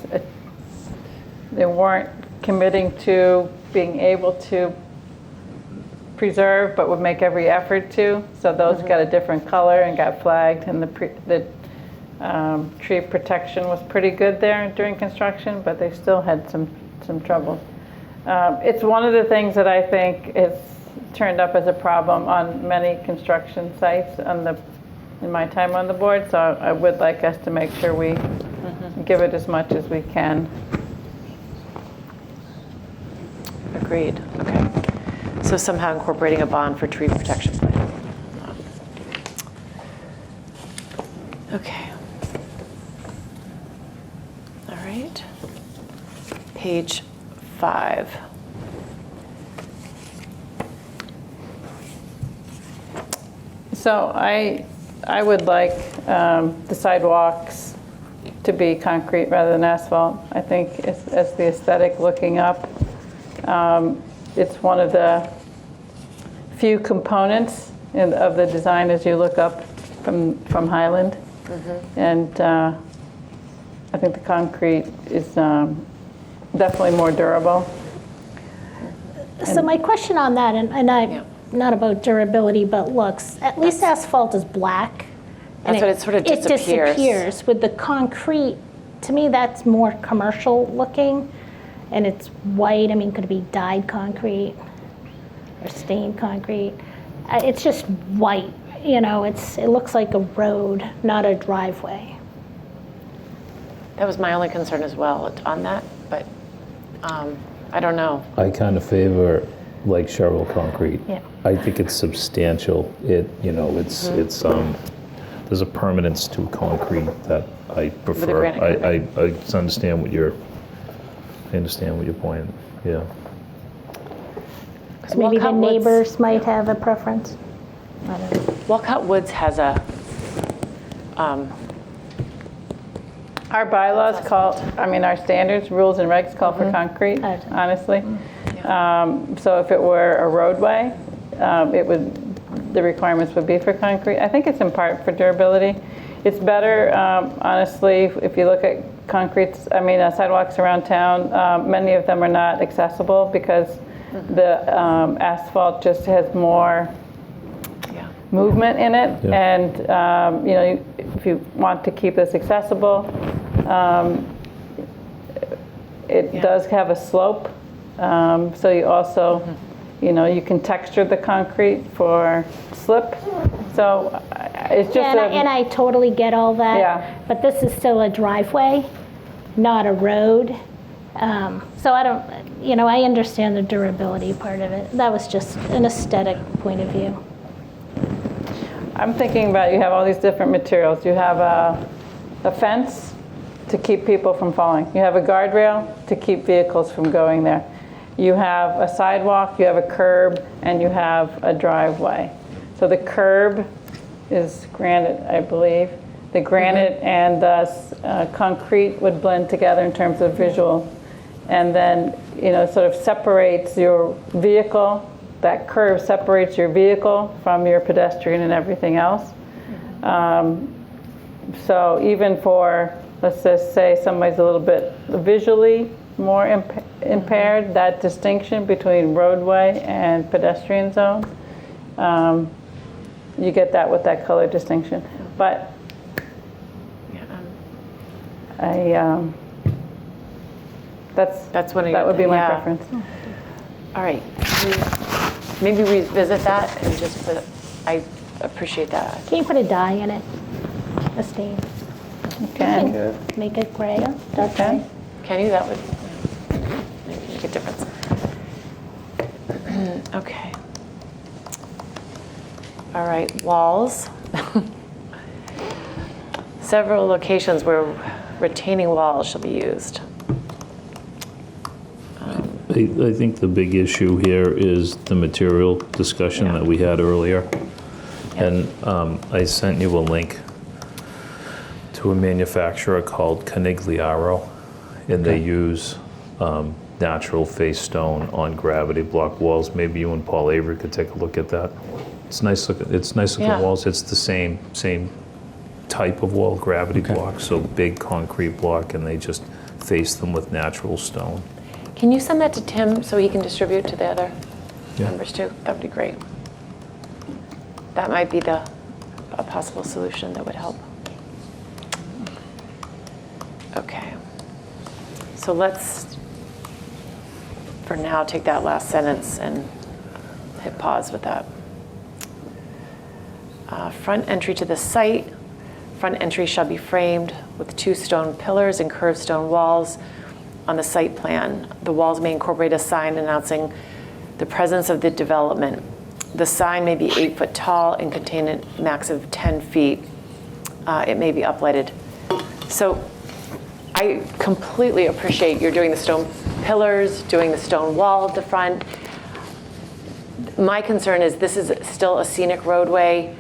they weren't committing to being able to preserve, but would make every effort to. So those got a different color and got flagged, and the tree protection was pretty good there during construction, but they still had some trouble. It's one of the things that I think is turned up as a problem on many construction sites in my time on the board, so I would like us to make sure we give it as much as we can. Agreed. Okay. So somehow incorporating a bond for tree protection plan. Okay. All right. Page 5. So I would like the sidewalks to be concrete rather than asphalt. I think it's the aesthetic looking up. It's one of the few components of the design as you look up from Highland. And I think the concrete is definitely more durable. So my question on that, and I, not about durability, but looks, at least asphalt is black. and That's what it sort of disappears. It disappears. With the concrete, to me, that's more commercial looking, and it's white. I mean, could it be dyed concrete or stained concrete? It's just white. You know, it looks like a road, not a driveway. That was my only concern as well on that, but I don't know. I kind of favor like Cheryl concrete. Yeah. I think it's substantial. It's there's a permanence to concrete that I prefer. granite I understand what your point. Yeah. Maybe the Walcott Woods- neighbors might have a preference. I don't know. Walcott Woods has a, Our bylaws our standards, rules and regs call for concrete, honestly. So if it were a roadway, the requirements would be for concrete. I think it's in part for durability. It's better, honestly, if you look at sidewalks around town, many of them are not accessible because the asphalt just has more movement in it. Yeah. And if you want to keep this accessible, it does have a slope. So you also, you can texture the concrete for slip. So it's just And I totally get all that. Yeah. But this is still a driveway, not a road. So I don't, I understand the durability part of it. That was just an aesthetic point of view. I'm thinking about, you have all these different materials. You have a fence to keep people from falling. You have a guardrail to keep vehicles from going there. You have a sidewalk, you have a curb, and you have a driveway. So the curb is granite, I believe. The granite and the concrete would blend together in terms of visual. And then, sort of separates your vehicle. That curve separates your vehicle from your pedestrian and everything else. So even for, let's just say somebody's a little bit visually more impaired, that distinction between roadway and pedestrian zone, you get that with that color distinction. But that's one of that would be my preference. All right. Maybe revisit that and just put, I appreciate that. Can you put a dye in it? A stain? Okay. Make it gray, dark Okay. gray. Can you? That would make a difference. Okay. All right, walls. Several locations where retaining walls shall be used. I think the big issue here is the material discussion that we had earlier. And I sent you a link to a manufacturer called Canigliaro, and they use natural face stone on gravity block walls. Maybe you and Paul Avery could take a look at that. It's nice looking walls. It's the same type of wall, gravity block, so big concrete block, and they just face them with natural stone. Can you send that to Tim so he can distribute to the other Yeah. members too? That would be great. That might be a possible solution that would help. Okay. So let's, for now, take that last sentence and hit pause with that. Front entry to the site. Front entry shall be framed with 2 stone pillars and curved stone walls on the site plan. The walls may incorporate a sign announcing the presence of the development. The sign may be 8 foot tall and contain a max of 10 feet. It may be uplighted. So I completely appreciate you're doing the stone pillars, doing the stone wall at the front. My concern is this is still a scenic roadway,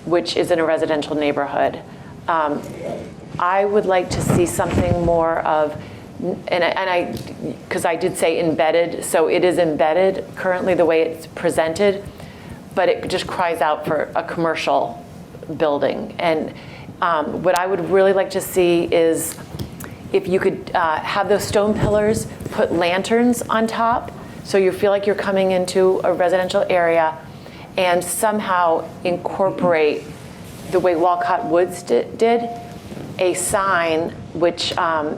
which is in a residential neighborhood. I would like to see something more of, because I did say embedded, so it is embedded currently the way it's presented, but it just cries out for a commercial building. And what I would really like to see is if you could have those stone pillars, put lanterns on top, so you feel like you're coming into a residential area, and somehow incorporate the way Walcott Woods did, a sign which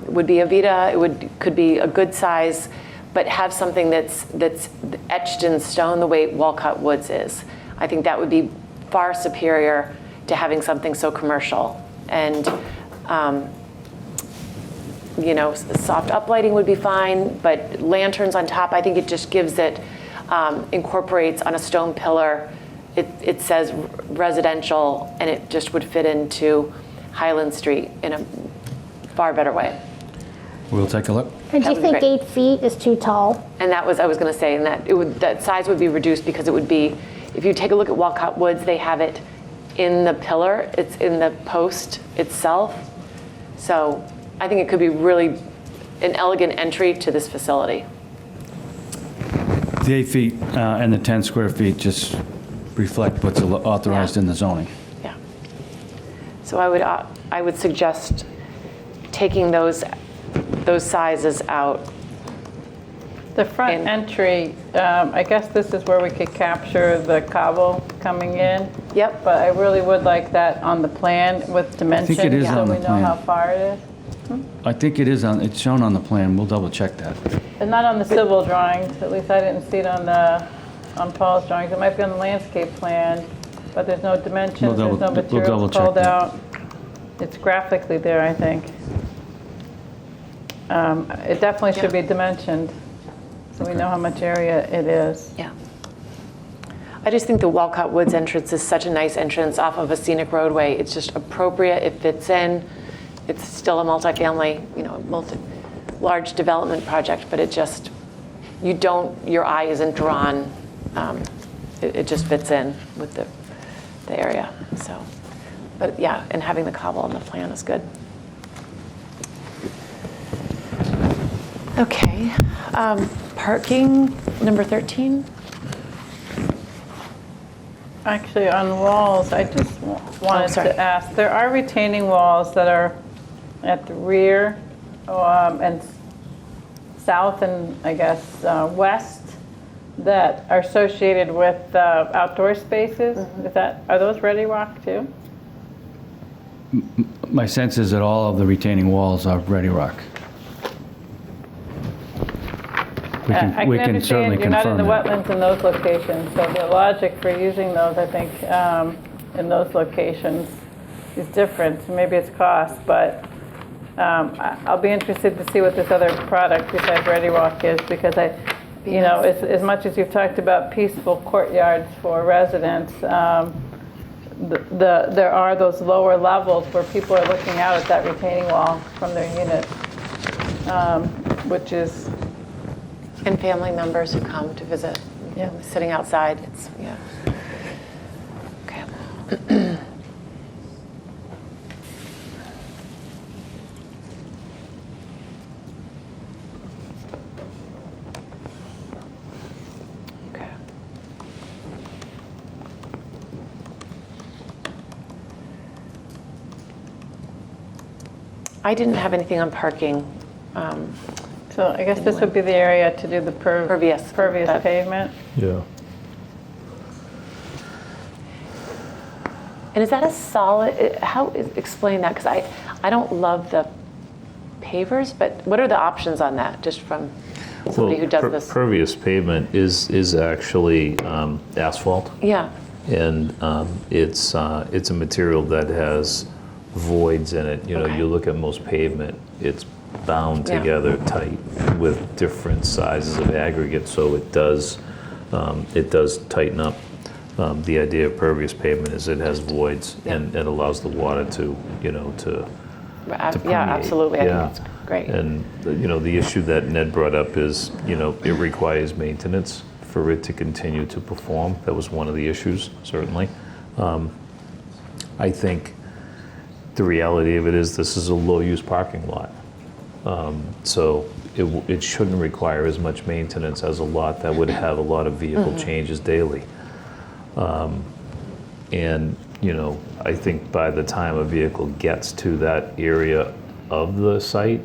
would be a Vita, could be a good size, but have something that's etched in stone the way Walcott Woods is. I think that would be far superior to having something so commercial. And soft uplighting would be fine, but lanterns on top, I think it just gives it, incorporates on a stone pillar, it says residential, and it just would fit into Highland Street in a far better way. We'll take a look. And do you think 8 feet is too tall? And I was going to say, and that size would be reduced because it would be, if you take a look at Walcott Woods, they have it in the pillar, it's in the post itself. So I think it could be really an elegant entry to this facility. The 8 feet and the 10 square feet just reflect what's authorized in the zoning. Yeah. So I would suggest taking those sizes out. The front entry, I guess this is where we could capture the cobble coming in. Yep. But I really would like that on the plan with dimensions. it is so on the we know plan. how far it is. I think it's shown on the plan. We'll double check that. And not on the civil drawings, at least I didn't see it on Paul's drawings. It might be on the landscape plan, but there's no dimensions, there's no double materials check called that. out. It's graphically there, I think. It definitely should be dimensioned, so we know how much area it is. Yeah. I just think the Walcott Woods entrance is such a nice entrance off of a scenic roadway. It's just appropriate, it fits in. It's still a multifamily, large development project, but it just, your eye isn't drawn. It just fits in with the area, so. But yeah, and having the cobble on the plan is good. Okay, parking, number 13. Actually, on walls, I just wanted to ask, there are retaining walls that are at the rear and south and I guess west that are associated with outdoor spaces. Mm-hmm. Are those Ready Rock too? My sense is that all of the retaining walls are Ready Rock. We can certainly you're not in confirm the that. wetlands in those locations, so the logic for using those, I think, in those locations is different. Maybe it's cost, but I'll be interested to see what this other product besides Ready Rock is, because as much as you've talked about peaceful courtyards for residents, there are those lower levels where people are looking out at that retaining wall from their unit, which is. And family members who come to visit, sitting outside, Okay. I didn't have anything on parking. So I guess this would be the area to do the pervious pavement. Yeah. And is that a solid, explain that, because I don't love the pavers, but what are the options on that, just from? somebody who does this. Pervious pavement is actually asphalt, Yeah, and it's a material that has voids in it. You know, Okay. you look at most pavement, it's bound Yeah. together tight with different sizes of aggregate, so it does tighten up. The idea of pervious pavement is it has voids and it allows the water to, you know, to permeate. yeah, absolutely. I Yeah. think that's great. And, you know, the issue that Ned brought up is, you know, it requires maintenance for it to continue to perform. That was one of the issues, certainly. I think the reality of it is this is a low-use parking lot. So it shouldn't require as much maintenance as a lot that would have a lot of vehicle changes daily. And, you know, I think by the time a vehicle gets to that area of the site,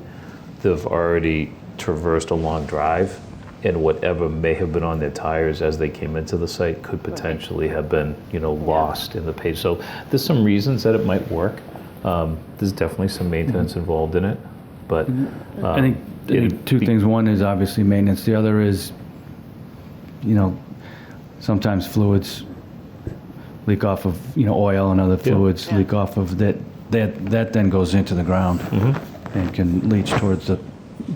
they've already traversed a long drive, and whatever may have been on their tires as they came into the site could potentially have been, you know, lost in the page. So there's some reasons that it might work. There's definitely some maintenance involved in it, but I think two things. One is obviously maintenance. The other is, you know, sometimes fluids leak off of, you know, oil and other fluids leak off of that. That then goes into the ground and can leach towards the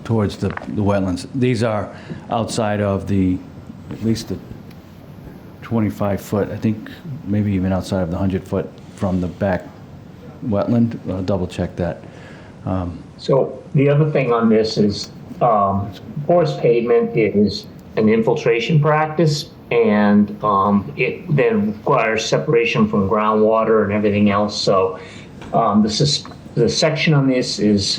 wetlands. These are outside of at least the 25-foot, I think maybe even outside of the 100-foot from the back wetland. I'll double check that. So the other thing on this is porous pavement is an infiltration practice, and it then requires separation from groundwater and everything else. So the section on this is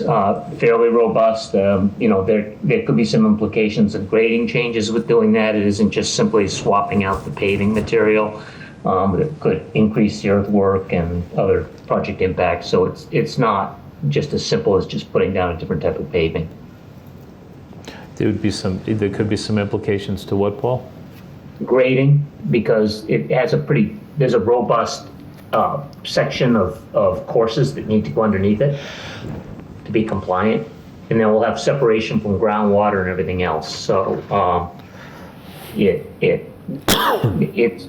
fairly robust. You know, there could be some implications of grading changes with doing that. It isn't just simply swapping out the paving material. It could increase the earthwork and other project impacts. So it's not just as simple as just putting down a different type of paving. there could be some implications to what, Paul? Grading, because it has there's a robust section of courses that need to go underneath it to be compliant, and then we'll have separation from groundwater and everything else. So it's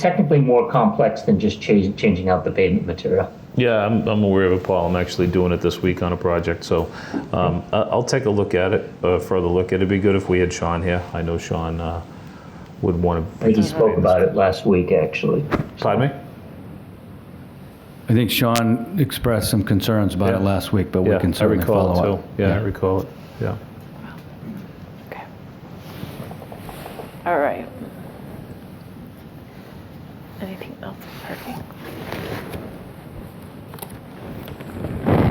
technically more complex than just changing out the pavement material. Yeah, I'm aware of it, Paul. I'm actually doing it this week on a project, so I'll take a look at it, further look. It'd be good if we had Sean here. I know Sean would want to. He spoke about it last week, actually. Pardon me? I think Sean expressed some concerns about it last week, but we can certainly follow up. I recall it too. Yeah, I recall it. Yeah. Okay. All right. Anything else on parking?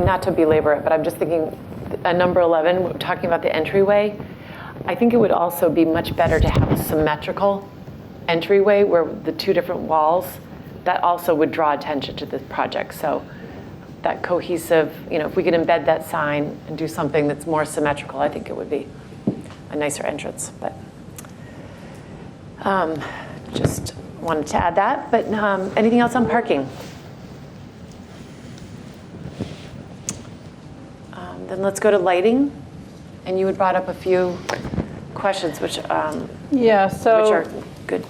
Not to belabor it, but I'm just thinking, number 11, we're talking about the entryway. I think it would also be much better to have a symmetrical entryway where the two different walls, that also would draw attention to this project. So that cohesive, you know, if we could embed that sign and do something that's more symmetrical, I think it would be a nicer entrance. But just wanted to add that. But anything else on parking? Then let's go to lighting. And you had brought up a few questions, which Yeah, so which are good.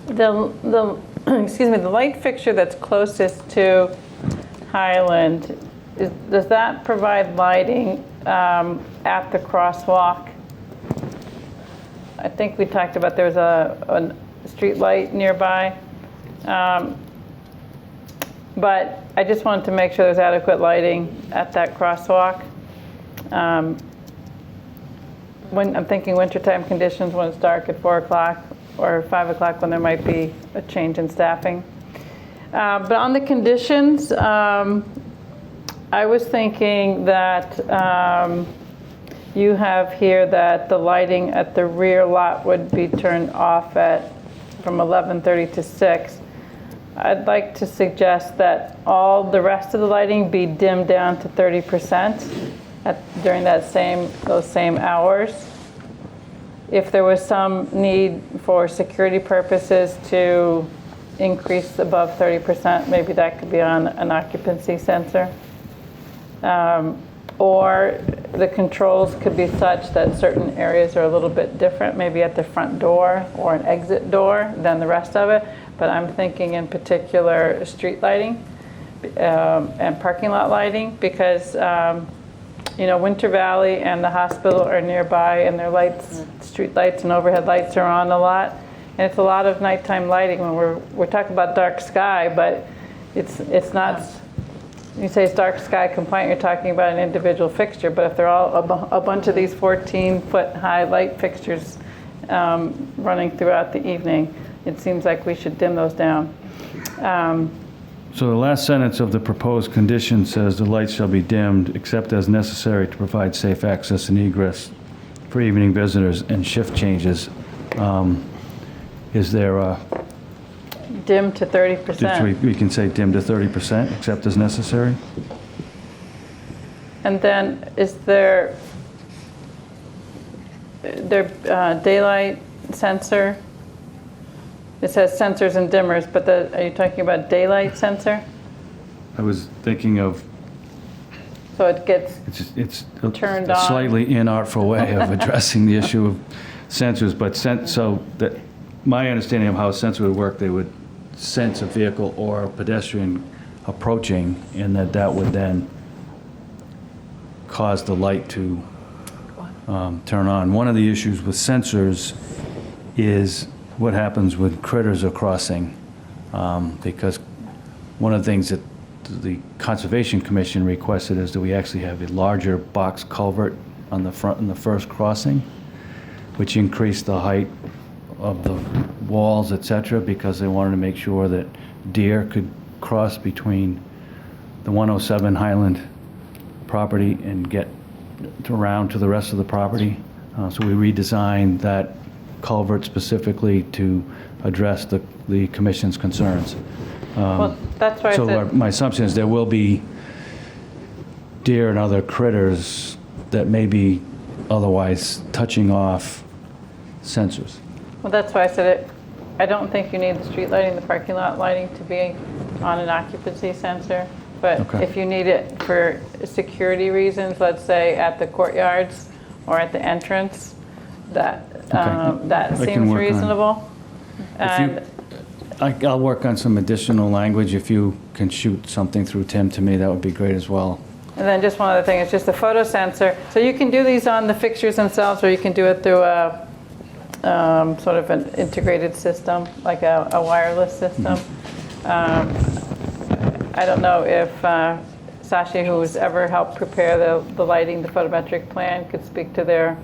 the excuse me, the light fixture that's closest to Highland, does that provide lighting at the crosswalk? I think we talked about there's a street light nearby. But I just wanted to make sure there's adequate lighting at that crosswalk. When I'm thinking wintertime conditions, when it's dark at 4 o'clock or 5 o'clock, when there might be a change in staffing. But on the conditions, I was thinking that you have here that the lighting at the rear lot would be turned off from 11:30 to 6. I'd like to suggest that all the rest of the lighting be dimmed down to 30% during those same hours. If there was some need for security purposes to increase above 30%, maybe that could be on an occupancy sensor. Or the controls could be such that certain areas are a little bit different, maybe at the front door or an exit door than the rest of it. But I'm thinking in particular street lighting and parking lot lighting, because Winter Valley and the hospital are nearby, and their lights, street lights and overhead lights are on a lot. And it's a lot of nighttime lighting when we're talking about dark sky, but it's not. You say it's dark sky compliant, you're talking about an individual fixture, but if they're all a bunch of these 14-foot high light fixtures running throughout the evening, it seems like we should dim those down. So the last sentence of the proposed condition says the lights shall be dimmed except as necessary to provide safe access and egress for evening visitors and shift changes. Is there a... Dim to 30%. We can say dim to 30% except as necessary? And then is there daylight sensor? It says sensors and dimmers, but are you talking about daylight sensor? I was thinking of... So it gets it's turned a on? slightly inartful way of addressing the issue of sensors, but so that my understanding of how a sensor would work, they would sense a vehicle or a pedestrian approaching, and that would then cause the light to turn on. One of the issues with sensors is what happens when critters are crossing, because one of the things that the Conservation Commission requested is that we actually have a larger box culvert on the front in the first crossing, which increased the height of the walls, et cetera, because they wanted to make sure that deer could cross between the 107 Highland property and get around to the rest of the property. So we redesigned that culvert specifically to address the commission's concerns. Well, that's why I So said, my assumption is there will be deer and other critters that may be otherwise touching off sensors. well, that's why I said it. I don't think you need the street lighting, the parking lot lighting to be on an occupancy sensor. But Okay. if you need it for security reasons, let's say at the courtyards or at the entrance, that I can seems work on it. reasonable. And I'll work on some additional language. If you can shoot something through Tim to me, that would be great as well. And then just one other thing, it's just a photo sensor. So you can do these on the fixtures themselves, or you can do it through a sort of an integrated system, like a wireless system. I don't know if Sashi, who's ever helped prepare the lighting, the photometric plan, could speak to their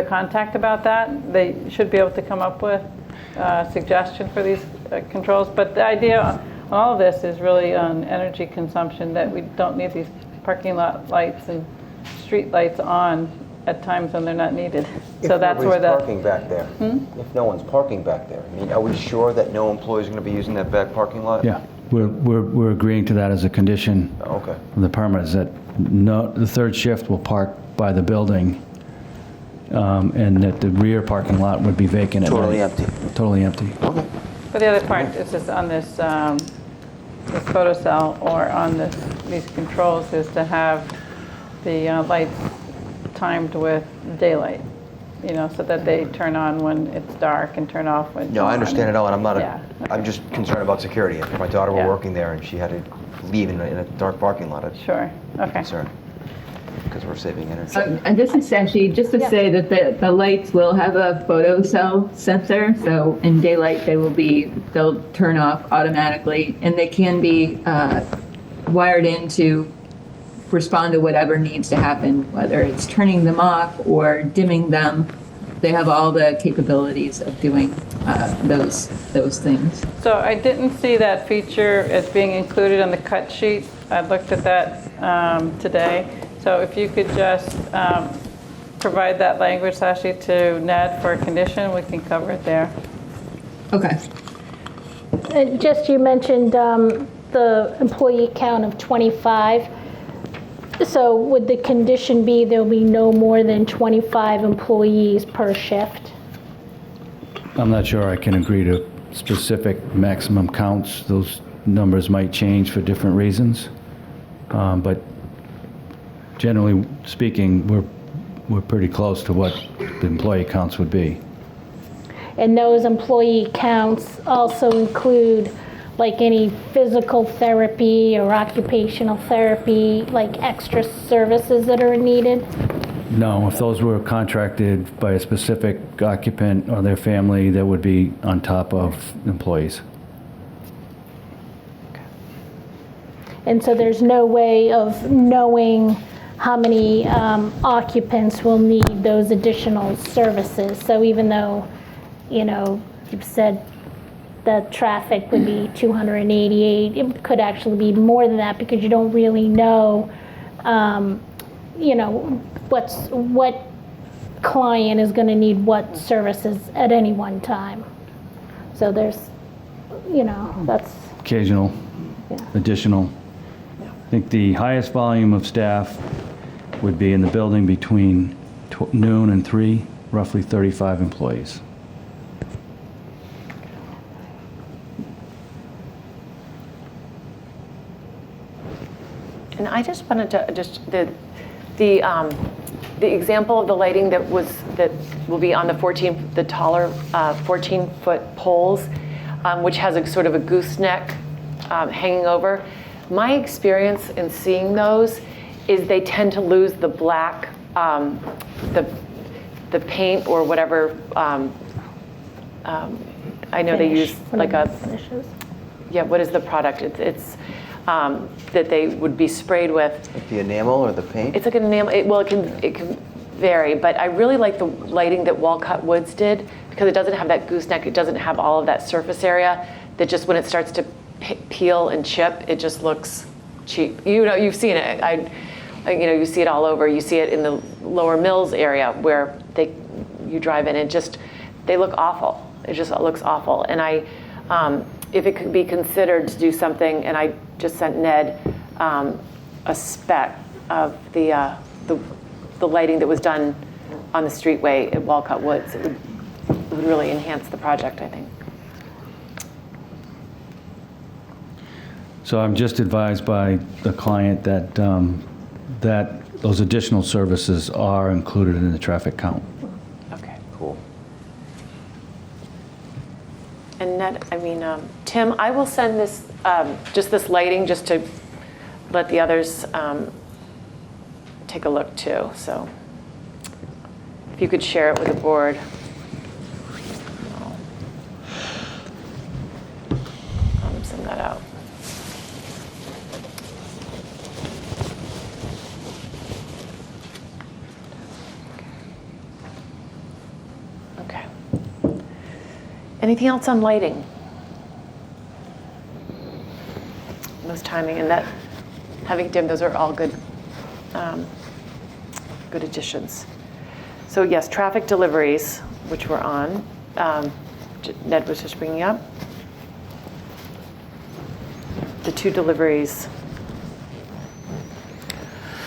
contact about that. They should be able to come up with a suggestion for these controls. But the idea on all of this is really on energy consumption, that we don't need these parking lot lights and street lights on at times when they're not needed. So that's where the... parking back there. If no one's parking back there, I mean, are we sure that no employees are going to be using that back parking lot? Yeah, we're agreeing to that as a condition. Okay. Of the permit, is that the third shift will park by the building, and that the rear parking lot would be vacant at night. Totally empty. Totally empty. Okay. But the other part is just on this photo cell or on these controls is to have the lights timed with daylight, so that they turn on when it's dark and turn off when it's No, I understand it all, and I'm not. Yeah, I'm just concerned about security. If my daughter were Yeah. working there and she had to leave in a dark parking lot, I'd Sure. be Okay. concerned because we're saving energy. And this is Sashi, just to say that the lights will have a photo cell sensor, so in daylight they'll turn off automatically, and they can be wired in to respond to whatever needs to happen, whether it's turning them off or dimming them. They have all the capabilities of doing those things. So I didn't see that feature as being included on the cut sheet. I looked at that today. So if you could just provide that language, Sashi, to Ned for a condition, we can cover it there. Okay. Just, you mentioned the employee count of 25. So would the condition be there'll be no more than 25 employees per shift? I'm not sure I can agree to specific maximum counts. Those numbers might change for different reasons. But generally speaking, we're pretty close to what the employee counts would be. And those employee counts also include like any physical therapy or occupational therapy, like extra services that are needed? No, if those were contracted by a specific occupant or their family, that would be on top of employees. And so there's no way of knowing how many occupants will need those additional services. So even though, you know, you've said the traffic would be 288, it could actually be more than that because you don't really know, you know, what client is going to need what services at any one time. So there's, you know, that's Occasional, additional. I think the highest volume of staff would be in the building between noon and 3, roughly 35 employees. And I just wanted to the example of the lighting that will be on the taller 14-foot poles, which has a sort of a gooseneck hanging over. My experience in seeing those is they tend to lose the black, the paint or whatever. I know they use like a finishes. Yeah. What is the product? It's that they would be sprayed with. Like the enamel or the paint? It's like an enamel. It can vary, but I really like the lighting that Walcott Woods did because it doesn't have that gooseneck. It doesn't have all of that surface area. That just when it starts to peel and chip, it just looks cheap. You know, you've seen it. You know, you see it all over. You see it in the Lower Mills area where you drive in and they look awful. It just looks awful. And if it could be considered to do something, and I just sent Ned a spec of the lighting that was done on the streetway at Walcott Woods. It would really enhance the project, I think. So I'm just advised by the client that that those additional services are included in the traffic count. Okay. Cool. And Ned, Tim, I will send this, just this lighting, just to let the others take a look too. So if you could share it with the board. I'll send that out. Okay. Anything else on lighting? Those timing and that having dim, those are all good, good additions. So yes, traffic deliveries, which we're on, Ned was just bringing up. The 2 deliveries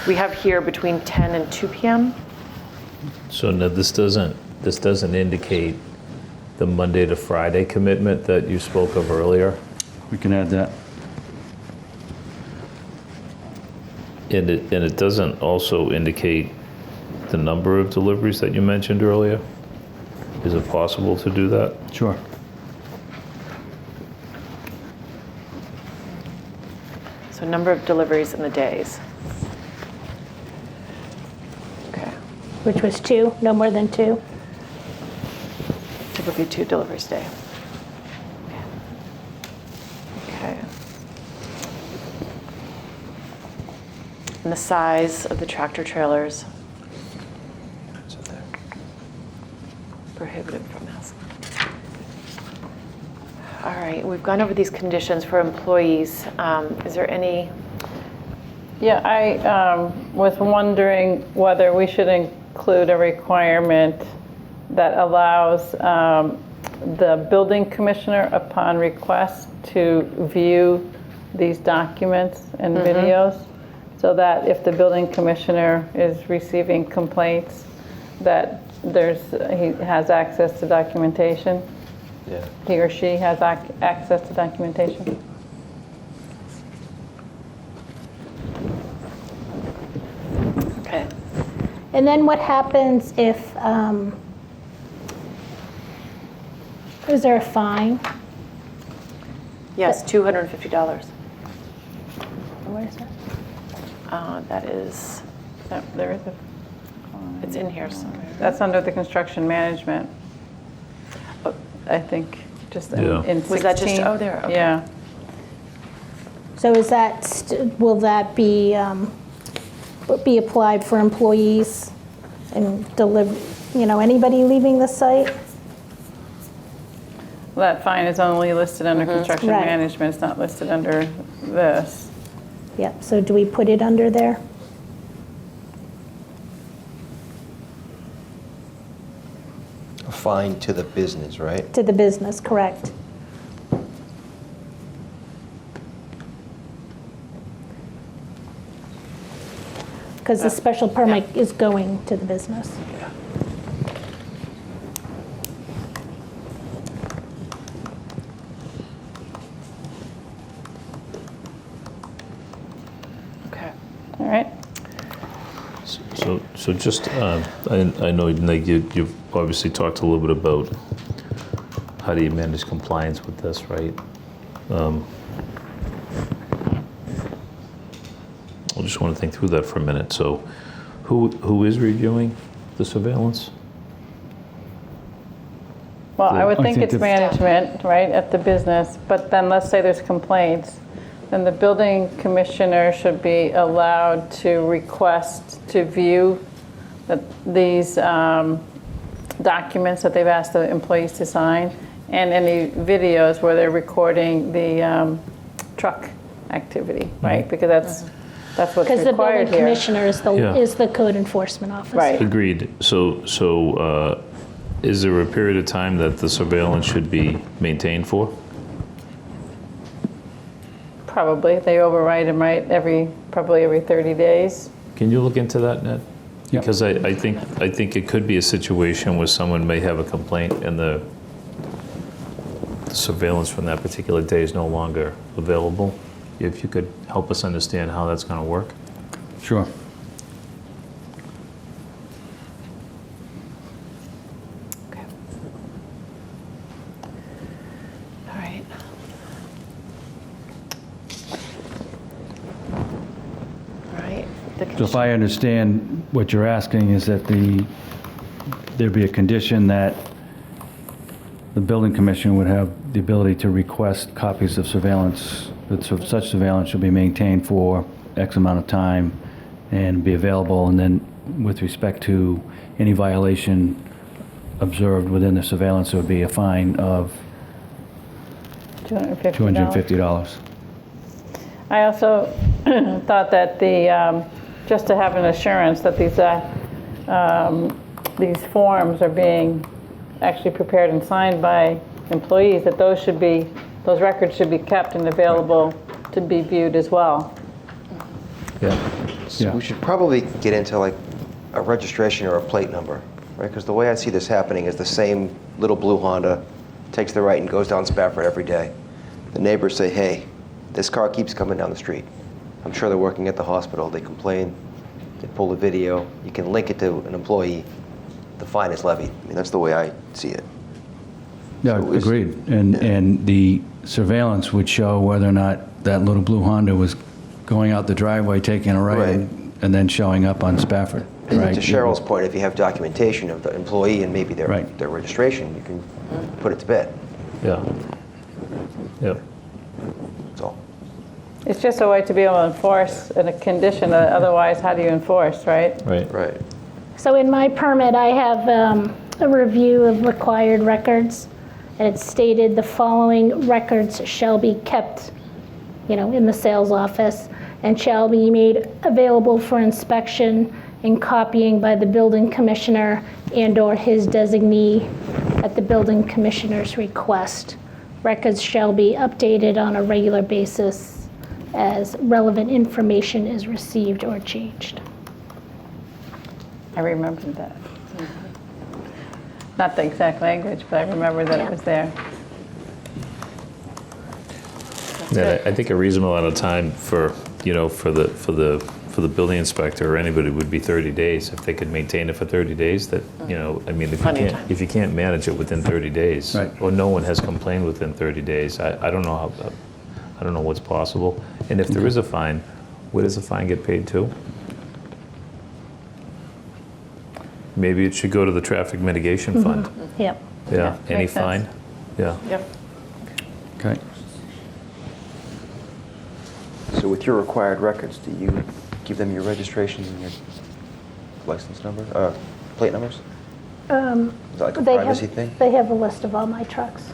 we have here between 10 and 2 p.m. So Ned, this doesn't indicate the Monday to Friday commitment that you spoke of earlier? We can add that. And it doesn't also indicate the number of deliveries that you mentioned earlier? Is it possible to do that? Sure. So number of deliveries in the days. Okay. Which was 2, no more than 2. Typically 2 deliveries a day. Okay. And the size of the tractor trailers. Prohibited from house. All right, we've gone over these conditions for employees. Is there any? Yeah, I was wondering whether we should include a requirement that allows the building commissioner upon request to view these documents and videos, so that if the building commissioner is receiving complaints, that he has access to documentation. Yeah. He or she has access to documentation. And then what happens if, is there a fine? Yes, $250. What is that? That is, There is a, it's in here somewhere. that's under the construction management. I think, just in Yeah. in 16. Was that just, oh, there, okay. Yeah. So is that, will that be applied for employees and anybody leaving the site? That fine is only listed under construction Right. management, it's not listed under this. Yep, so do we put it under there? A fine to the business, right? To the business, correct. Because the special permit is going to the business. Okay. All right. So just, I know like you've obviously talked a little bit about how do you manage compliance with this, right? I just want to think through that for a minute. So who is reviewing the surveillance? Well, I would I think think it's if- management, right, at the business, but then let's say there's complaints, then the building commissioner should be allowed to request to view these documents that they've asked the employees to sign, and any videos where they're recording the truck activity, right? Because that's what's Because the required building here. commissioner is Yeah. the code enforcement officer. Right. Agreed. So is there a period of time that the surveillance should be maintained for? Probably, they override them, right, probably every 30 days. Can you look into that, Ned? Yeah. Because I think it could be a situation where someone may have a complaint and the surveillance from that particular day is no longer available. If you could help us understand how that's going to work. Sure. Okay. All right. All right. So if I understand what you're asking is that there'd be a condition that the building commissioner would have the ability to request copies of surveillance, that such surveillance should be maintained for X amount of time and be available, and then with respect to any violation observed within the surveillance, there would be a fine of $250. I also thought that just to have an assurance that these forms are being actually prepared and signed by employees, that those records should be kept and available to be viewed as well. Yeah. So we should probably get into like a registration or a plate number, right? Because the way I see this happening is the same little blue Honda takes the right and goes down Spafford every day. The neighbors say, hey, this car keeps coming down the street. I'm sure they're working at the hospital. They complain, they pull the video. You can link it to an employee. The fine is levied. I mean, that's the way I see it. Yeah, So it's- agreed. And the surveillance would show whether or not that little blue Honda was going out the driveway, taking a right, Right. and then showing up on Spafford, And right? to Cheryl's point, if you have documentation of the employee and maybe their Right. registration, you can put it to bed. Yeah. Yeah. That's all. It's just a way to be able to enforce a condition, otherwise how do you enforce, right? Right. Right. So in my permit, I have a review of required records, and it's stated the following records shall be kept, in the sales office, and shall be made available for inspection and copying by the building commissioner and/or his designee at the building commissioner's request. Records shall be updated on a regular basis as relevant information is received or changed. I remembered that. Not the exact language, but I remember that it was there. Yeah, I think a reasonable amount of time for the for the building inspector or anybody would be 30 days. If they could maintain it for 30 days, that, you know, I mean, if you can't manage it within 30 days, Right. or no one has complained within 30 days, I don't know how, I don't know what's possible. And if there is a fine, where does the fine get paid to? Maybe it should go to the traffic mitigation fund. Yep. Yeah, any makes sense. fine? Yeah. Yep. Okay. So with your required records, do you give them your registration and your license number, plate numbers? Is that like a privacy thing? They have a list of all my trucks.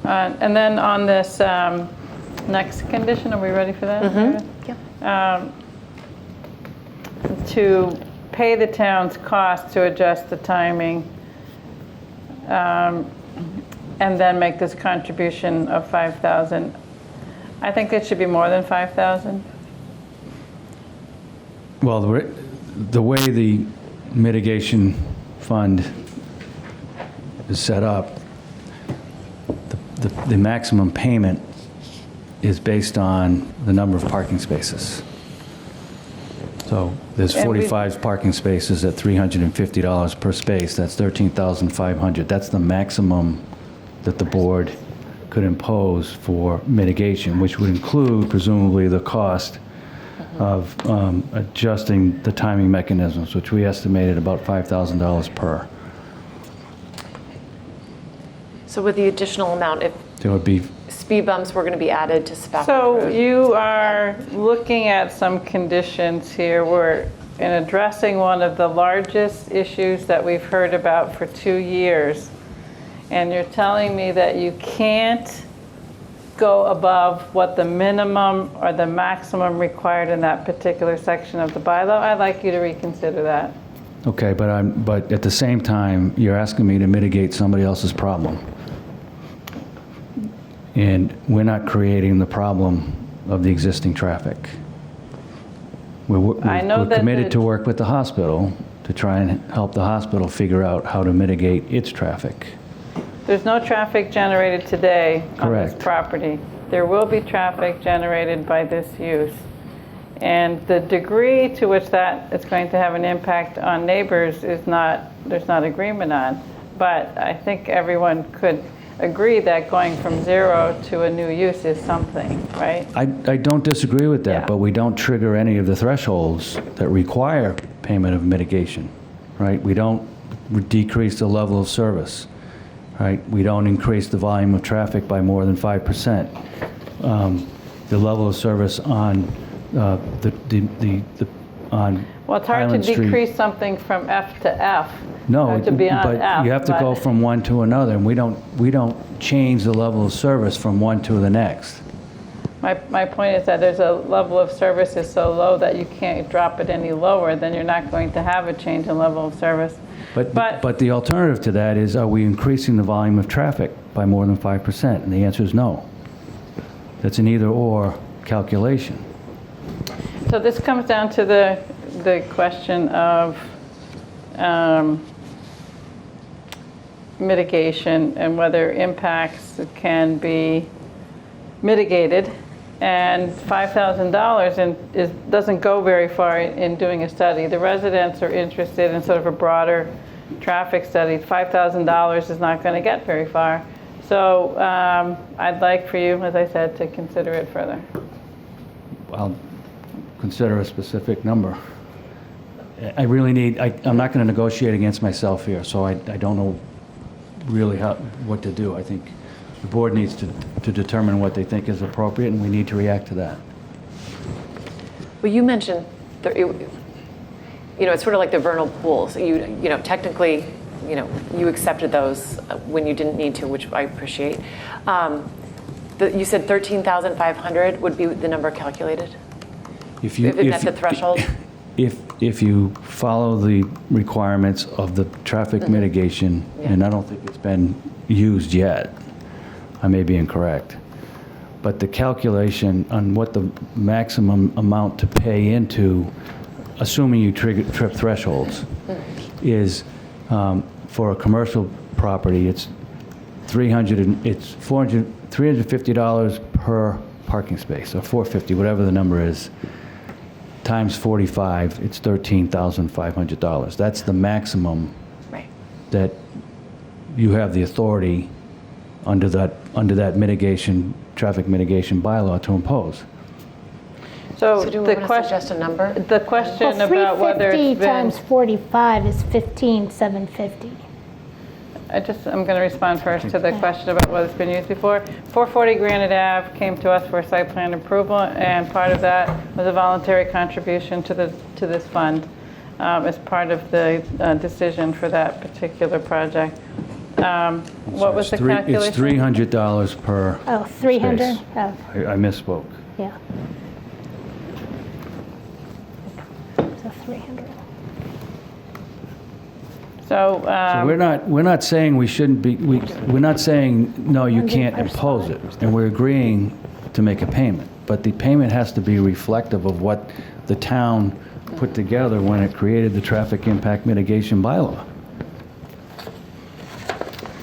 And then on this next condition, are we ready for that? Mm-hmm. To pay the town's cost to adjust the timing, and then make this contribution of $5,000. I think it should be more than $5,000. Well, the way the mitigation fund is set up, the maximum payment is based on the number of parking spaces. So there's And 45 parking spaces at $350 per space. That's $13,500. That's the maximum that the board could impose for mitigation, which would include presumably the cost of adjusting the timing mechanisms, which we estimated about $5,000 per. So with the additional amount, if There would be, speed bumps were going to be added to Spafford So Road. you are looking at some conditions here where in addressing one of the largest issues that we've heard about for 2 years, and you're telling me that you can't go above what the minimum or the maximum required in that particular section of the bylaw, I'd like you to reconsider that. okay, but at the same time, you're asking me to mitigate somebody else's problem. And we're not creating the problem of the existing traffic. I know We're that committed the- to work with the hospital to try and help the hospital figure out how to mitigate its traffic. There's no traffic generated today on this Correct. property. There will be traffic generated by this use. And the degree to which that is going to have an impact on neighbors is not, there's not agreement on. But I think everyone could agree that going from 0 to a new use is something, right? I don't disagree with that, Yeah. but we don't trigger any of the thresholds that require payment of mitigation, right? We don't decrease the level of service, right? We don't increase the volume of traffic by more than 5%. The level of service on on Well, it's hard to Highland Street. decrease something from F to F. No, or to beyond but F, you have to go but- from one to another, and we don't change the level of service from one to the next. My point is that there's a level of service is so low that you can't drop it any lower, then you're not going to have a change in level of service. But the alternative to that is, are we increasing the volume of traffic by more than 5%? And the answer is no. That's an either-or calculation. So this comes down to the question of mitigation and whether impacts can be mitigated. And $5,000 doesn't go very far in doing a study. The residents are interested in sort of a broader traffic study. $5,000 is not going to get very far. So I'd like for you, as I said, to consider it further. I'll consider a specific number. I really need, I'm not going to negotiate against myself here, so I don't know really what to do. I think the board needs to determine what they think is appropriate, and we need to react to that. Well, you mentioned, it's sort of like the vernal pools. Technically, you accepted those when you didn't need to, which I appreciate. You said 13,500 would be the number calculated? If that's the threshold? If you follow the requirements of the traffic mitigation, and I don't think it's been used yet, I may be incorrect, but the calculation on what the maximum amount to pay into, assuming you trip thresholds, is for a commercial property, it's $350 per parking space, or 450, whatever the number is, times 45, it's $13,500. That's the maximum Right. that you have the authority under that mitigation, traffic mitigation bylaw to impose. So So do we the want to question, suggest a number? the question Well, about whether 350 it's been, times 45 is 15,750. I'm going to respond first to the question about whether it's been used before. 440 Granite Ave came to us for site plan approval, and part of that was a voluntary contribution to this fund as part of the decision for that particular project. What was the calculation? It's $300 per Oh, 300? space. Oh, I misspoke. yeah. So 300. So, So we're not saying we shouldn't be, we're not saying, no, you can't impose it, and we're agreeing to make a payment. But the payment has to be reflective of what the town put together when it created the traffic impact mitigation bylaw.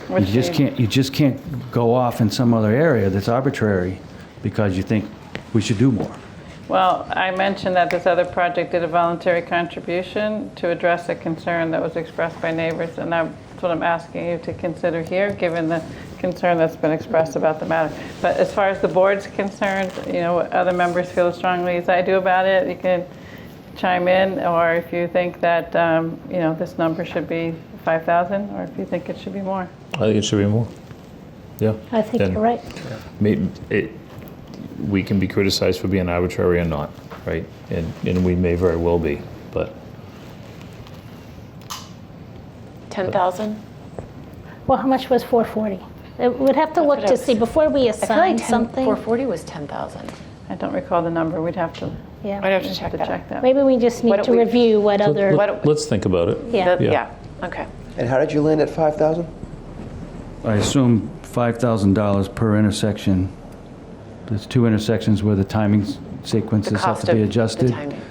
You just can't go off in some other area that's arbitrary because you think we should do more. well, I mentioned that this other project did a voluntary contribution to address a concern that was expressed by neighbors, and that's what I'm asking you to consider here, given the concern that's been expressed about the matter. But as far as the board's concerned, what other members feel as strongly as I do about it, you can chime in, or if you think that, this number should be 5,000, or if you think it should be more. I think it should be more. Yeah. I think Then you're right. we can be criticized for being arbitrary or not, right? And we may very well be, but 10,000? Well, how much was 440? We'd have to look to see before we I feel assign like something. 440 was 10,000. I don't recall the number, we'd have to Yeah. I'd have to check that. Maybe we just need What to do we- review what other, let's think about it. yeah. Yeah, okay. And how did you land at 5,000? I assume $5,000 per intersection. There's 2 intersections where the timing sequences have cost to be of the adjusted. timing.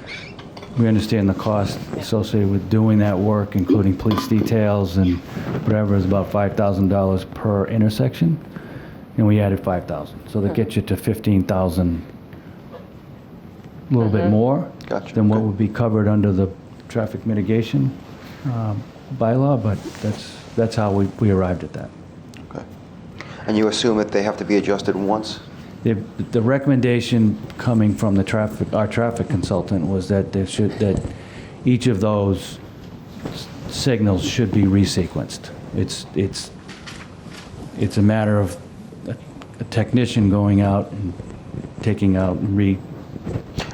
We understand the cost associated with doing that work, including police details and whatever, is about $5,000 per intersection. And we added 5,000. So that gets you to 15,000, a little bit more Gotcha. than what would be covered under the traffic mitigation bylaw, but that's how we arrived at that. Okay. And you assume that they have to be adjusted once? The recommendation coming from our traffic consultant was that that each of those signals should be resequenced. It's a matter of a technician going out and taking out and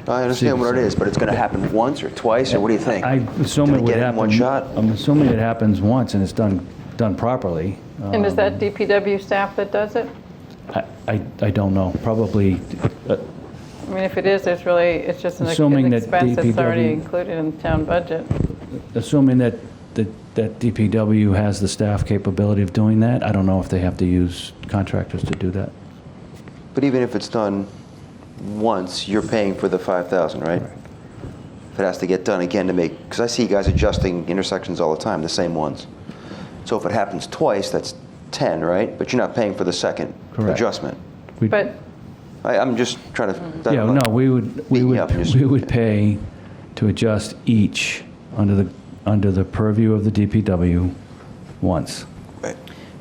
I understand what it is, but it's going to happen once or twice, or what do you think? I assume Gonna it would get it in happen. one shot? I'm assuming it happens once and it's done properly. And is that DPW staff that does it? I don't know. Probably. I mean, if it is, it's just an Assuming that expense that's already DPW included in the town budget. Assuming that DPW has the staff capability of doing that, I don't know if they have to use contractors to do that. But even if it's done once, you're paying for the 5,000, right? If it has to get done again to make, because I see guys adjusting intersections all the time, the same ones. So if it happens twice, that's 10, right? But you're not paying for the second Correct. adjustment. But I'm just trying to. Yeah, no, we would pay to adjust each under the purview of the DPW once. Right.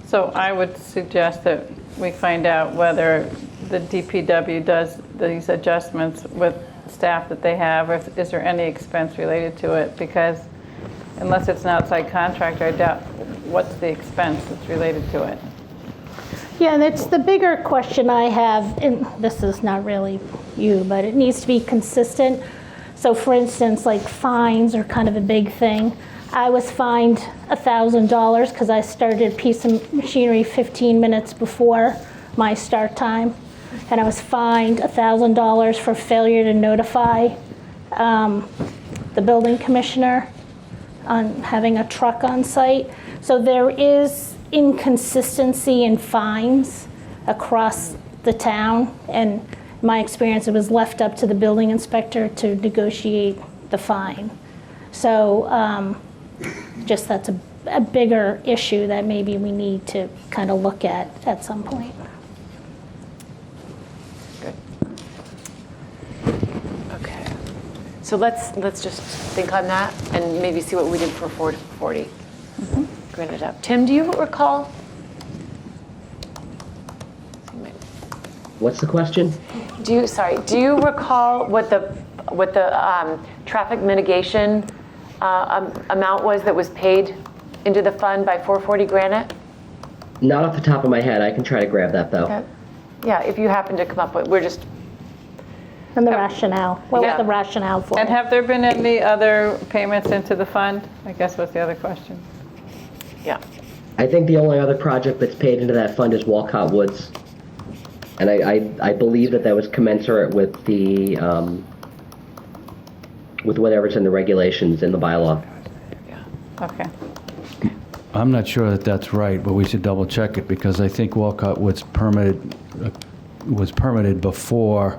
So I would suggest that we find out whether the DPW does these adjustments with staff that they have, or is there any expense related to it? Because unless it's an outside contractor, I doubt what's the expense that's related to it. Yeah, and it's the bigger question I have, and this is not really you, but it needs to be consistent. So for instance, like fines are kind of a big thing. I was fined $1,000 because I started a piece of machinery 15 minutes before my start time. And I was fined $1,000 for failure to notify the building commissioner on having a truck on site. So there is inconsistency in fines across the town, and in my experience, it was left up to the building inspector to negotiate the fine. So just that's a bigger issue that maybe we need to kind of look at some point. So let's just think on that and maybe see what we did for 440. Granted up. Tim, do you recall? What's the question? Do you recall what the traffic mitigation amount was that was paid into the fund by 440 Granite? Not off the top of my head. I can try to grab that though. Okay. Yeah, if you happen to come up with, we're just. And the rationale. What was Yeah. the rationale for And it? have there been any other payments into the fund? I guess was the other question. Yeah. I think the only other project that's paid into that fund is Walcott Woods. And I believe that was commensurate with the, with whatever's in the regulations in the bylaw. Okay. I'm not sure that that's right, but we should double check it because I think Walcott Woods was permitted before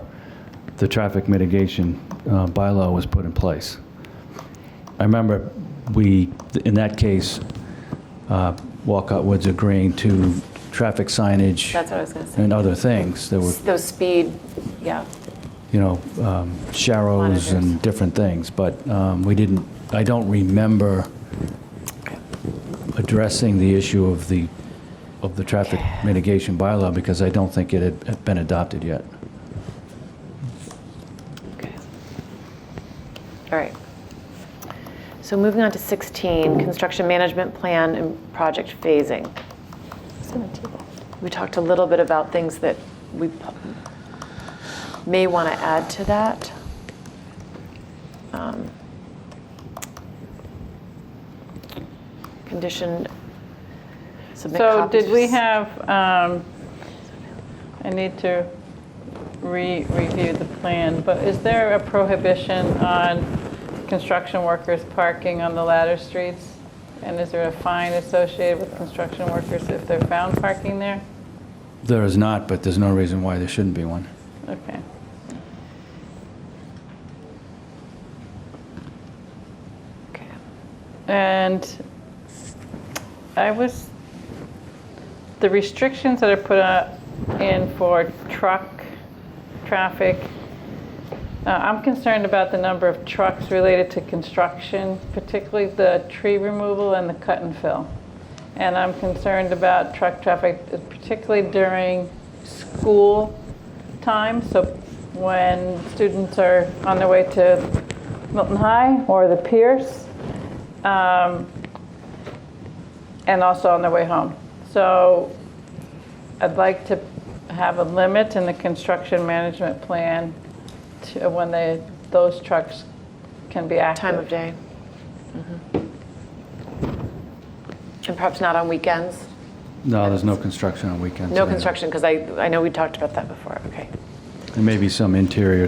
the traffic mitigation bylaw was put in place. I remember in that case, Walcott Woods agreeing to traffic signage. That's what I was going to say. And other things. There were, Those speed, yeah. sharrows Monitors. and different things, but I don't remember addressing the issue of the traffic mitigation bylaw because I don't think it had been adopted yet. Okay. All right. So moving on to 16, construction management plan and project phasing. We talked a little bit about things that we may want to add to that. Condition, submit So copies. did we have, I need to review the plan, but is there a prohibition on construction workers parking on the ladder streets? And is there a fine associated with construction workers if they're found parking there? There is not, but there's no reason why there shouldn't be one. Okay. Okay. And the restrictions that are put in for truck traffic, I'm concerned about the number of trucks related to construction, particularly the tree removal and the cut and fill. And I'm concerned about truck traffic, particularly during school time. So when students are on their way to Milton High or the Pierce, and also on their way home. So I'd like to have a limit in the construction management plan to when those trucks can be active. Time of day. And perhaps not on weekends? No, there's no construction on weekends. No construction, because I know we talked about that before. Okay. There may be some interior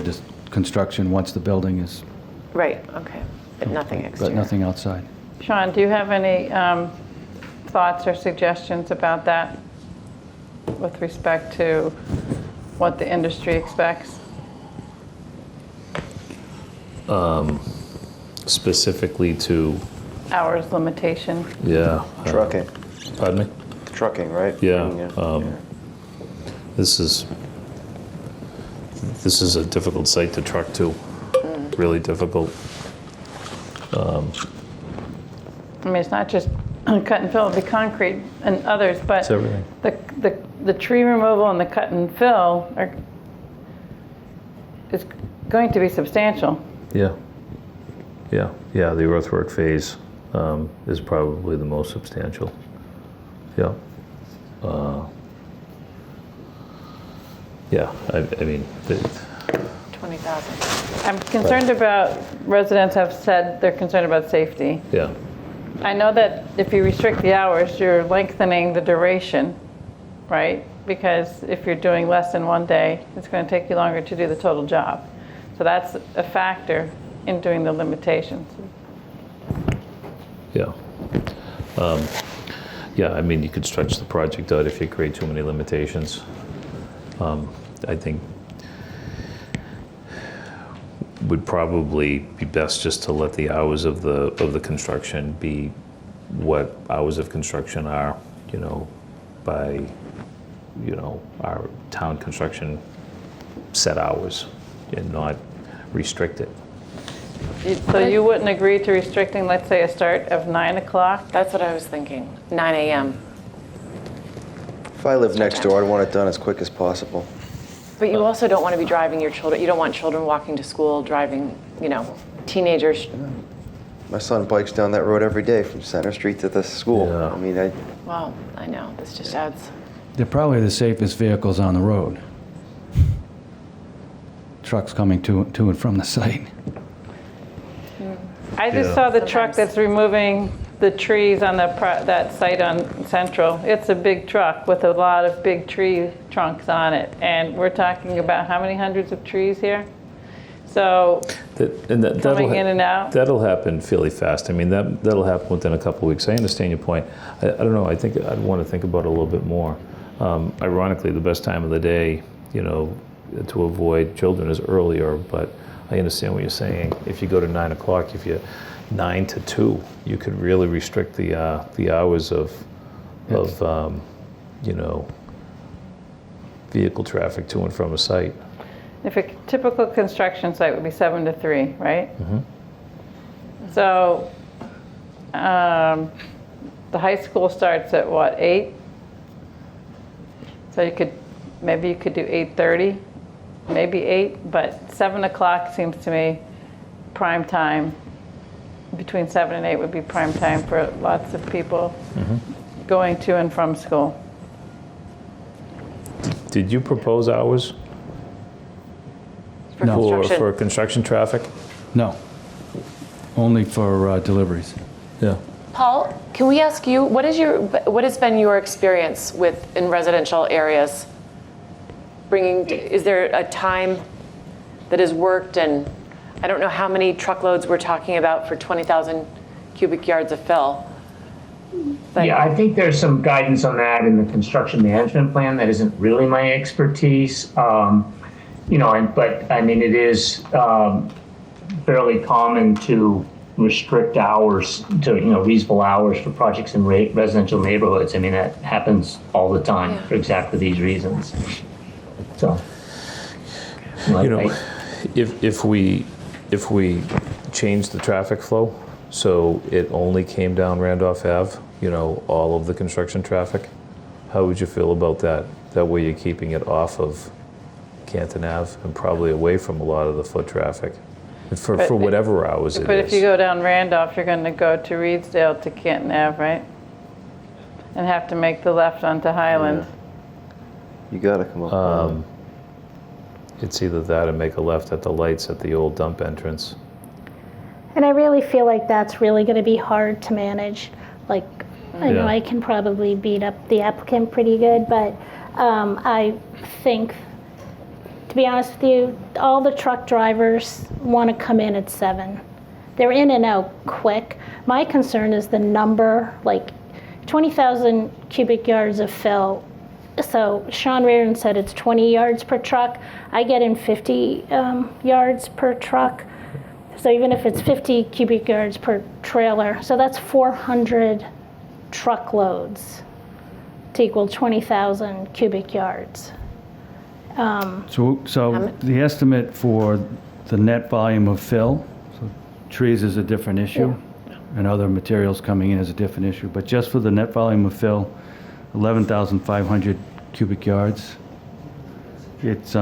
construction once the building is, Right, okay. But nothing exterior. but nothing outside. Sean, do you have any thoughts or suggestions about that with respect to what the industry expects? Specifically to, Hours limitation? yeah. Trucking. Pardon me? Trucking, right? Yeah. This is a difficult site to truck to, really difficult. I mean, it's not just cut and fill, the concrete and others, but It's everything. the tree removal and the cut and fill is going to be substantial. Yeah. The earthwork phase is probably the most substantial. Yeah. I mean, 20,000. I'm concerned about, residents have said they're concerned about safety. yeah. I know that if you restrict the hours, you're lengthening the duration, right? Because if you're doing less than one day, it's going to take you longer to do the total job. So that's a factor in doing the limitations. Yeah. I mean, you could stretch the project out if you create too many limitations. I think would probably be best just to let the hours of the construction be what hours of construction are, by, our town construction set hours and not restrict it. So you wouldn't agree to restricting, let's say, a start of 9 o'clock? That's what I was thinking, 9 a.m. If I live next door, I'd want it done as quick as possible. But you also don't want to be driving your children, you don't want children walking to school, driving, teenagers. My son bikes down that road every day from Center Street to the school. Yeah. I mean, Well, I know, this just adds. They're probably the safest vehicles on the road. Trucks coming to and from the site. I just saw the truck that's removing the trees on that site on Central. It's a big truck with a lot of big tree trunks on it. And we're talking about how many hundreds of trees here? So coming in and out. That'll happen fairly fast. I mean, that'll happen within a couple of weeks. I understand your point. I don't know. I think I'd want to think about it a little bit more. Ironically, the best time of the day, to avoid children is earlier, but I understand what you're saying. If you go to 9 o'clock, if you're 9 to 2, you could really restrict the hours of vehicle traffic to and from a site. If a typical construction site would be 7 to 3, right? Mm-hmm. So the high school starts at what, 8? So maybe you could do 8:30, maybe 8, but 7 o'clock seems to me prime time. Between 7 and 8 would be prime time for lots of people going to and from school. Did you propose hours for construction traffic? No. Only for deliveries. Yeah. Paul, can we ask you, what has been your experience in residential areas? Is there a time that has worked, and I don't know how many truckloads we're talking about for 20,000 cubic yards of fill. But yeah, I think there's some guidance on that in the construction management plan that isn't really my expertise. But I mean, it is fairly common to restrict hours to, reasonable hours for projects in residential neighborhoods. I mean, that happens all the time for exactly these reasons. So, if we change the traffic flow so it only came down Randolph Ave, all of the construction traffic, how would you feel about that? That way you're keeping it off of Canton Ave and probably away from a lot of the foot traffic for whatever hours it is. But if you go down Randolph, you're going to go to Reedsdale to Canton Ave, right? And have to make the left onto Highland. Yeah. You got to come up. It's either that or make a left at the lights at the old dump entrance. And I really feel like that's really going to be hard to manage. I know I can probably beat up the applicant pretty good, but I think, to be honest with you, all the truck drivers want to come in at 7. They're in and out quick. My concern is the number, 20,000 cubic yards of fill. So Sean Reardon said it's 20 yards per truck. I get in 50 yards per truck. So even if it's 50 cubic yards per trailer, so that's 400 truckloads to equal 20,000 cubic yards. So the estimate for the net volume of fill, so trees is a different issue, and other materials coming in is a different issue, but just for the net volume of fill, 11,500 cubic yards. It's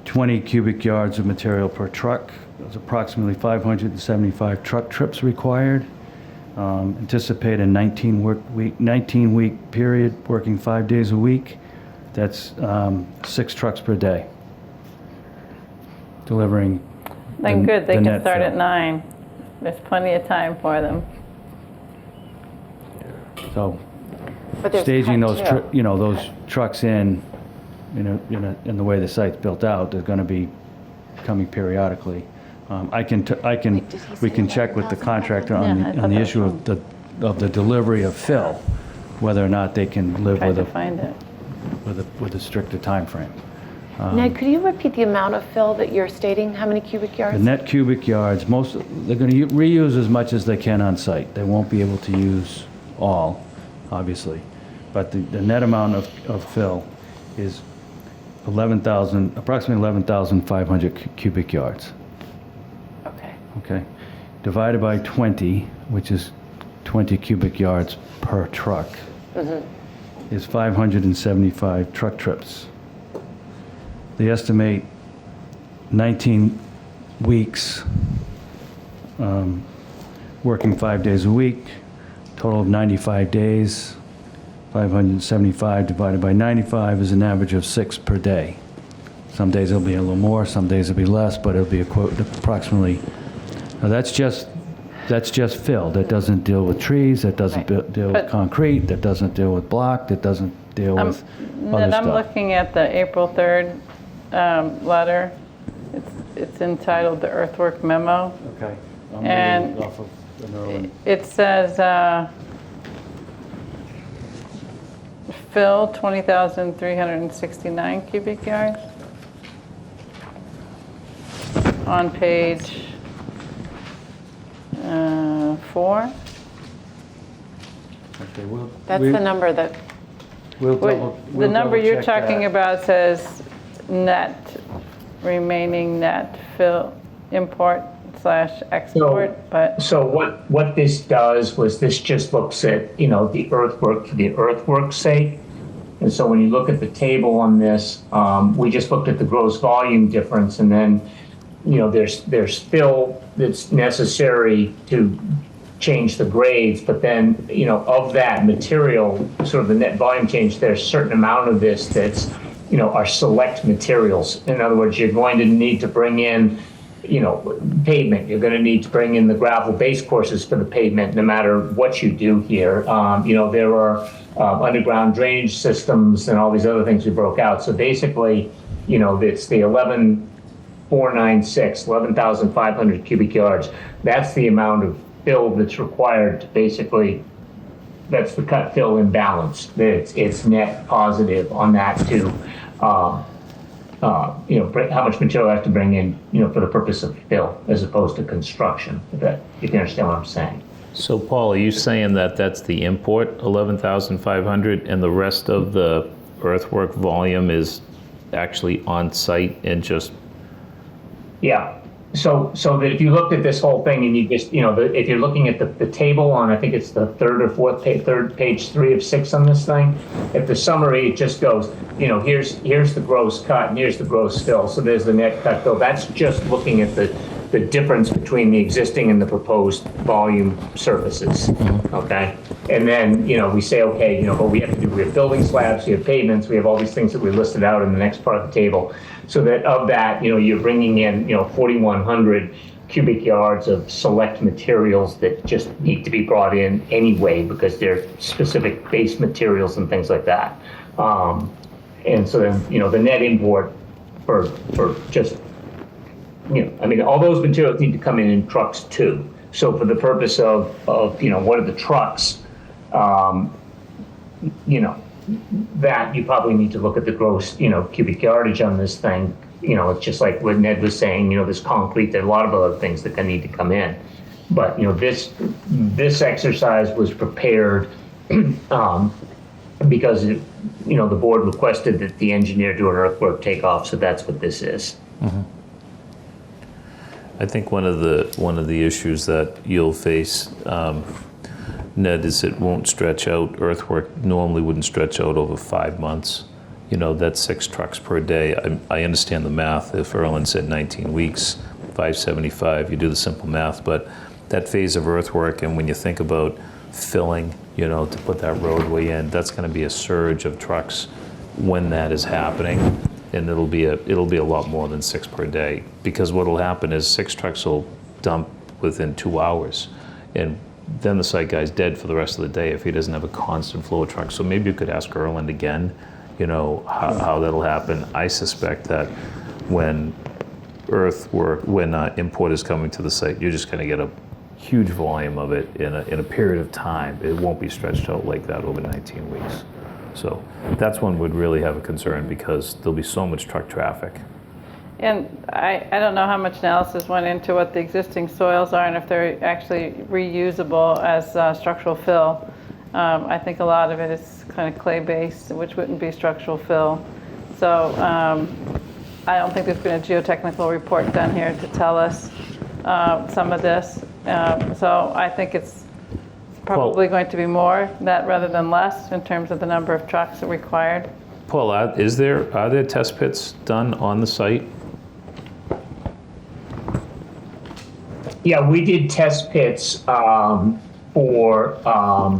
20 cubic yards of material per truck. There's approximately 575 truck trips required. Anticipate a 19-week period, working 5 days a week. That's 6 trucks per day, delivering. Then good, they can start fill. at 9. There's plenty of time for them. So But there's staging those time, too. those trucks in the way the site's built out, they're going to be coming periodically. We can check with the contractor on the issue of the delivery of fill, whether or not they can live with a stricter time frame. Now, could you repeat the amount of fill that you're stating? How many cubic yards? The net cubic yards, they're going to reuse as much as they can on site. They won't be able to use all, obviously, but the net amount of fill is approximately 11,500 cubic yards. okay, divided by 20, which is 20 cubic yards per truck, is 575 truck trips. They estimate 19 weeks, working 5 days a week, total of 95 days. 575 divided by 95 is an average of 6 per day. Some days it'll be a little more, some days it'll be less, but it'll be approximately. Now that's just fill. That doesn't deal with trees, that doesn't deal with concrete, that doesn't deal with block, that doesn't deal with other And I'm stuff. looking at the April 3rd letter. It's entitled the Earthwork Memo. Okay. I'm And reading off of another one. it says fill 20,369 cubic yards on page 4. Okay, That's the number that, The number you're talking about says remaining net fill import / export, but. So what this does was this just looks at, the earthwork for the earthwork's sake. And so when you look at the table on this, we just looked at the gross volume difference, and then, there's fill that's necessary to change the grades, but then, of that material, sort of the net volume change, there's a certain amount of this that's, are select materials. In other words, you're going to need to bring in, pavement. You're going to need to bring in the gravel base courses for the pavement, no matter what you do here. There are underground drainage systems and all these other things we broke out. So basically, it's the 11,500 cubic yards. That's the amount of fill that's required to basically, that's the cut fill imbalance. It's net positive on that to, how much material I have to bring in, for the purpose of fill as opposed to construction, if you understand what I'm saying. So Paul, are you saying that that's the import, 11,500, and the rest of the earthwork volume is actually on site and just? Yeah. So that if you looked at this whole thing and you just, if you're looking at the table on, I think it's the third or fourth page, page 3 of 6 on this thing, if the summary, it just goes, here's the gross cut and here's the gross fill. So there's the net cut fill. That's just looking at the difference between the existing and the proposed volume surfaces. Okay. And then, we say, okay, but we have building slabs, we have pavements, we have all these things that we listed out in the next part of the table. So that of that, you're bringing in, 4,100 cubic yards of select materials that just need to be brought in anyway because they're specific base materials and things like that. And so then, the net import for just, all those materials need to come in trucks too. So for the purpose of what are the trucks, that you probably need to look at the gross, cubic yardage on this thing. It's just like what Ned was saying, there's concrete, there are a lot of other things that need to come in. But, this exercise was prepared because, the board requested that the engineer do an earthwork takeoff, so that's what this is. Mm-hmm. I think one of the issues that you'll face, Ned, is it won't stretch out. Earthwork normally wouldn't stretch out over 5 months. That's 6 trucks per day. I understand the math. If Erlen said 19 weeks, 575, you do the simple math. But that phase of earthwork, and when you think about filling, to put that roadway in, that's going to be a surge of trucks when that is happening. And it'll be a lot more than 6 per day, because what will happen is 6 trucks will dump within 2 hours. And then the site guy's dead for the rest of the day if he doesn't have a constant flow of trucks. So maybe you could ask Erland again, how that'll happen. I suspect that when import is coming to the site, you're just going to get a huge volume of it in a period of time. It won't be stretched out like that over 19 weeks. So that's one would really have a concern because there'll be so much truck traffic. And I don't know how much analysis went into what the existing soils are and if they're actually reusable as structural fill. I think a lot of it is kind of clay-based, which wouldn't be structural fill. So I don't think there's been a geotechnical report done here to tell us some of this. So I think it's probably going to be more that rather than less in terms of the number of trucks that are required. Paul, are there test pits done on the site? Yeah, we did test pits for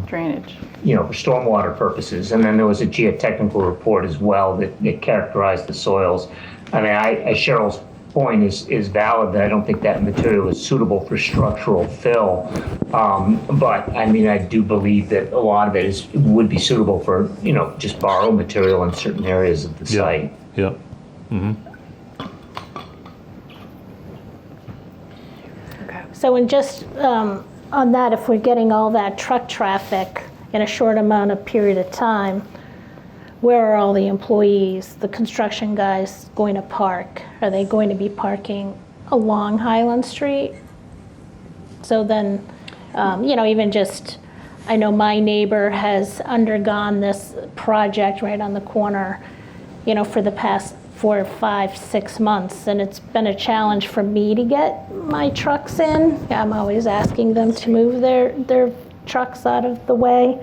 Drainage. for stormwater purposes, and then there was a geotechnical report as well that characterized the soils. I mean, Cheryl's point is valid that I don't think that material is suitable for structural fill, but I mean, I do believe that a lot of it would be suitable for just borrow material in certain areas of the site. Yep. Mm-hmm. So in just on that, if we're getting all that truck traffic in a short amount of period of time, where are all the employees, the construction guys going to park? Are they going to be parking along Highland Street? So then, even just, I know my neighbor has undergone this project right on the corner, for the past 4, 5, 6 months, and it's been a challenge for me to get my trucks in. I'm always asking them to move their trucks out of the way.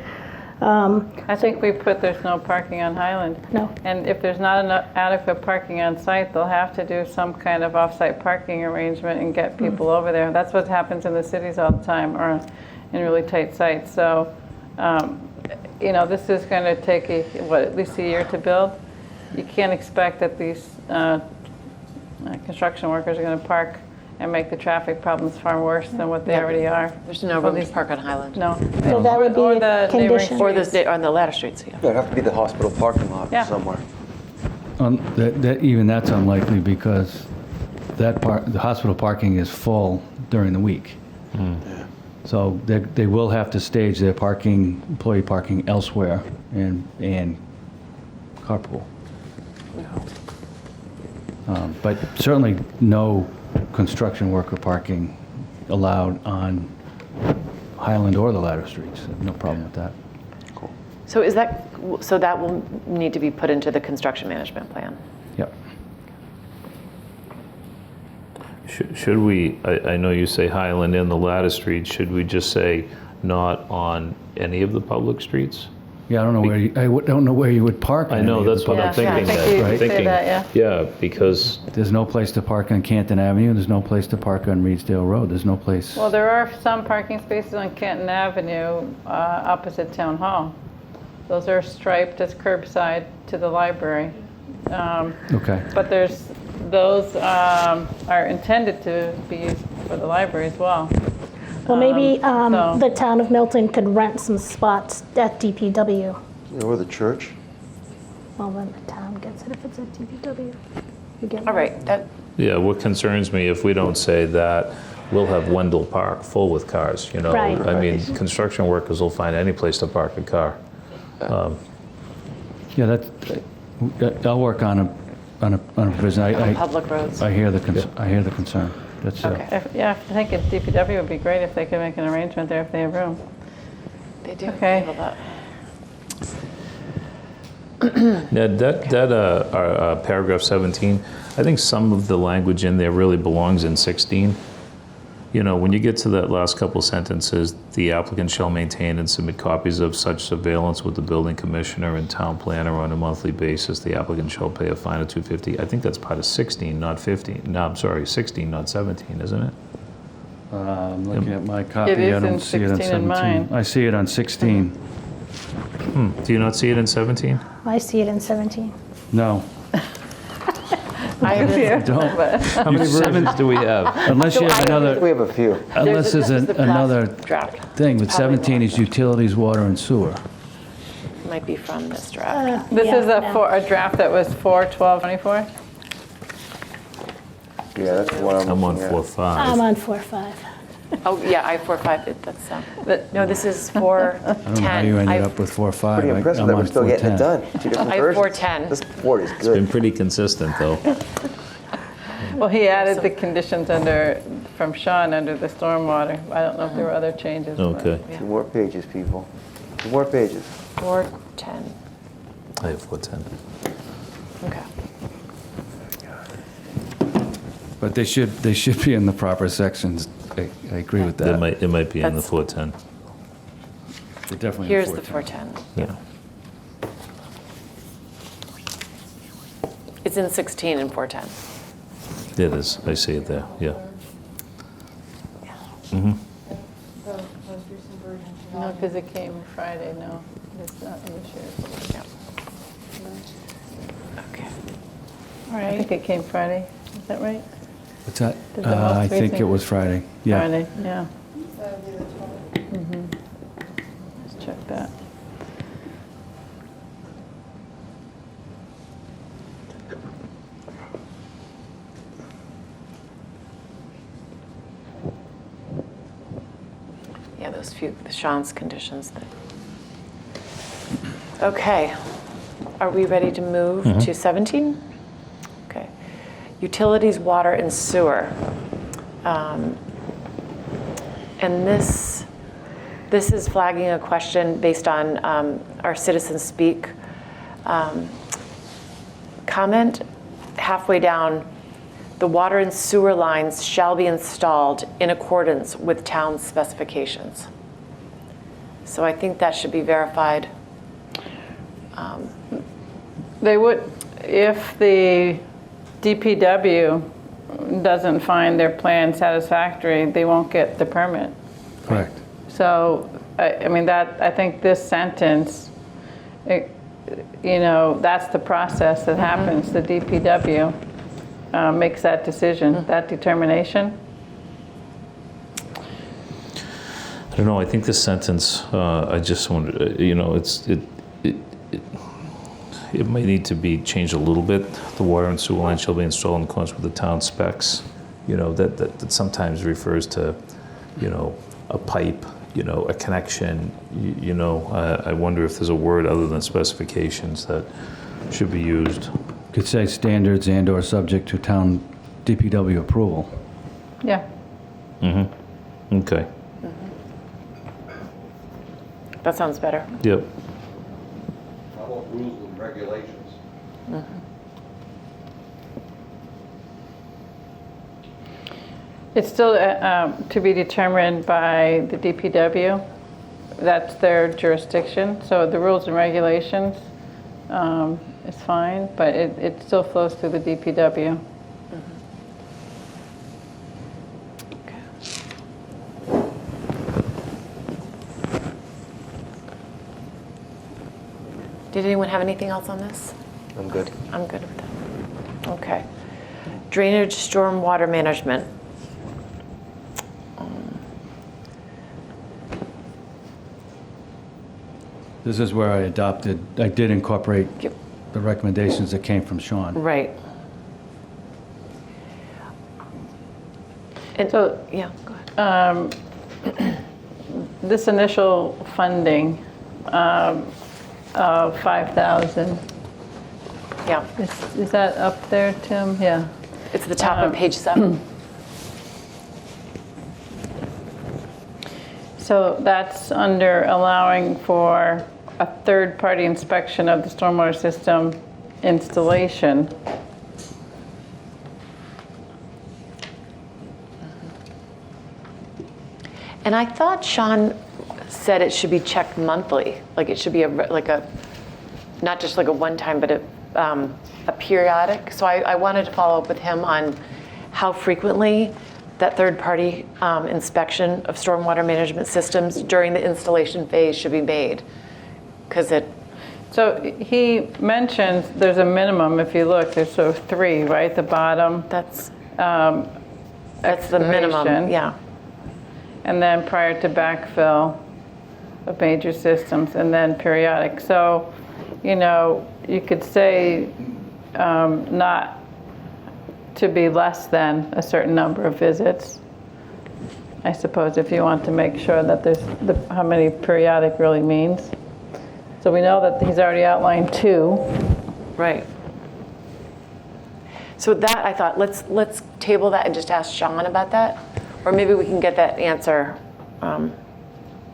I think we put there's no parking on Highland. No. And if there's not enough adequate parking on site, they'll have to do some kind of off-site parking arrangement and get people over there. That's what happens in the cities all the time, or in really tight sites. So, this is going to take at least a year to build. You can't expect that these construction workers are going to park and make the traffic problems far worse than what they already are. There's no room to park on Highland. No. So that would be Or a the neighboring condition. Or on the ladder streets, yeah. It'd have to be the hospital parking lot Yeah. somewhere. Even that's unlikely because the hospital parking is full during the week. So they will have to stage their employee parking elsewhere and carpool. But certainly no construction worker parking allowed on Highland or the ladder streets. No problem with that. So that will need to be put into the construction management plan? Yep. Should we, I know you say Highland and the ladder streets, should we just say not on any of the public streets? Yeah, I don't know where you would park. I know, that's what I'm thinking. Yeah, because there's no place to park on Canton Avenue. There's no place to park on Reedsdale Road. There's no place. Well, there are some parking spaces on Canton Avenue opposite Town Hall. Those are striped as curbside to the library. Okay. But those are intended to be used for the library as well. Well, maybe the town of Milton could rent some spots at DPW. Or the church. Well, then the town gets it if it's at DPW. All right. Yeah, what concerns me, if we don't say that, we'll have Wendell Park full with cars, Right. I mean, construction workers will find any place to park a car. Yeah, I'll work on a provision. On public roads. I hear the concern. That's I think DPW would be great if they could make an arrangement there if they have room. They do. Okay. Now, that paragraph 17, I think some of the language in there really belongs in 16. When you get to that last couple sentences, the applicant shall maintain and submit copies of such surveillance with the building commissioner and town planner on a monthly basis. The applicant shall pay a fine of $250. I think that's part of 16, not 15. No, I'm sorry, 16, not 17, isn't it? I'm looking at my copy. It is I don't in see it on 16 in 17. mine. I see it on 16. Do you not see it in 17? I see it in 17. No. I don't. How many versions do we have? Unless you have another. We have a few. Unless there's another thing, but 17 is utilities, water, and sewer. Might be from this draft. This is a draft that was 4/12/24. Yeah, that's the one I'm on looking at. 4.5. I'm on 4-5. Oh, yeah, I-45, that's, no, this is 410. I don't know how you ended up with 4.5. Pretty impressive I'm that on we're still getting it 410. done. 2 different I have versions. 410. This 40 is It's been good. pretty consistent, though. Well, he added the conditions from Sean under the stormwater. I don't know if there were other changes. but- Okay. 2 more pages, people. 2 more pages. 410. I have 410. Okay. But they should be in the proper sections. I agree with that. It might be in the That's- 410. They're definitely in Here's the 410. 410. It's in 16 and 410. It is, I see it there, yeah. No, because it came Friday, no, it's not in the shares. Yeah. Okay. All right. I think it came Friday, is that right? What's that? Did the most I think recent- it was Friday. Yeah. Friday, yeah. Let's check that. Yeah, those few, the Sean's conditions. Okay. Are we ready to move to 17? Okay. Utilities, water, and sewer. And this is flagging a question based on our citizen speak comment. Halfway down, the water and sewer lines shall be installed in accordance with town specifications. So I think that should be verified. They would, if the DPW doesn't find their plan satisfactory, they won't get the permit. Correct. So, I mean, I think this sentence, that's the process that happens. The DPW makes that decision, that determination. I don't know, I think this sentence, I just wonder, it might need to be changed a little bit. The water and sewer line shall be installed in accordance with the town specs. That sometimes refers to, a pipe, a connection. I wonder if there's a word other than specifications that should be used. Could say standards and/or subject to town DPW approval. Yeah. Okay. That sounds better. Yep. How about rules and regulations? It's still to be determined by the DPW. That's their jurisdiction. So the rules and regulations is fine, but it still flows through the DPW. Did anyone have anything else on this? I'm good. I'm good with that. Okay. Drainage, storm water management. This is where I did incorporate Yep. the recommendations that came from Sean. Right. And So, yeah, go ahead. This initial funding of 5,000, Yeah, is that up there, Tim? Yeah. it's the top of page 7. So that's under allowing for a third-party inspection of the stormwater system installation. And I thought Sean said it should be checked monthly, like it should be not just like a one-time, but a periodic. So I wanted to follow up with him on how frequently that third-party inspection of stormwater management systems during the installation phase should be made, because So he mentions there's a minimum, if you look, there's sort of 3, right? The bottom. that's the minimum, excavation, yeah. And then prior to backfill of major systems, and then periodic. So, you could say not to be less than a certain number of visits, I suppose, if you want to make sure that there's how many periodic really means. So we know that he's already outlined 2. Right. So that, I thought, let's table that and just ask Sean about that, or maybe we can get that answer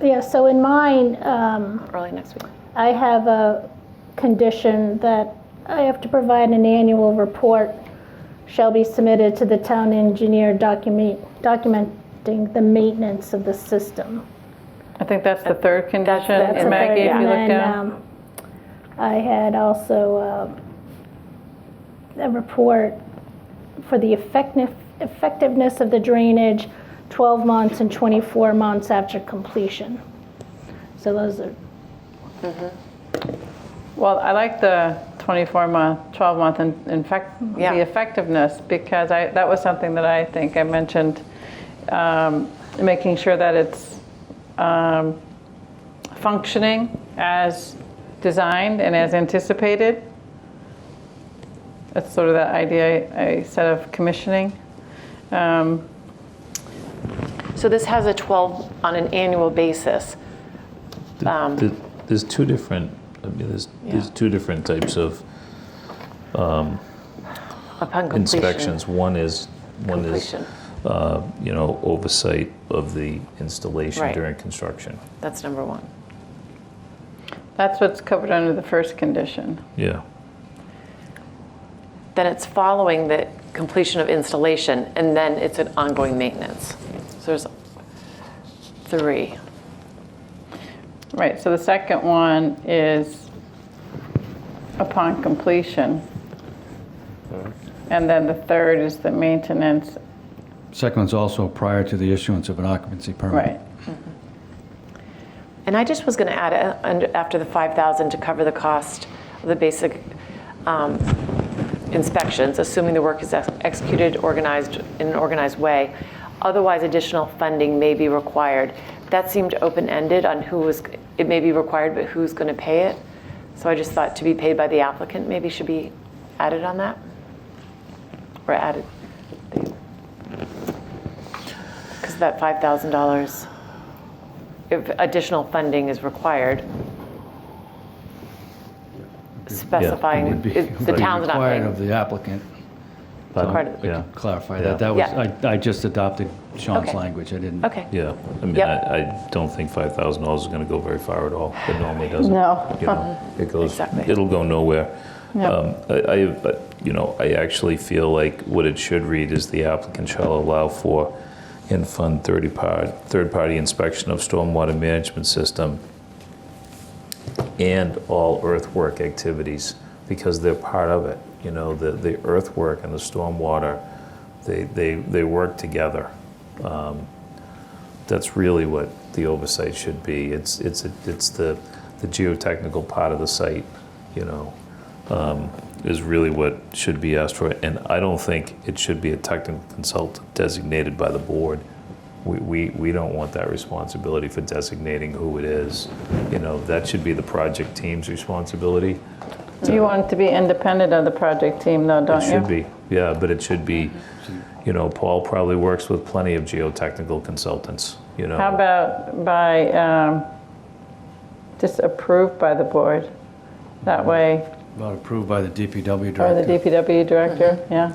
Yeah, so in mine, early next week. I have a condition that I have to provide an annual report shall be submitted to the town engineer documenting the maintenance of the system. I think that's the third condition, That's the Maggie, third. if you look And down. then, I had also a report for the effectiveness of the drainage 12 months and 24 months after completion. So those are, Well, I like the 24-month, 12-month, in fact, the effectiveness, because that was something that I think I mentioned, making sure that it's functioning as designed and as anticipated. That's sort of the idea I said of commissioning. So this has a 12 on an annual basis. There's two different, there's two different types of Upon completion. inspections. One is Completion. Oversight of the installation Right. during construction. That's number one. That's what's covered under the first condition. Yeah. Then it's following the completion of installation, and then it's an ongoing maintenance. So there's 3. Right, so the second one is upon completion. And then the third is the maintenance. Second one's also prior to the issuance of an occupancy permit. Right. And I just was going to add after the 5,000 to cover the cost of the basic inspections, assuming the work is executed, organized in an organized way. Otherwise, additional funding may be required. That seemed open-ended on it may be required, but who's going to pay it. So I just thought to be paid by the applicant maybe should be added on that, or added. Because that $5,000, if additional funding is required, specifying, Would be the town's not required paying. of the applicant. Part of- Yeah. Clarify Yeah. that. That was, Yeah. I just adopted Sean's Okay. language. I didn't. Okay. Yeah, I mean, Yep. I don't think $5,000 is going to go very far at all. It normally doesn't. No. It goes, Exactly. it'll go nowhere. Yep. I actually feel like what it should read is the applicant shall allow for and fund third-party inspection of stormwater management system and all earthwork activities, because they're part of it. The earthwork and the stormwater, they work together. That's really what the oversight should be. It's the geotechnical part of the site, is really what should be asked for. And I don't think it should be a technical consultant designated by the board. We don't want that responsibility for designating who it is. That should be the project team's responsibility. You want it to be independent of the project team though, don't It you? should be, yeah, but it should be, Paul probably works with plenty of geotechnical consultants, How about by, just approved by the board? That way, About approved by the DPW or director. the DPW director, yeah.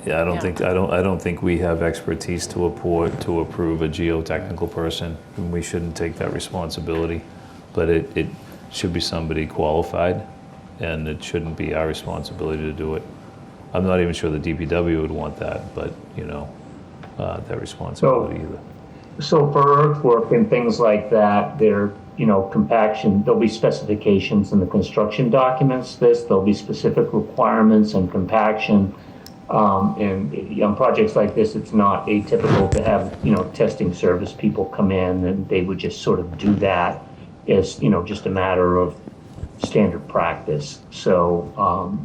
Yeah, I don't Yeah. think we have expertise to approve a geotechnical person, and we shouldn't take that responsibility. But it should be somebody qualified, and it shouldn't be our responsibility to do it. I'm not even sure the DPW would want that, but, that responsibility either. So for earthwork and things like that, compaction, there'll be specifications in the construction documents, there'll be specific requirements and compaction. And on projects like this, it's not atypical to have, testing service people come in, and they would just sort of do that as, just a matter of standard practice. So,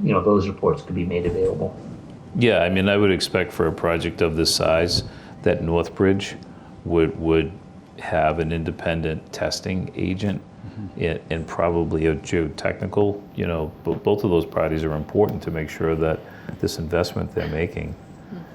those reports could be made available. Yeah, I mean, I would expect for a project of this size that Northbridge would have an independent testing agent and probably a geotechnical, both of those parties are important to make sure that this investment they're making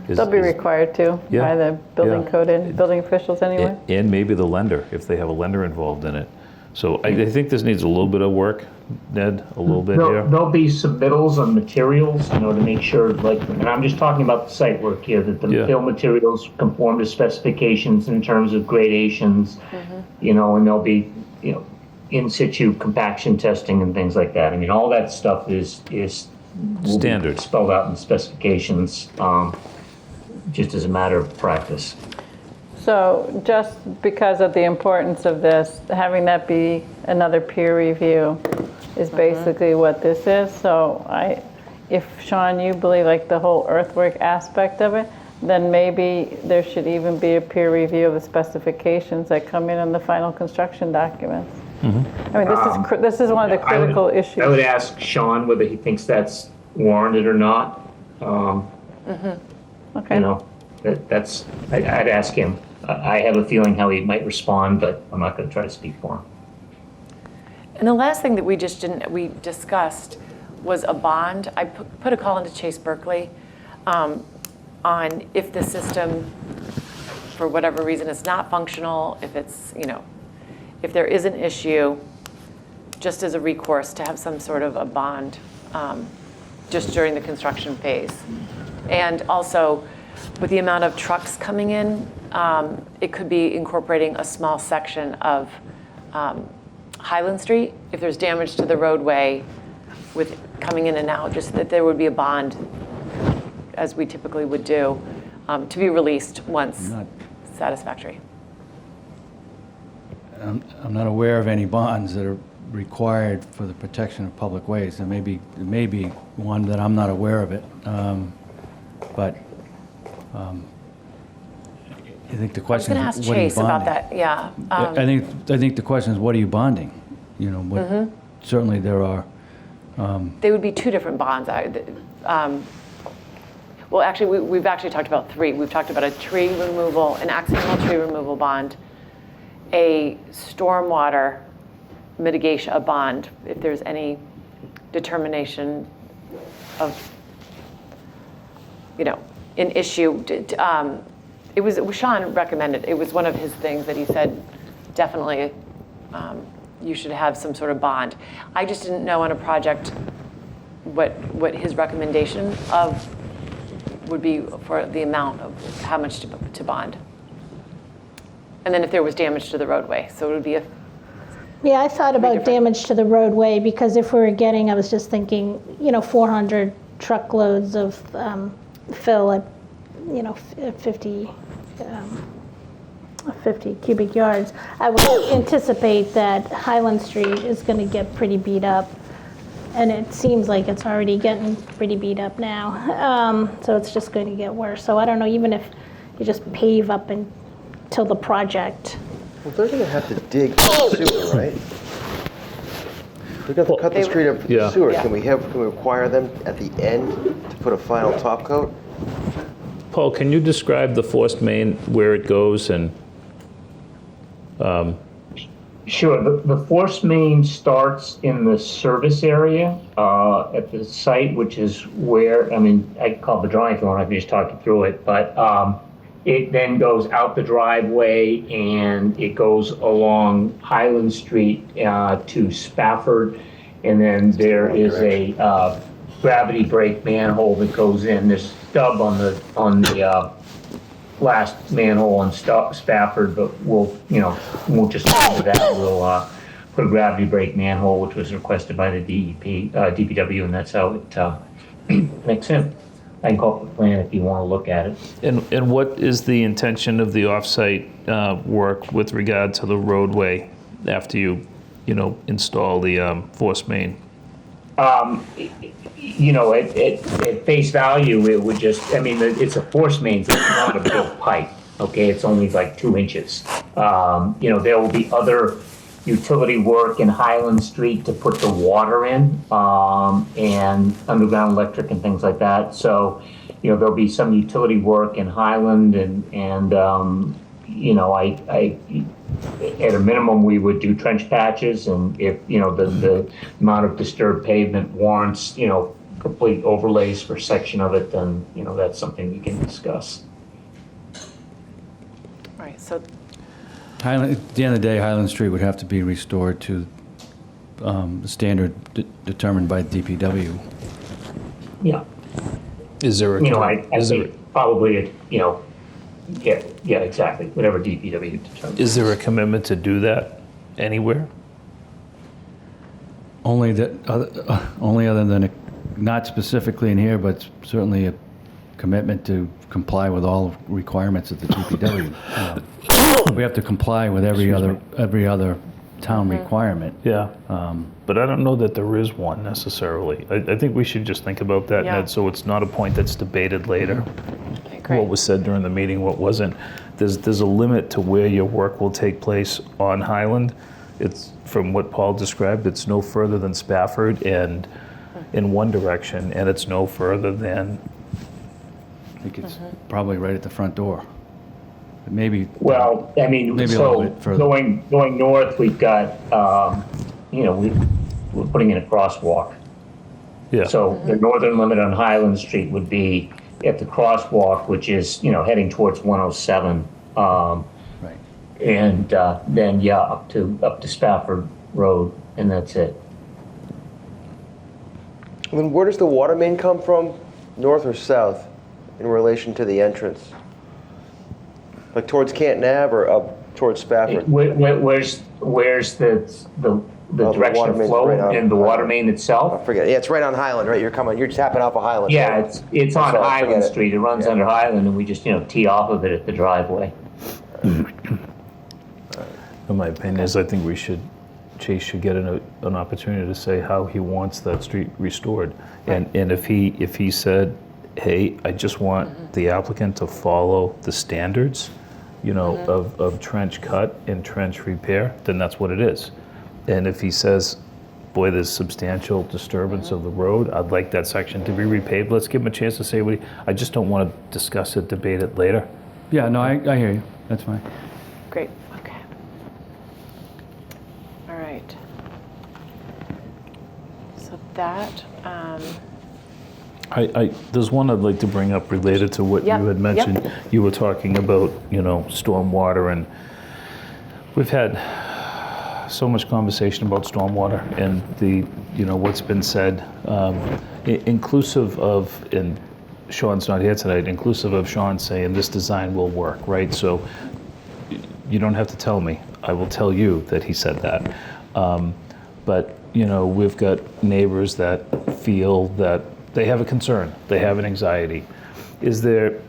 is... They'll be required to Yeah, by the building yeah. code and building officials anyway. And maybe the lender, if they have a lender involved in it. So I think this needs a little bit of work, Ned, a little bit here. There'll be submittals on materials, to make sure, and I'm just talking about the site work here, that the fill materials conform to specifications in terms of gradations, and there'll be, in situ compaction testing and things like that. I mean, all that stuff is will be Standard. spelled out in the specifications, just as a matter of practice. So just because of the importance of this, having that be another peer review is basically what this is. So if Sean, you believe like the whole earthwork aspect of it, then maybe there should even be a peer review of the specifications that come in on the final construction documents. I mean, this is one of the critical issues. I would ask Sean whether he thinks that's warranted or not. Okay. You know, I'd ask him. I have a feeling how he might respond, but I'm not going to try to speak for him. And the last thing that we discussed was a bond. I put a call into Chase Berkeley on if the system, for whatever reason, is not functional, if it's, if there is an issue, just as a recourse to have some sort of a bond just during the construction phase. And also, with the amount of trucks coming in, it could be incorporating a small section of Highland Street. If there's damage to the roadway with coming in and out, just that there would be a bond, as we typically would do, to be released once satisfactory. I'm not aware of any bonds that are required for the protection of public ways. There may be one that I'm not aware of it, but I think the question I was is, going to ask what are you Chase about bonding? that. Yeah. I think the question is, what are you bonding? Certainly there are. They would be two different bonds. Well, actually, we've actually talked about three. We've talked about a tree removal, an accidental tree removal bond, a stormwater mitigation, a bond, if there's any determination of, an issue. It was Sean recommended. It was one of his things that he said, definitely, you should have some sort of bond. I just didn't know on a project what his recommendation of would be for the amount of how much to bond. And then if there was damage to the roadway, so it would be a. Yeah, I thought about damage to the roadway because if we were getting, I was just thinking, 400 truckloads of fill at, 50 cubic yards. I would anticipate that Highland Street is going to get pretty beat up. And it seems like it's already getting pretty beat up now. So it's just going to get worse. So I don't know, even if you just pave up until the project. Well, they're going to have to dig the sewer, right? They're going to have to cut the street up for the sewer. Yeah. Can we require them at the end to put a final top coat? Paul, can you describe the forced main, where it goes and? Sure. The force main starts in the service area at the site, which is where, I can call the drawing if you want, I can just talk you through it, but it then goes out the driveway and it goes along Highland Street to Spafford, and then there is a gravity break manhole that goes in. There's a stub on the last manhole on Spafford, but we'll just go to that. We'll put a gravity break manhole, which was requested by the DPW, and that's how it makes sense. I can call up the plan if you want to look at it. And what is the intention of the off-site work with regard to the roadway after you install the force main? At face value, it would just, it's a force main, so it's not a big pipe, okay? It's only like 2 inches. There will be other utility work in Highland Street to put the water in, and underground electric and things like that. So, there'll be some utility work in Highland and at a minimum, we would do trench patches, and if, the amount of disturbed pavement warrants, complete overlays for a section of it, then, that's something we can discuss. Right, so. Highland, at the end of the day, Highland Street would have to be restored to the standard determined by DPW. Yeah. Is there a? I think probably, yeah, exactly, whatever DPW determines. Is there a commitment to do that anywhere? Only other than not specifically in here, but certainly a commitment to comply with all requirements of the DPW. We have to comply with every other town requirement. Yeah, but I don't know that there is one necessarily. I think we should just think about that, Yeah. Ned, so it's not a point that's debated later. I agree. What was said during the meeting, what wasn't. There's a limit to where your work will take place on Highland. It's, from what Paul described, it's no further than Spafford and in one direction, and it's no further than, I think it's probably right at the front door. Maybe. Well, I mean, Maybe a so little bit further. going north, we've got, we're putting in a crosswalk. yeah. So the northern limit on Highland Street would be at the crosswalk, which is, heading towards 107. Right. And then, yeah, up to Spafford Road, and that's it. And then where does the water main come from, north or south, in relation to the entrance? Like towards Canton Ave or up towards Spafford? Where's the the direction water of main's flow right on and the water Highland. main I itself? forget. Yeah, it's right on Highland, right? You're tapping off of Highland. Yeah, right? it's on Sorry, Highland forget it. Street. It runs Yeah. under Highland, and we just, tee off of it at the driveway. In my opinion is I think Chase should get an opportunity to say how he wants that street restored. And if he said, hey, I just want the applicant to follow the standards, of trench cut and trench repair, then that's what it is. And if he says, boy, there's substantial disturbance of the road, I'd like that section to be repaved, let's give him a chance to say I just don't want to discuss it, debate it later. Yeah, no, I hear you. That's fine. Great, okay. All right. So that, There's one I'd like to bring up related to what Yep, you had mentioned. yep. You were talking about, stormwater, and we've had so much conversation about stormwater and what's been said, inclusive of, and Sean's not here tonight, inclusive of Sean saying this design will work, right? So you don't have to tell me. I will tell you that he said that. But, we've got neighbors that feel that they have a concern, they have an anxiety. Is there,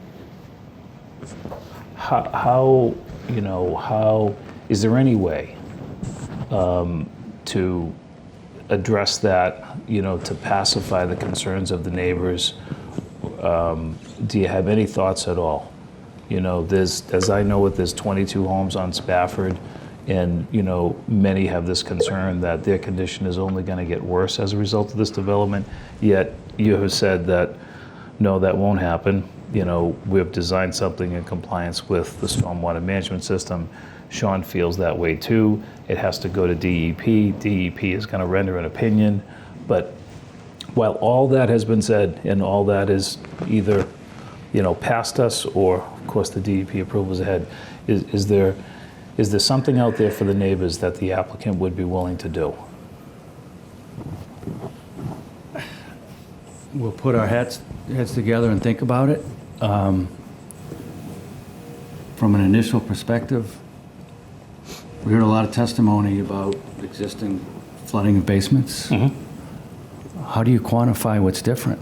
is there any way to address that, to pacify the concerns of the neighbors? Do you have any thoughts at all? As I know it, there's 22 homes on Spafford, and, many have this concern that their condition is only going to get worse as a result of this development, yet you have said that, no, that won't happen. We've designed something in compliance with the stormwater management system. Sean feels that way too. It has to go to DEP. DEP is going to render an opinion. But while all that has been said and all that is either, past us or, of course, the DEP approval is ahead, is there something out there for the neighbors that the applicant would be willing to do? We'll put our heads together and think about it. From an initial perspective, we heard a lot of testimony about existing flooding of basements. How do you quantify what's different?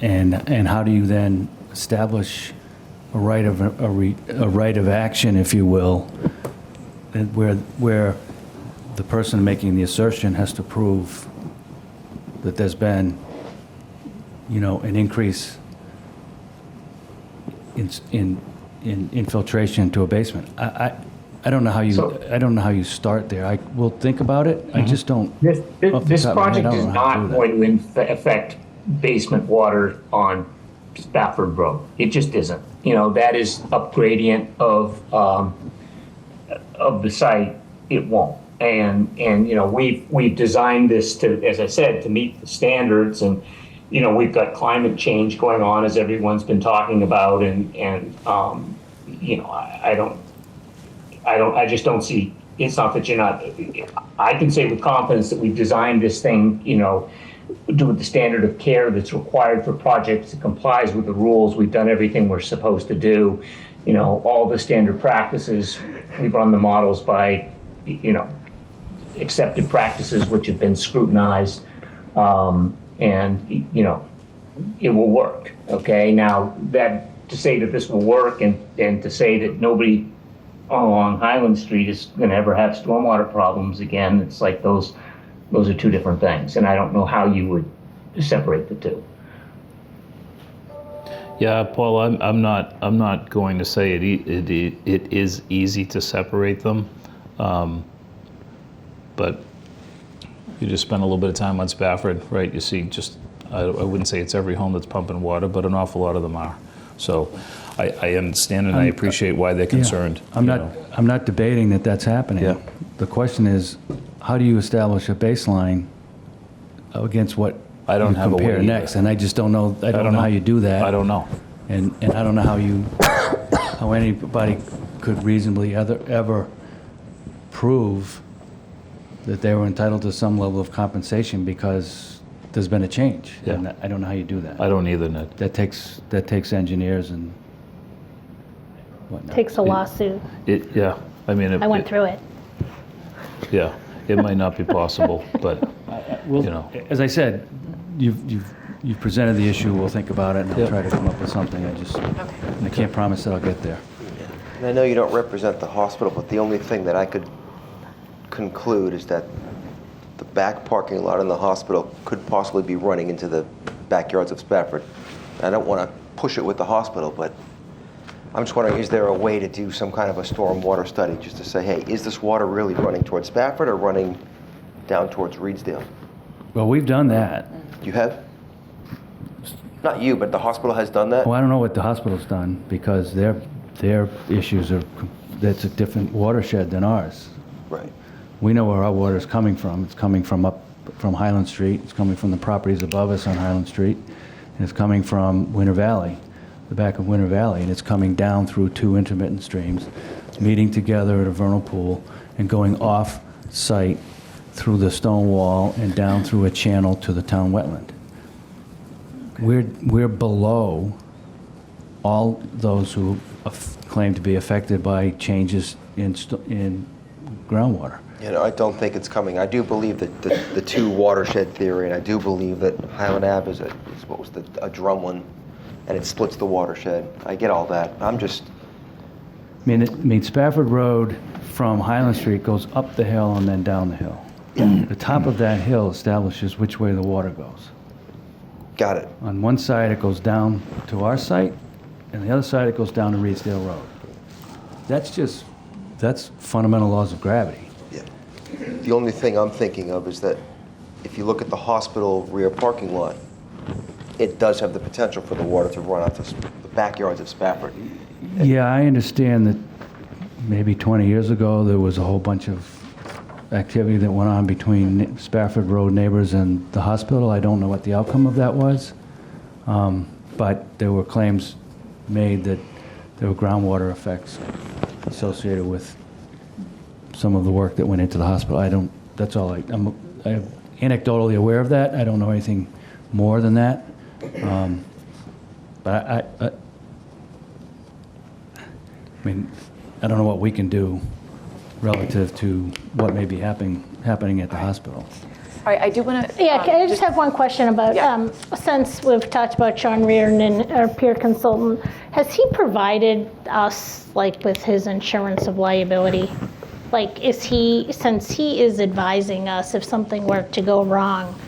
And how do you then establish a right of action, if you will, where the person making the assertion has to prove that there's been, an increase in infiltration into a basement. I don't know how you start there. I will think about it. I just don't. This off the top of my head, project I don't is know how to not do that. going to affect basement water on Spafford Road. It just isn't. That is up gradient of the site. It won't. And we've designed this to, as I said, to meet the standards. And we've got climate change going on, as everyone's been talking about. I just don't see. It's not that you're not. I can say with confidence that we've designed this thing, do with the standard of care that's required for projects. It complies with the rules. We've done everything we're supposed to do. All the standard practices. We've run the models by, accepted practices which have been scrutinized. and, you know, it will work, okay? Now, that, to say that this will work and to say that nobody along Highland Street is gonna ever have stormwater problems again, it's like those are two different things, and I don't know how you would separate the two. Yeah, Paul, I'm not going to say it is easy to separate them, but you just spend a little bit of time on Spafford, right? You see just, I wouldn't say it's every home that's pumping water, but an awful lot of them are. So I understand and I appreciate why they're concerned. Yeah, I'm not debating that that's happening. Yeah. The question is, how do you establish a baseline against what I don't you have a compare way next? And I just don't know. I don't know how you do that. I don't know. And I don't know how anybody could reasonably ever prove that they were entitled to some level of compensation because there's been a change. Yeah. And I don't know how you do that. I don't either, Ned. That takes engineers and whatnot. Takes a lawsuit. Yeah, I mean, I went through it. Yeah, it might not be possible, but Well, you know. as I said, you've presented the issue. We'll think about it and I'll try to come up with something. I can't promise that I'll get there. And I know you don't represent the hospital, but the only thing that I could conclude is that the back parking lot in the hospital could possibly be running into the backyards of Spafford. I don't want to push it with the hospital, but I'm just wondering, is there a way to do some kind of a stormwater study just to say, hey, is this water really running towards Spafford or running down towards Reedsdale? Well, we've done that. You have? Not you, but the hospital has done that? Well, I don't know what the hospital's done because their issues are, that's a different watershed than ours. Right. We know where our water is coming from. It's coming from from Highland Street. It's coming from the properties above us on Highland Street. And it's coming from Winter Valley, the back of Winter Valley. And it's coming down through two intermittent streams, meeting together at a vernal pool and going off-site through the stone wall and down through a channel to the town wetland. We're below all those who claim to be affected by changes in groundwater. You know, I don't think it's coming. I do believe that the two watershed theory, and I do believe that Highland Ave is a drum one, and it splits the watershed. I get all that. I'm just... I mean, Spafford Road from Highland Street goes up the hill and then down the hill. The top of that hill establishes which way the water goes. Got it. On one side, it goes down to our site, and the other side, it goes down to Reedsdale Road. That's fundamental laws of gravity. Yeah. The only thing I'm thinking of is that if you look at the hospital rear parking lot, it does have the potential for the water to run out to the backyards of Spafford. Yeah, I understand that maybe 20 years ago, there was a whole bunch of activity that went on between Spafford Road neighbors and the hospital. I don't know what the outcome of that was, but there were claims made that there were groundwater effects associated with some of the work that went into the hospital. That's all I'm anecdotally aware of that. I don't know anything more than that. But I mean, I don't know what we can do relative to what may be happening at the hospital. All right, I do want to... Yeah, I just have one question about, since we've talked about Sean Reardon, our peer consultant, has he provided us, like, with his insurance of liability? Like, since he is advising us if something were to go wrong,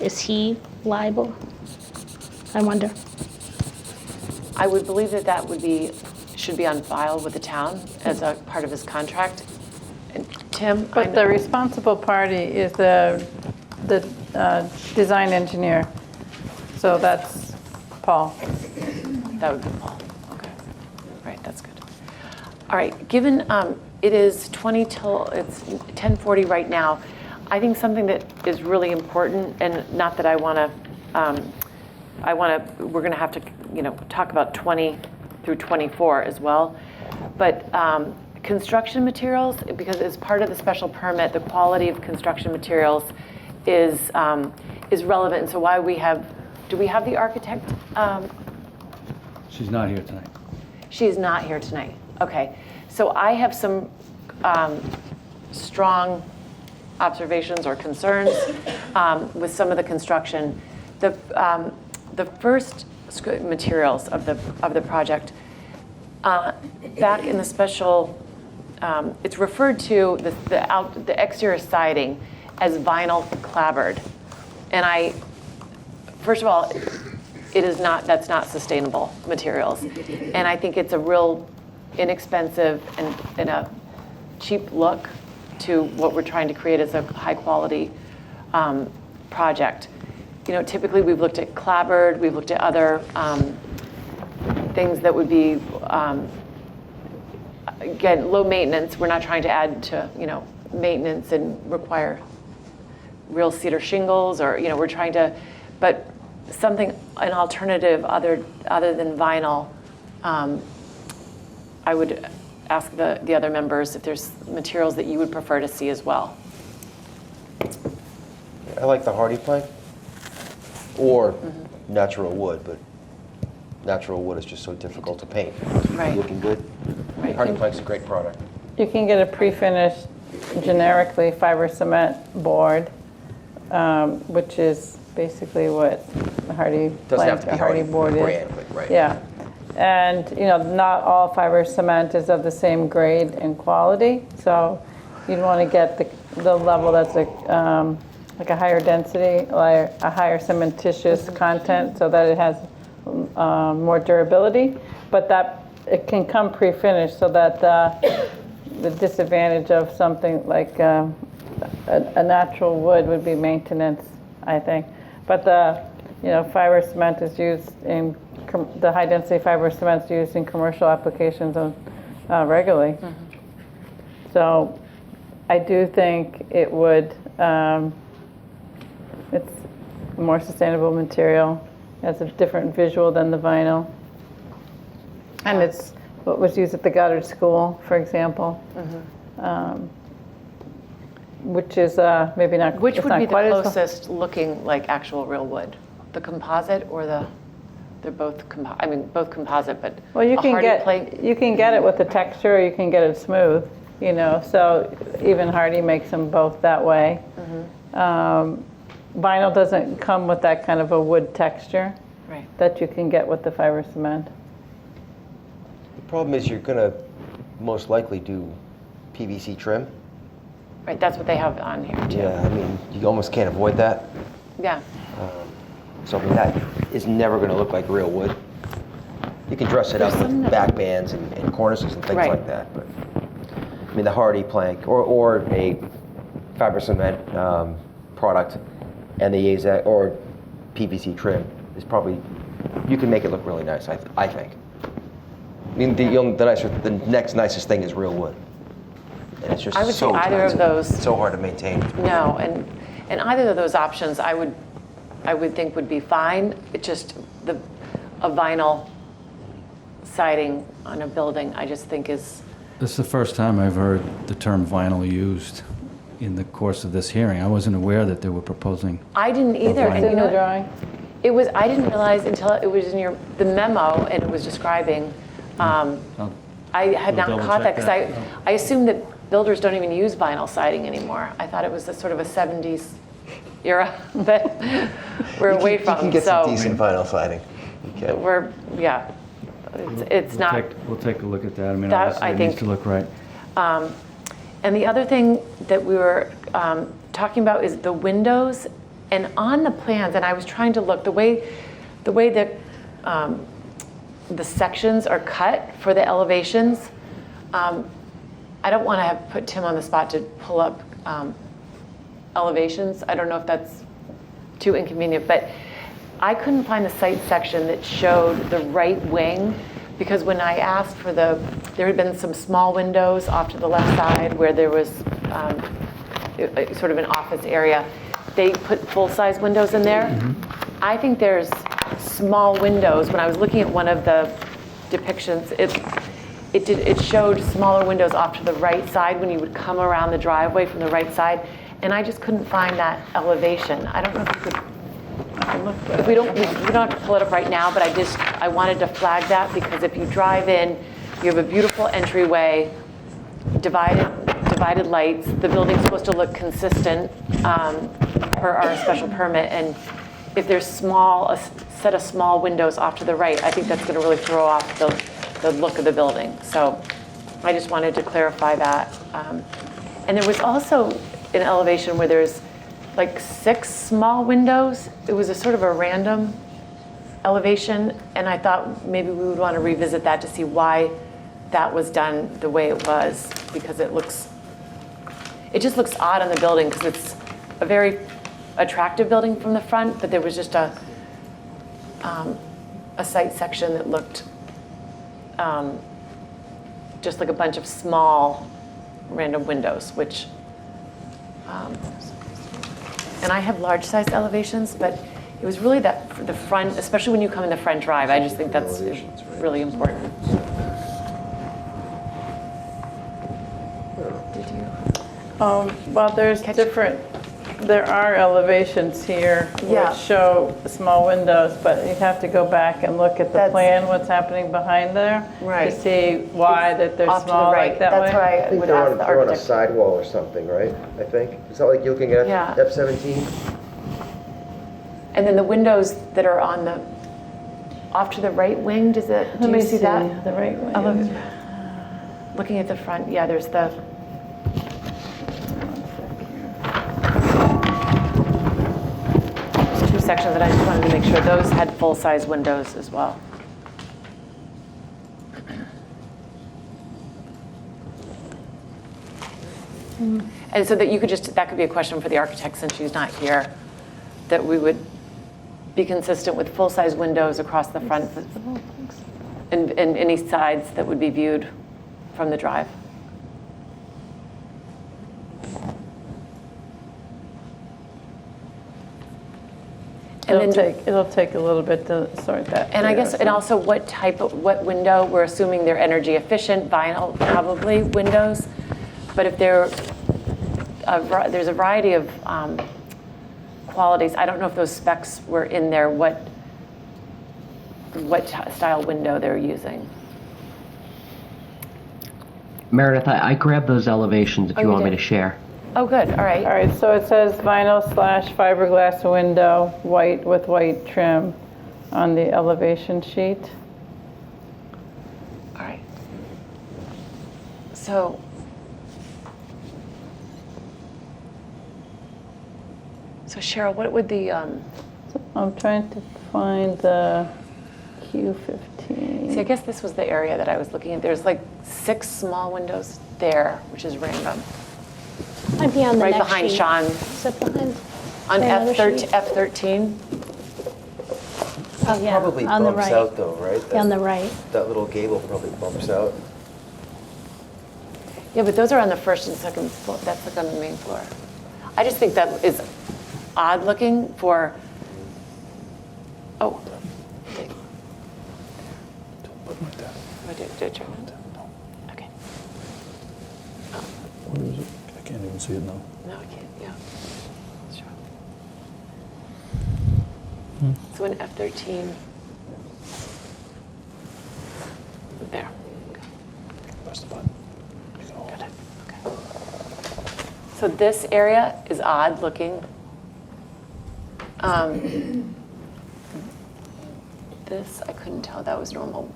is he liable? I wonder. I would believe that should be on file with the town as a part of his contract. And Tim? But the responsible party is the design engineer. So that's Paul. That would be Paul. Okay. All right, that's good. All right, given it is 20 till it's 10:40 right now, I think something that is really important, and not that we're going to have to, talk about 20 through 24 as well, but construction materials, because as part of the special permit, the quality of construction materials is relevant. And so do we have the architect? She's not here tonight. She's not here tonight. Okay. So I have some strong observations or concerns with some of the construction. The first materials of the project, back in the special, it's referred to the exterior siding as vinyl clapboard, and first of all, that's not sustainable materials, and I think it's a real inexpensive and a cheap look to what we're trying to create as a high quality project. Typically we've looked at clapboard, we've looked at other things that would be, again, low maintenance. We're not trying to add to, maintenance and require real cedar shingles, or, we're trying to, but an alternative other than vinyl. I would ask the other members if there's materials that you would prefer to see as well. I like the hardy plank or natural wood, but natural wood is just so difficult to paint. Right. Looking good. Right. Hardy plank's a great product. You can get a pre-finished, generically fiber cement board, which is basically what the hardy Doesn't have plank, to be a hardy board is. brand, but right. Yeah, and not all fiber cement is of the same grade and quality, so you'd want to get the level that's like a higher density, like a higher cementitious content, so that it has more durability, but that it can come pre-finished, so that the disadvantage of something like a natural wood would be maintenance, I think. But the fiber cement is used in the high density fiber cement is used in commercial applications regularly. Mm-hmm. So I do think it would. It's a more sustainable material. It has a different visual than the vinyl, and it's what was used at the Goddard School, for example. Mm-hmm. Which is maybe not. Which would be the closest looking like actual real wood? The composite or they're both both composite, but well, you can get it with the texture, or you can get it smooth. So even Hardy makes them both that way. Mm-hmm. Vinyl doesn't come with that kind of a wood texture that you can get with the fiber cement. The problem is you're going to most likely do PVC trim. Right, that's what they have on here too. Yeah, you almost can't avoid that. Yeah. So that is never going to look like real wood. You can dress it up with back bands and cornices and things like that, but the hardy plank or a fiber cement product and the AZEC or PVC trim is probably, you can make it look really nice, I think. The next nicest thing is real wood. And it's just I would say either of those. So hard to maintain. No, and either of those options I would think would be fine. It's just a vinyl siding on a building I just think is. This is the first time I've heard the term vinyl used in the course of this hearing. I wasn't aware that they were proposing. I didn't either. It's in the drawing. I didn't realize until it was in the memo and it was describing. I had not caught that because I assumed that builders don't even use vinyl siding anymore. I thought it was sort of a 70s era that we're away from. You can get some decent vinyl siding. It's not. We'll take a look at that. I think it needs to look right. And the other thing that we were talking about is the windows. And on the plans, and I was trying to look, the way that the sections are cut for the elevations, I don't want to put Tim on the spot to pull up elevations. I don't know if that's too inconvenient, but I couldn't find the site section that showed the right wing, because when I asked for there had been some small windows off to the left side where there was sort of an office area. They put full-size windows in there. Mm-hmm. I think there's small windows. When I was looking at one of the depictions, it showed smaller windows off to the right side when you would come around the driveway from the right side, and I just couldn't find that elevation. I don't know if you could. We don't have to pull it up right now, but I wanted to flag that, because if you drive in, you have a beautiful entryway, divided lights. The building's supposed to look consistent per our special permit, and if there's a set of small windows off to the right, I think that's going to really throw off the look of the building. So I just wanted to clarify that. And there was also an elevation where there's like 6 small windows. It was a sort of a random elevation, and I thought maybe we would want to revisit that to see why that was done the way it was, because it just looks odd on the building, because it's a very attractive building from the front, but there was just a site section that looked just like a bunch of small random windows, which and I have large sized elevations, but it was really that for the front, especially when you come in the front drive, I just think that's really important. Did you? Well, there are elevations here Yeah. which show small windows, but you'd have to go back and look at the plan, what's happening behind there, Right. to see why that they're Off to the small right. like that That's way. why I I think would they're ask on, the they're on a architect. sidewall or something, right? I think. Is that like you're looking at Yeah. F-17? And then the windows that are on the off to the right wing, do you see that? The right way. Looking at the front, yeah, there's the. There's 2 sections that I just wanted to make sure those had full-size windows as well. And so that could be a question for the architect since she's not here, that we would be consistent with full-size windows across the front and any sides that would be viewed from the drive. It'll take a little bit to sort that. And I through, guess, so. and also what window, we're assuming they're energy efficient, vinyl probably windows, but if there's a variety of qualities, I don't know if those specs were in there, what style window they're using. Meredith, I grabbed those elevations if Oh, you you want me did? to share. Oh, good, all right. All right, so it says vinyl/fiberglass window, white with white trim on the elevation sheet. All right. So Cheryl, what would the, I'm trying to find the Q15. see, I guess this was the area that I was looking at. There's like 6 small windows there, which is random. Might be on the Right next behind sheet. Sean. Is it behind? On Another F13, sheet? F13? Oh, yeah, Probably on the bumps right. out though, right? Yeah, on the right. That little gable probably bumps out. Yeah, but those are on the first and second floor. That's like on the main floor. I just think that is odd looking for, oh. Did it turn on? Okay. Where is it? I can't even see it now. No, I can't, yeah. Sure. So in F13, there. Press the button. Got it, okay. So this area is odd looking. This, I couldn't tell, that was normal,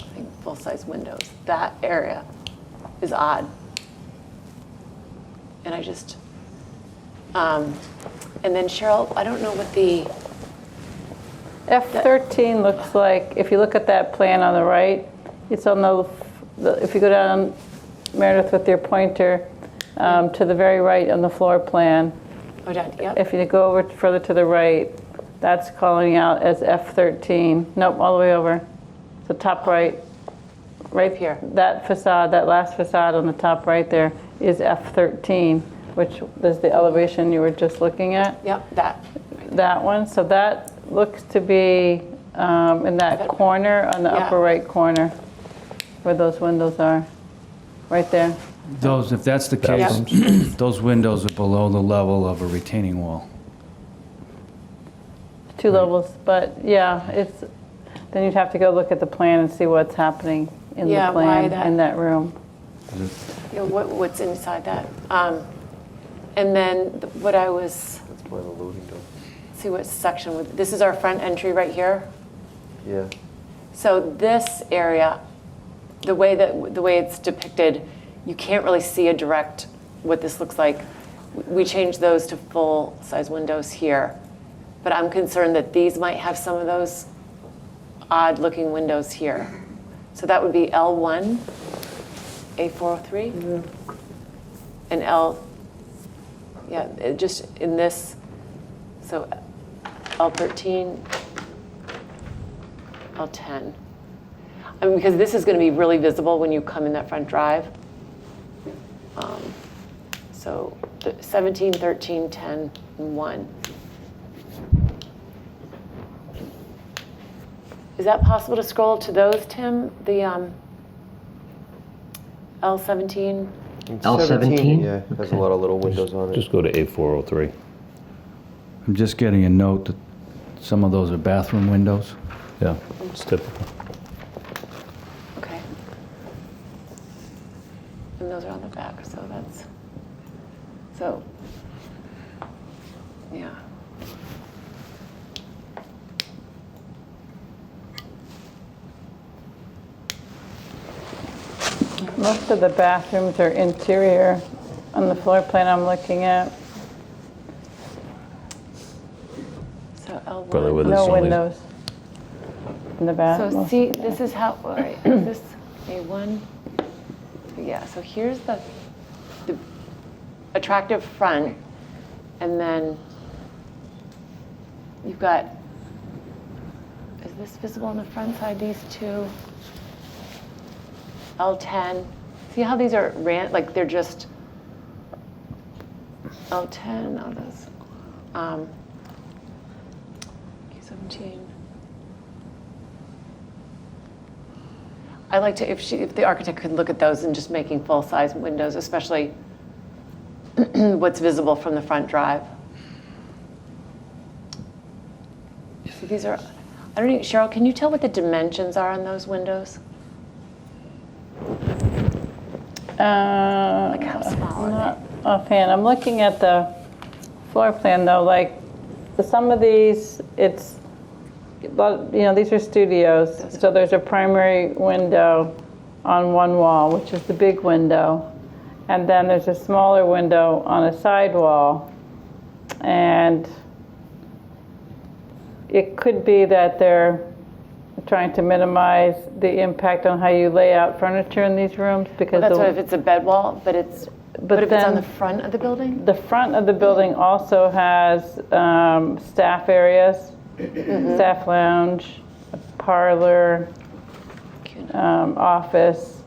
I think, full-size windows. That area is odd. And I just, and then Cheryl, I don't know what the, F13 looks like, if you look at that plan on the right, it's on if you go down, Meredith, with your pointer, to the very right on the floor plan. oh, Dad, yep. If you go over further to the right, that's calling out as F13. Nope, all the way over. The top right. Right here. That facade, that last facade on the top right there is F13, which is the elevation you were just looking at. Yep, that. That one. So that looks to be in that corner on the Yeah. upper right corner where those windows are. Right there. Those, if that's the case, those windows are below the level of a retaining wall. 2 levels, but yeah, then you'd have to go look at the plan and see what's happening in Yeah, the why plan that- in that room. You know, what's inside that. And then what I was That's more of a loading door. see what section, this is our front entry right here. Yeah. So this area, the way it's depicted, you can't really see a direct, what this looks like. We changed those to full-size windows here. But I'm concerned that these might have some of those odd-looking windows here. So that would be L1, A403, and just in this, so L13, L10. I mean, because this is going to be really visible when you come in that front drive. So 17, 13, 10, and 1. Is that possible to scroll to those, Tim? The L17? L17, yeah, has a lot of little windows on it. Just go to A403. I'm just getting a note that some of those are bathroom windows. Yeah, it's typical. Okay. And those are on the back, so that's, yeah. Most of the bathrooms are interior on the floor plan I'm looking at. So L1. Probably where there's No only- windows in the bathroom. So see, this is how, all right, is this A1? Yeah, so here's the attractive front, and then you've got, is this visible on the front side, these two? L10. See how these are like they're just L10, all those. Q17. I like to, if the architect could look at those and just making full-size windows, especially what's visible from the front drive. So these are, I don't know, Cheryl, can you tell what the dimensions are on those windows? Like how small are they? Offhand, I'm looking at the floor plan though, like some of these, it's, these are studios. So there's a primary window on one wall, which is the big window. And then there's a smaller window on a side wall. And it could be that they're trying to minimize the impact on how you lay out furniture in these rooms because That's what if it's a bed wall, but if it's on the front of the building? The front of the building also has staff areas, staff lounge, a parlor, office,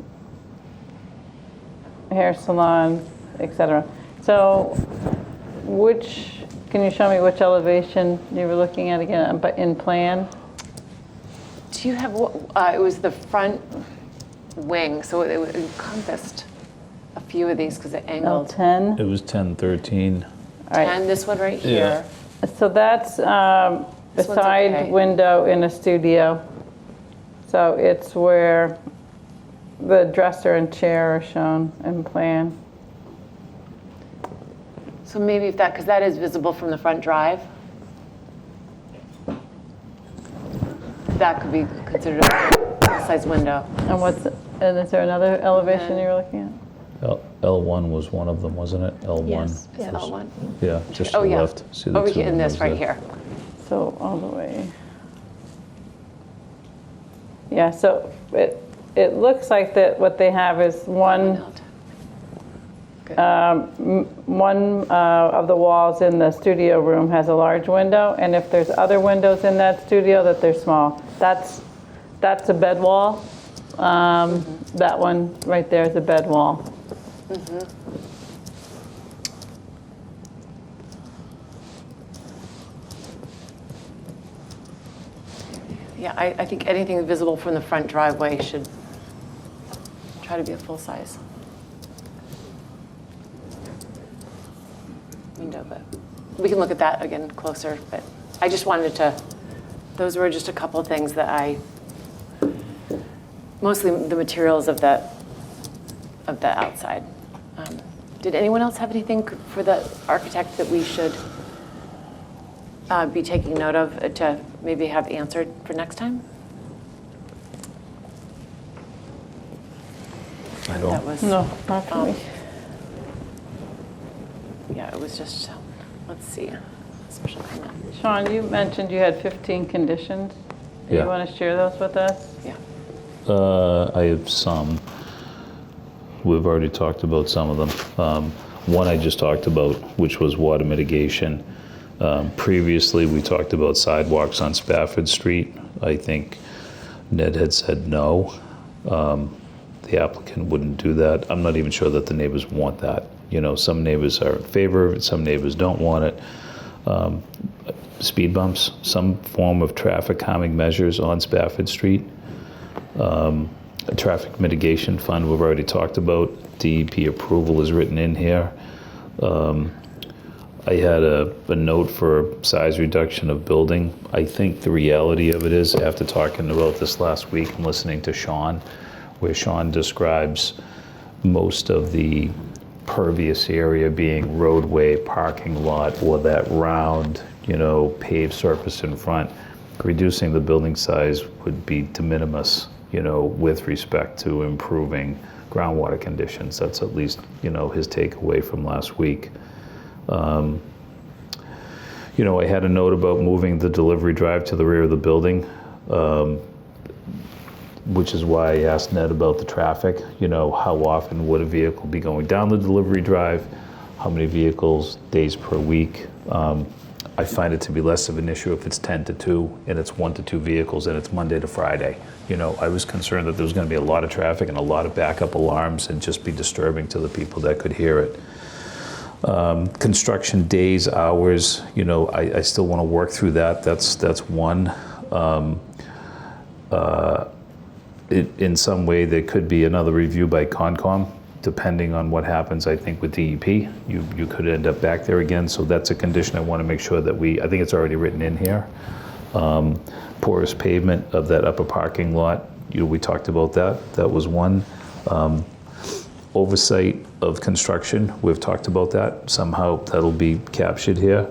hair salon, etc. So can you show me which elevation you were looking at again, but in plan? Do you have, it was the front wing, so it encompassed a few of these because it angled. L10? It was 10, 13. All right. 10, this one right here. So that's a This one's side okay. window in a studio. So it's where the dresser and chair are shown in plan. So maybe if that, because that is visible from the front drive. That could be considered a size window. And is there another elevation you were looking at? L1 was one of them, wasn't it? L1. Yes, yeah. L1. Yeah, just to Oh, the yeah. left. See the Over two here in this windows right there. here. So all the way. Yeah, so it looks like that what they have is one of the walls in the studio room has a large window, and if there's other windows in that studio, that they're small. That's a bed wall. That one right there is a bed wall. Yeah, I think anything visible from the front driveway should try to be a full size window, but we can look at that again closer. But I just wanted to, those were just a couple of things that mostly the materials of the outside. Did anyone else have anything for the architect that we should be taking note of to maybe have answered for next time? I That don't. was, No, not for me. yeah, it was just, let's see, special permit. Sean, you mentioned you had 15 conditions. Do Yeah. you want to share those with us? Yeah. I have some. We've already talked about some of them. One I just talked about, which was water mitigation. Previously, we talked about sidewalks on Spafford Street. I think Ned had said no. The applicant wouldn't do that. I'm not even sure that the neighbors want that. You know, some neighbors are in favor of it, some neighbors don't want it. Speed bumps, some form of traffic calming measures on Spafford Street. A traffic mitigation fund we've already talked about. DEP approval is written in here. I had a note for size reduction of building. I think the reality of it is, after talking about this last week and listening to Sean, where Sean describes most of the pervious area being roadway, parking lot, or that round, paved surface in front, reducing the building size would be de minimis, with respect to improving groundwater conditions. That's at least, his takeaway from last week. I had a note about moving the delivery drive to the rear of the building, which is why I asked Ned about the traffic. How often would a vehicle be going down the delivery drive? How many vehicles, days per week? I find it to be less of an issue if it's 10 to 2 and it's 1 to 2 vehicles and it's Monday to Friday. I was concerned that there was going to be a lot of traffic and a lot of backup alarms and just be disturbing to the people that could hear it. Construction days, hours, I still want to work through that. That's one. In some way, there could be another review by Concom, depending on what happens, I think, with DEP. You could end up back there again, so that's a condition I want to make sure that I think it's already written in here. Porous pavement of that upper parking lot, we talked about that. That was one. Oversight of construction, we've talked about that. Somehow that'll be captured here.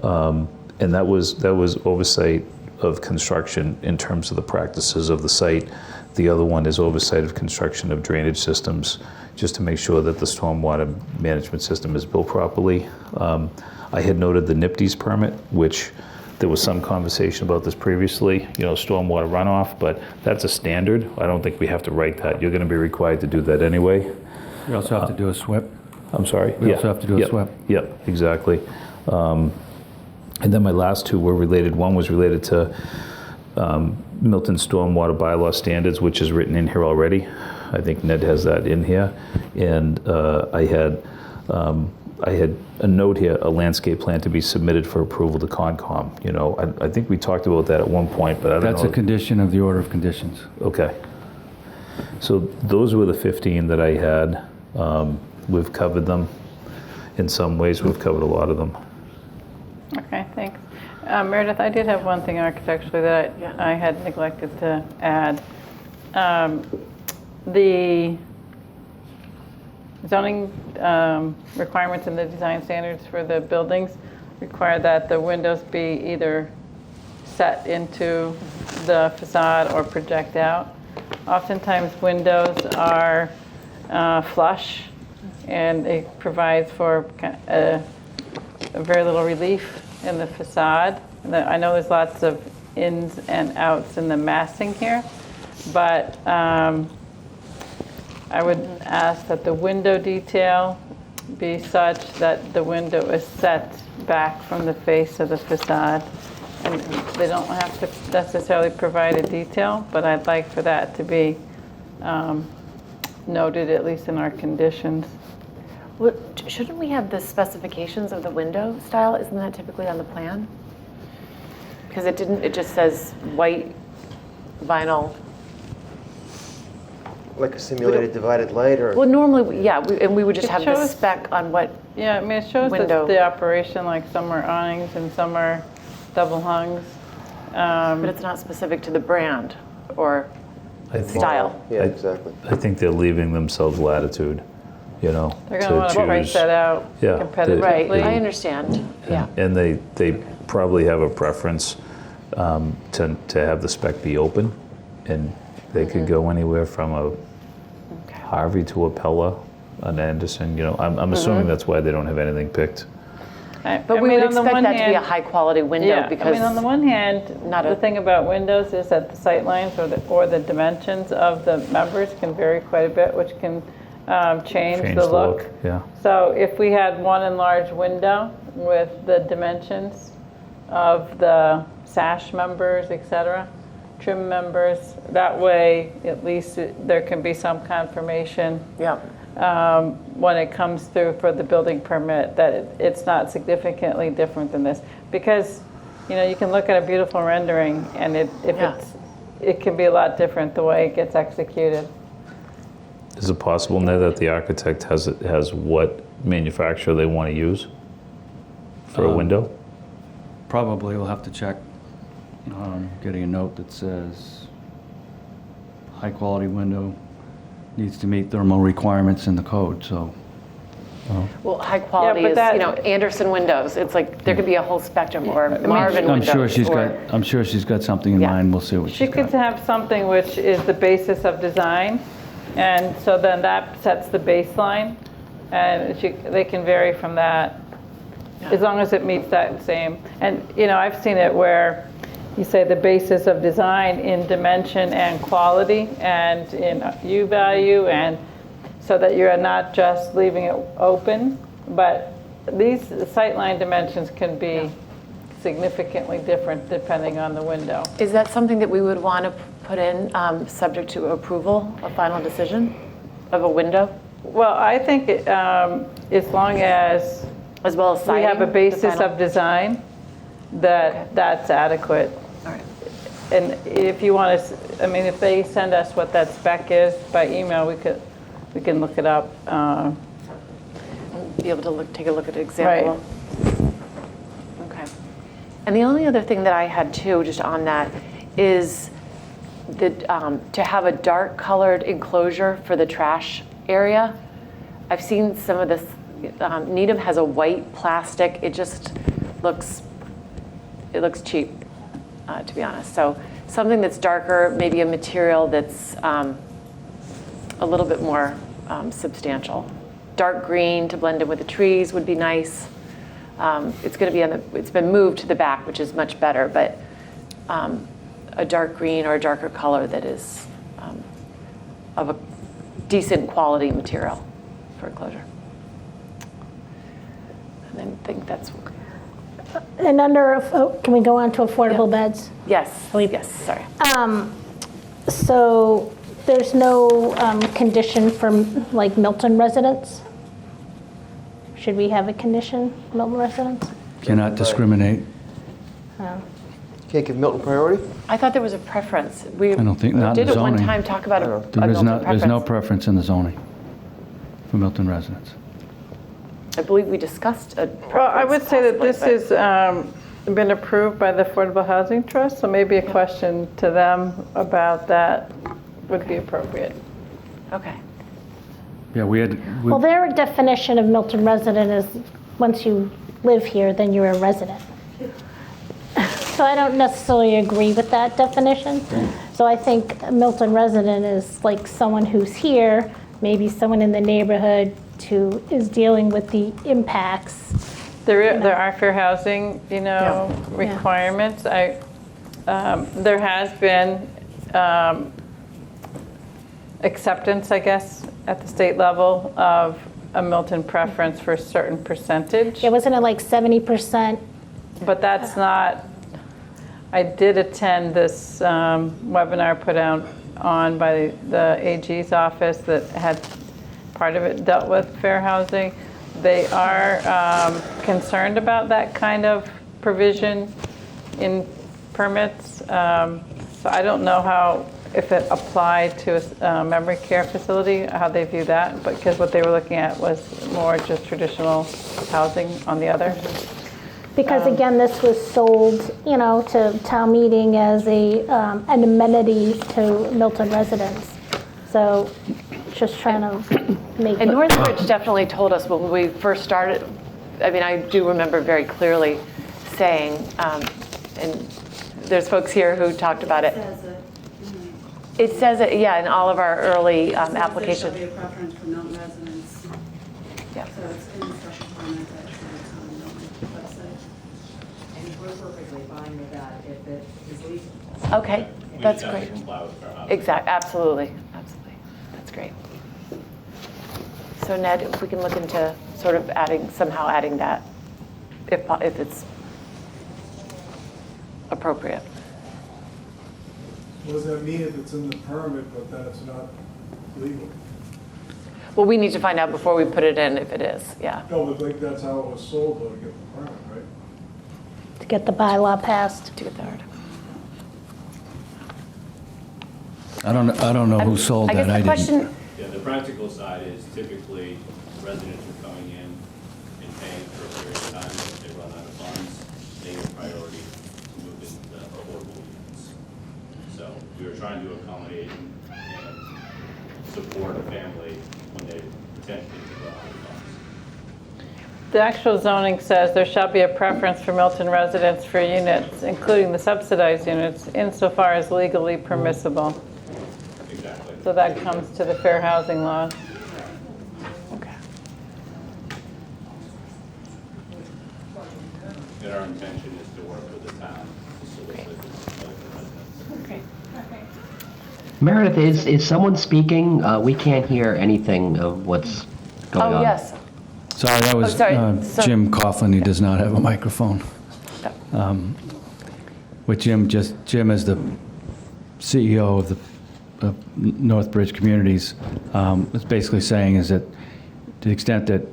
And that was oversight of construction in terms of the practices of the site. The other one is oversight of construction of drainage systems, just to make sure that the stormwater management system is built properly. I had noted the NIPD's permit, which there was some conversation about this previously, stormwater runoff, but that's a standard. I don't think we have to write that. You're going to be required to do that anyway. We also have to do a SWIP. I'm sorry? We also have to do a SWIP. Yep, exactly. And then my last two were related. One was related to Milton stormwater bylaw standards, which is written in here already. I think Ned has that in here. And I had a note here, a landscape plan to be submitted for approval to Concom. I think we talked about that at one point, but I don't know. That's a condition of the order of conditions. Okay. So those were the 15 that I had. We've covered them. In some ways, we've covered a lot of them. Okay, thanks. Meredith, I did have one thing architecturally that I had neglected to add. The zoning requirements and the design standards for the buildings require that the windows be either set into the facade or project out. Oftentimes windows are flush, and it provides for a very little relief in the facade. I know there's lots of ins and outs in the massing here, but I would ask that the window detail be such that the window is set back from the face of the facade. And they don't have to necessarily provide a detail, but I'd like for that to be noted, at least in our conditions. Well, shouldn't we have the specifications of the window style? Isn't that typically on the plan? Because it just says white vinyl. Like a simulated divided light, or? Well, normally, and we would just It have the shows- spec on what Yeah, I mean, it shows window. the operation, like some are awnings and some are double hungs. But it's not specific to the brand or style. Yeah, exactly. I think they're leaving themselves latitude, They're going to to want to price choose. that out Yeah, competitively. Right, I understand, yeah. And they probably have a preference to have the spec be open, and they could go anywhere from a Harvey to a Pella, an Anderson. I'm assuming that's why they don't have anything picked. But we would expect that to be a high-quality window Yeah, because... on the one hand, the thing about windows is that the sight lines or the dimensions of the members can vary quite a bit, which can change the look. Yeah. So if we had one enlarged window with the dimensions of the sash members, et cetera, trim members, that way at least there can be some confirmation when it comes through for the building permit that it's not significantly different than this. Because you can look at a beautiful rendering and it can be a lot different the way it gets executed. Is it possible now that the architect has what manufacturer they want to use for a window? Probably we'll have to check. Getting a note that says high-quality window needs to meet thermal requirements in the code, so. Well, high quality is, Anderson windows. It's like there could be a whole spectrum, or Marvin windows. I'm sure she's got something in mind. We'll see what she's got. She could have something which is the basis of design, and so then that sets the baseline, and they can vary from that as long as it meets that same. And I've seen it where you say the basis of design in dimension and quality and in U value, and so that you're not just leaving it open, but these sightline dimensions can be significantly different depending on the window. Is that something that we would want to put in subject to approval, a final decision of a window? Well, I think as long as well as we have a basis of design, that's adequate. All right. And if you want to, if they send us what that spec is by email, we can look it up. Be able to take a look at an example. Right. Okay. And the only other thing that I had too, just on that, is to have a dark colored enclosure for the trash area. I've seen some of this. Needham has a white plastic. It just looks cheap, to be honest. So something that's darker, maybe a material that's a little bit more substantial. Dark green to blend in with the trees would be nice. It's going to be it's been moved to the back, which is much better, but a dark green or a darker color that is of a decent quality material for enclosure. And I think that's... And can we go on to affordable beds? Yes, yes, sorry. So there's no condition for like Milton residents? Should we have a condition, Milton residents? Cannot discriminate. Can't give Milton priority? I thought there was a preference. I don't think, not in did at one zoning. time talk about a Milton There's preference. no preference in the zoning for Milton residents. I believe we discussed a preference. Well, I would say that possibly, this has been approved by the Affordable Housing Trust, so maybe a question to them about that would be appropriate. Okay. Yeah, Well, their definition of Milton resident is once you live here, then you're a resident. So I don't necessarily agree with that definition. So I think a Milton resident is like someone who's here, maybe someone in the neighborhood who is dealing with the impacts. There are fair housing, requirements. There has been acceptance, I guess, at the state level of a Milton preference for a certain percentage. Yeah, wasn't it like 70%? But that's not, I did attend this webinar put on by the AG's office that had part of it dealt with fair housing. They are concerned about that kind of provision in permits. So I don't know if it applied to a memory care facility, how they view that, because what they were looking at was more just traditional housing on the other. Because again, this was sold, to town meeting as an amenity to Milton residents. So just trying to make And it. Northbridge definitely told us when we first started, I do remember very clearly saying, and there's folks here who talked about it. It says it, yeah, in all of our early applications. There shall be a preference for Milton residents. Yeah. So it's in the special permit that it's on the Milton website. And we're perfectly fine with that if it is legal. Okay, that's great. Exactly, absolutely, absolutely. That's great. So Ned, if we can look into sort of somehow adding that, if it's appropriate. What does that mean if it's in the permit, but then it's not legal? Well, we need to find out before we put it in if it is, yeah. No, but like that's how it was sold though, to get the permit, right? To get the bylaw passed. To get the order. I don't know who sold I guess that. the I question, didn't. Yeah, the practical side is typically residents are coming in and paying for a period of time. If they run out of funds, they have priority to move into the affordable units. So we were trying to accommodate and support a family when they potentially run out of funds. The actual zoning says there shall be a preference for Milton residents for units, including the subsidized units, insofar as legally permissible. Exactly. So that comes to the fair housing law. okay. And our intention is to work with the town to solicit residents. Great. Meredith, is someone speaking? We can't hear anything of what's going on. Oh, yes. Sorry, that was Jim Coughlin. He does not have a microphone. What Jim is the CEO of the Northbridge Communities, is basically saying is that to the extent that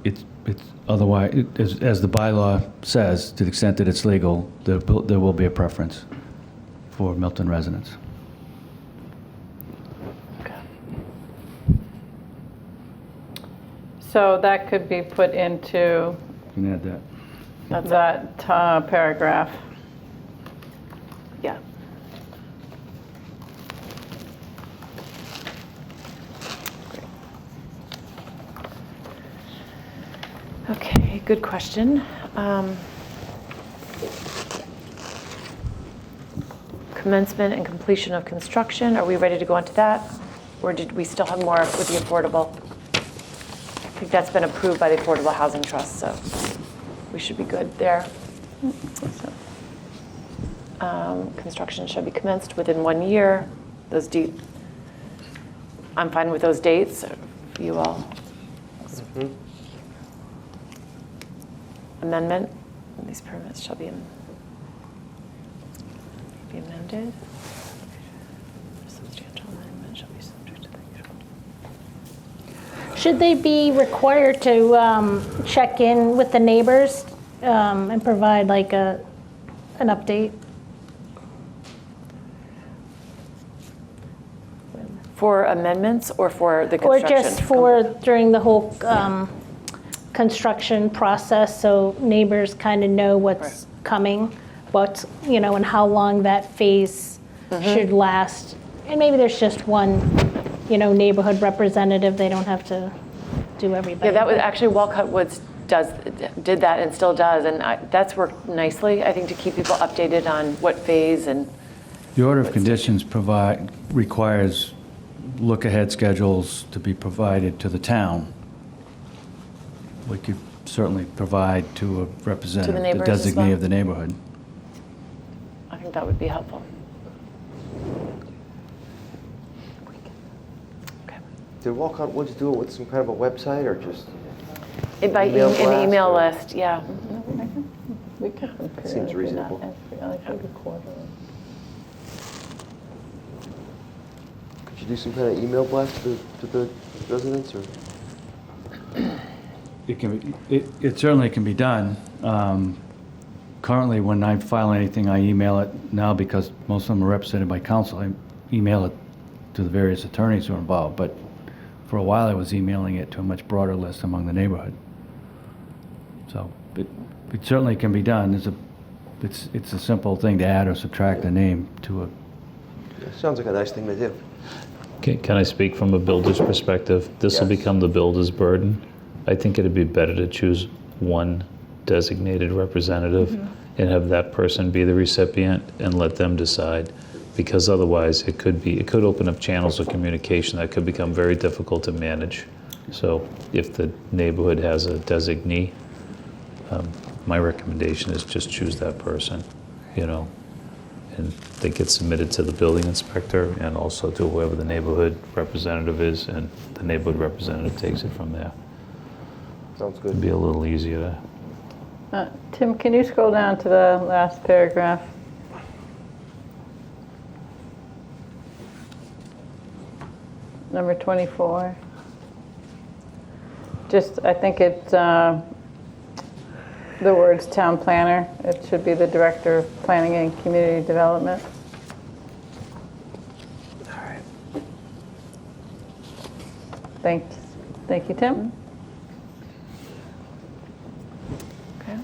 it's otherwise, as the bylaw says, to the extent that it's legal, there will be a preference for Milton residents. So that could be put into You can add that. that paragraph. Yeah. Okay, good question. Commencement and completion of construction, are we ready to go on to that? Or did we still have more with the affordable? I think that's been approved by the Affordable Housing Trust, so we should be good there. Construction shall be commenced within 1 year. I'm fine with those dates. You all? Amendment, these permits shall be amended. Substantial amendment shall be subject to the Should they be required to check in with the neighbors and provide like an update? For amendments or for the Or construction? just for during the whole construction process, so neighbors kind of know what's coming, and how long that phase should last. And maybe there's just one, neighborhood representative. They don't have to do everybody. Yeah, that was actually Walcott Woods did that and still does, and that's worked nicely, I think, to keep people updated on what phase and. The order of conditions requires look-ahead schedules to be provided to the town. We could certainly provide to a representative, the neighbors as designee well? of the neighborhood. I think that would be helpful. Did Walcott Woods do it with some kind of a website or just By email an blast, email or- list, yeah. We could compare. Seems reasonable. Could you do some kind of email blast to the residents, or? It certainly can be done. Currently, when I file anything, I email it now because most of them are represented by counsel. I email it to the various attorneys who are involved, but for a while I was emailing it to a much broader list among the neighborhood. So it certainly can be done. It's a simple thing to add or subtract a name to a. Sounds like a nice thing to do. Can I speak from a builder's perspective? This will become the builder's burden. I think it'd be better to choose one designated representative and have that person be the recipient and let them decide, because otherwise it could open up channels of communication that could become very difficult to manage. So if the neighborhood has a designee, my recommendation is just choose that person, and they get submitted to the building inspector and also to whoever the neighborhood representative is, and the neighborhood representative takes it from there. Sounds good. It'd be a little easier to. Tim, can you scroll down to the last paragraph? Number 24. I think it's the words town planner. It should be the director of planning and community development. All right. Thank you, Tim. Okay.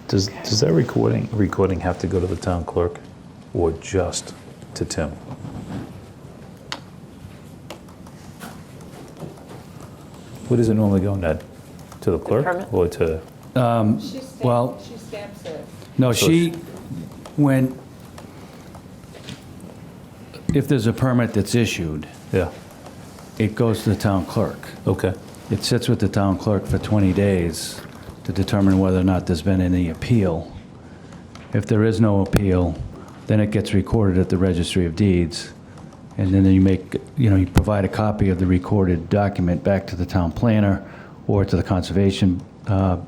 Does that recording have to go to the town clerk or just to Tim? Where does it normally go, Ned? To the clerk permit? or to? She stamps it. No, if there's a permit that's issued, Yeah. it goes to the town clerk. Okay. It sits with the town clerk for 20 days to determine whether or not there's been any appeal. If there is no appeal, then it gets recorded at the Registry of Deeds. And then you provide a copy of the recorded document back to the town planner or to the conservation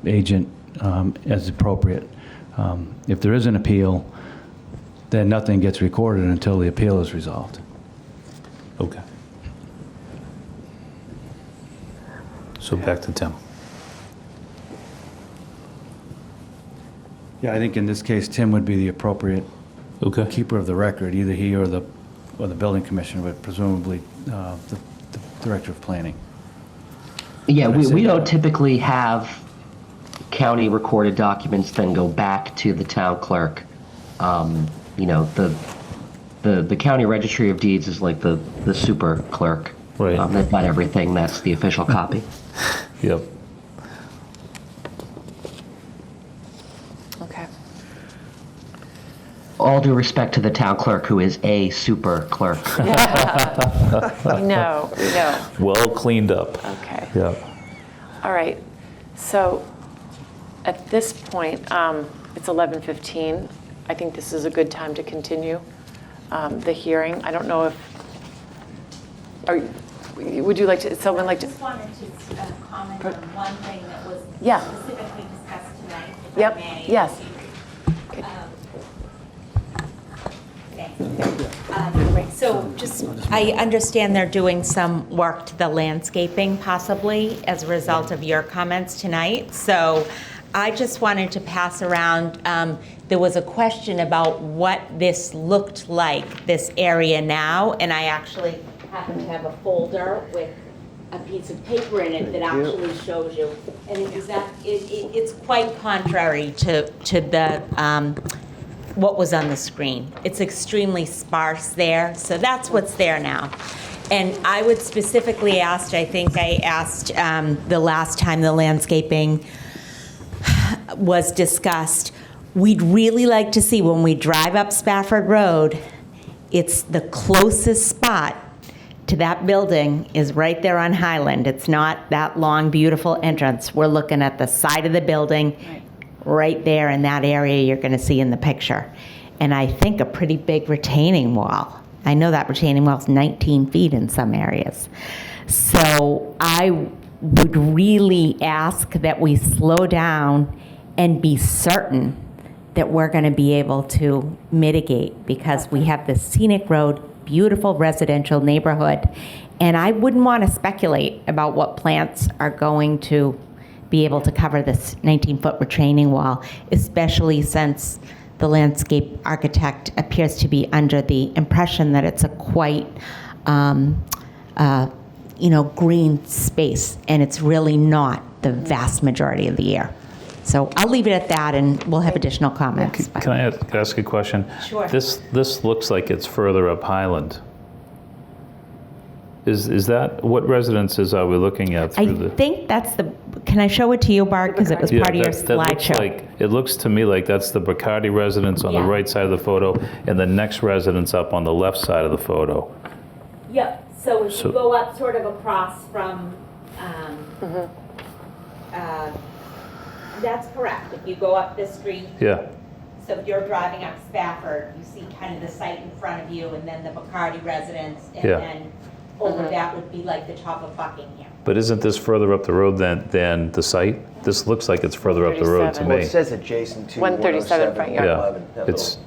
agent as appropriate. If there is an appeal, then nothing gets recorded until the appeal is resolved. Okay. So back to Tim. Yeah, I think in this case, Tim would be the appropriate keeper of the record, either he or the building commissioner, but presumably the director of planning. Yeah, we don't typically have county recorded documents then go back to the town clerk. The county registry of deeds is like the super clerk. Right. They've got everything. That's the official copy. Yep. Okay. All due respect to the town clerk, who is a super clerk. We know. Well cleaned up. Okay. Yeah. All right. So at this point, it's 11:15. I think this is a good time to continue the hearing. I don't know if, would you like to, someone like to? I just wanted to comment on one thing that was Yeah. specifically discussed tonight, if Yep. I may. Yes. So just, I understand they're doing some work to the landscaping possibly as a result of your comments tonight. So I just wanted to pass around, there was a question about what this looked like, this area now, and I actually happen to have a folder with a piece of paper in it that actually shows you. And it's quite contrary to the, what was on the screen. It's extremely sparse there, so that's what's there now. And I would specifically ask, I think I asked the last time the landscaping was discussed, we'd really like to see when we drive up Spafford Road, it's the closest spot to that building is right there on Highland. It's not that long, beautiful entrance. We're looking at the side of the building, right there in that area you're going to see in the picture. And I think a pretty big retaining wall. I know that retaining wall's 19 feet in some areas. So I would really ask that we slow down and be certain that we're going to be able to mitigate, because we have this scenic road, beautiful residential neighborhood, and I wouldn't want to speculate about what plants are going to be able to cover this 19-foot retaining wall, especially since the landscape architect appears to be under the impression that it's a quite green space, and it's really not the vast majority of the year. So I'll leave it at that, and we'll have additional comments. Can I ask a question? Sure. This looks like it's further up Highland. Is that, what residences are we looking at I through the? think that's can I show it to you, Bart, because it was part of your that looks slideshow? like, it looks to me like that's the Bacardi residence on the Yeah. right side of the photo, and the next residence up on the left side of the photo. Yep, so if So- you go up sort of across from, that's correct. If you go up this street, Yeah, so if you're driving up Spafford, you see kind of the site in front of you, and then the Bacardi residence, and Yeah. then over that would be like the top of Buckingham. but isn't this further up the road than the site? This looks like it's further up the road to Well, it me. says adjacent to 137 front yard. 107, Yeah, 11, that it's,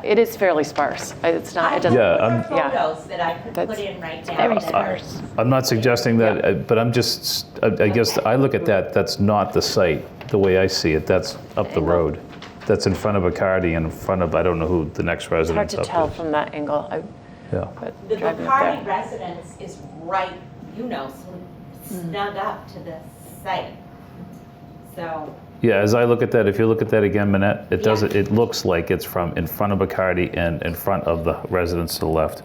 It is fairly sparse. It's not, it doesn't. Yeah, There are Yeah. photos that I could put in right now. very that are- sparse. I'm not suggesting that, but I'm just, I guess, I look at that, that's not the site, the way I see it, that's up the road. That's in front of Bacardi and in front of, I don't know who the next It's hard residence to up tell is. from that angle. Yeah. The Driving up Bacardi there. residence is right, snug up to the site. So, Yeah, as I look at that, if you look at that again, Manette, it doesn't, it looks like it's from in front of Bacardi and in front of the residence to the left.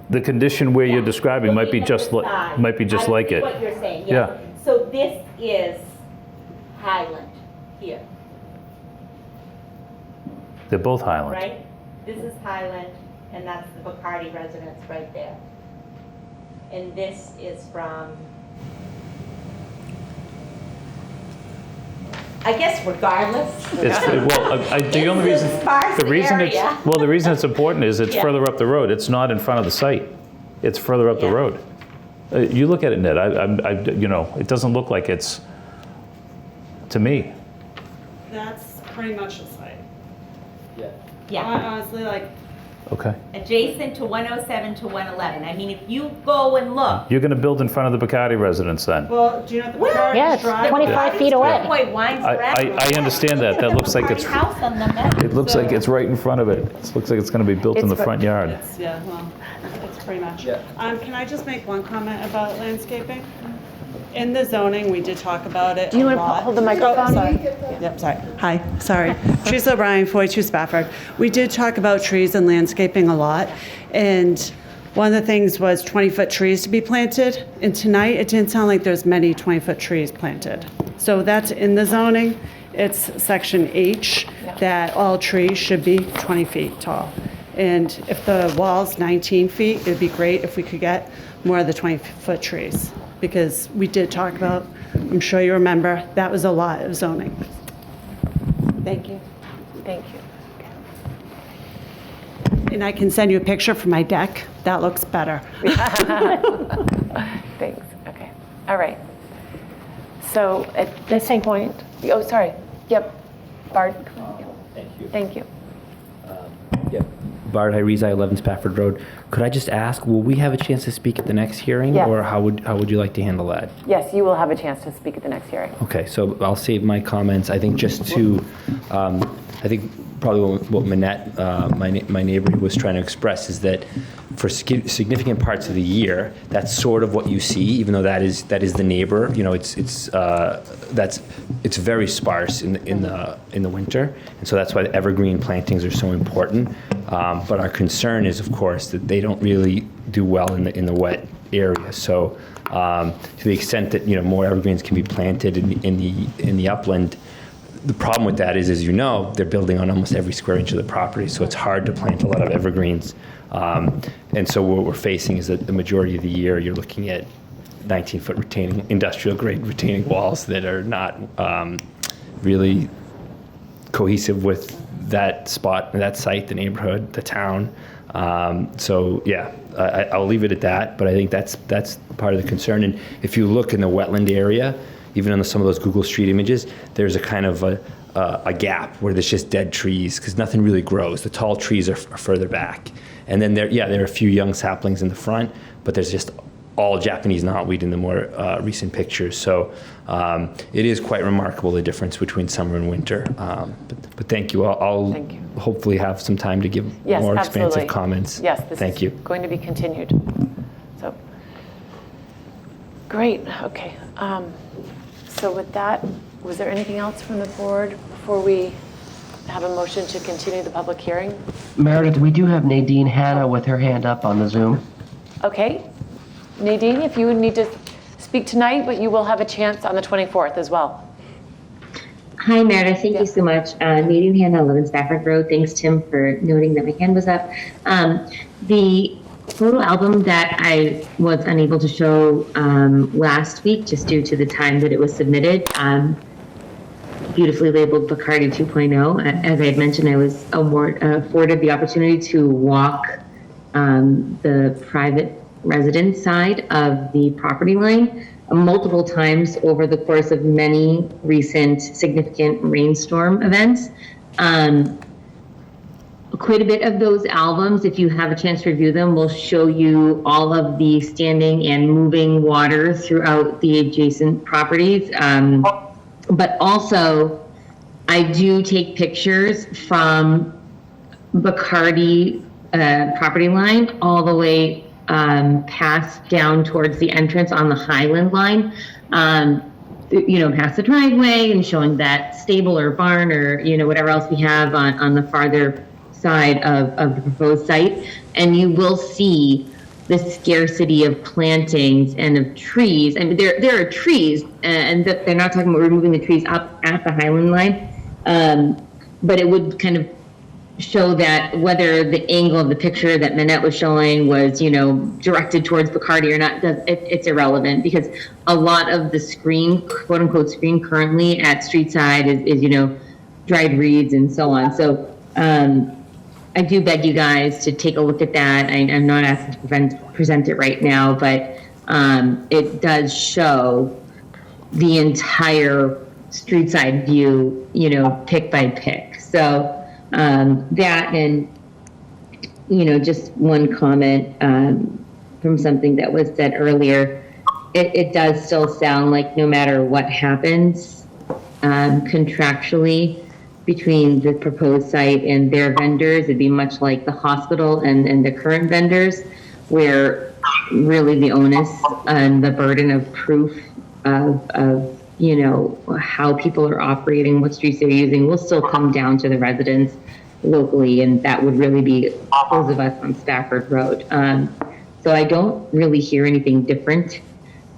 The condition where you're describing might be looking at just, the like side, might be just I like see it. what you're saying, Yeah. yes. So this is Highland here, They're both Highland. right? This is Highland, and that's the Bacardi residence right there. And this is from, I guess regardless. It's, well, the only It's a reason, sparse the reason it's, area. well, the reason it's important is it's Yeah. further up the road. It's not in front of the site. It's further up the Yeah. road. You look at it, Ned, you know, it doesn't look like it's, to me. That's pretty much the site. Yeah, Honestly, like, Okay. adjacent to 107 to 111. I mean, if you go and look. You're gonna build in front of the Bacardi residence then? well, do you know what the Well, Bacardi Yeah, it's drive? 25 feet away. Boy, winds around. I understand that. That looks like it's, House on the map. it looks like it's right in front of it. It looks like it's gonna be built in the front yard. It's, yeah, well, it's pretty much. Yeah. Can I just make one comment about landscaping? In the zoning, we did talk about it Do you a want to lot. hold the microphone? Sorry. Yep, sorry. Hi, sorry. Teresa O'Brien, 42 Spafford. We did talk about trees and landscaping a lot, and one of the things was 20-foot trees to be planted, and tonight, it didn't sound like there's many 20-foot trees planted. So that's in the zoning. It's section H, that all trees should be 20 feet tall. And if the wall's 19 feet, it'd be great if we could get more of the 20-foot trees. Because we did talk about, I'm sure you remember, that was a lot of zoning. Thank you. Thank you. And I can send you a picture from my deck. That looks better. Thanks. Okay. All right. So at this point, oh, sorry. Yep. Bart. Thank you. Thank you. Yep. Bart Hyriza, 11 Spafford Road. Could I just ask, will we have a chance to speak at the next hearing? Yes. Or how would you like to handle that? Yes, you will have a chance to speak at the next hearing. Okay, so I'll save my comments. I think just to, I think probably what Manette, my neighbor, was trying to express is that for significant parts of the year, that's sort of what you see, even though that is the neighbor. You know, it's very sparse in the winter, and so that's why the evergreen plantings are so important. But our concern is, of course, that they don't really do well in the wet area. So to the extent that more evergreens can be planted in the upland. The problem with that is, as you know, they're building on almost every square inch of the property, so it's hard to plant a lot of evergreens. And so what we're facing is that the majority of the year you're looking at 19-foot retaining, industrial-grade retaining walls that are not really cohesive with that spot, that site, the neighborhood, the town. So yeah, I'll leave it at that, but I think that's part of the concern. And if you look in the wetland area, even on some of those Google Street images, there's a kind of a gap where there's just dead trees because nothing really grows. The tall trees are further back. And then there are a few young saplings in the front, but there's just all Japanese knotweed in the more recent pictures. So it is quite remarkable, the difference between summer and winter. But thank you. I'll Thank you. hopefully have some time to give Yes, more absolutely. expansive comments. Yes, this Thank is you. going to be continued. So, great. Okay. So with that, was there anything else from the board before we have a motion to continue the public hearing? Meredith, we do have Nadine Hanna with her hand up on the Zoom. Okay. Nadine, if you would need to speak tonight, but you will have a chance on the 24th as well. Hi, Meredith. Thank you so much. Meeting hand on 11 Stafford Road. Thanks, Tim, for noting that my hand was up. The photo album that I was unable to show last week, just due to the time that it was submitted, beautifully labeled Bacardi 2.0. As I had mentioned, I was afforded the opportunity to walk the private residence side of the property line multiple times over the course of many recent significant rainstorm events. Quite a bit of those albums, if you have a chance to review them, will show you all of the standing and moving water throughout the adjacent properties. But also, I do take pictures from Bacardi property line all the way past down towards the entrance on the Highland line, past the driveway and showing that stable or barn or, whatever else we have on the farther side of the proposed site. And you will see the scarcity of plantings and of trees. I mean, there are trees, and they're not talking about removing the trees up at the Highland line, but it would kind of show that whether the angle of the picture that Manette was showing was, directed towards Bacardi or not, it's irrelevant, because a lot of the screen, quote unquote screen currently at street side is dried reeds and so on. So I do beg you guys to take a look at that. I'm not asking to present it right now, but it does show the entire street side view, pick by pick. So that, and just one comment from something that was said earlier, it does still sound like no matter what happens contractually between the proposed site and their vendors, it'd be much like the hospital and the current vendors, where really the onus and the burden of proof of how people are operating, what streets they're using, will still come down to the residents locally, and that would really be those of us on Stafford Road. So I don't really hear anything different.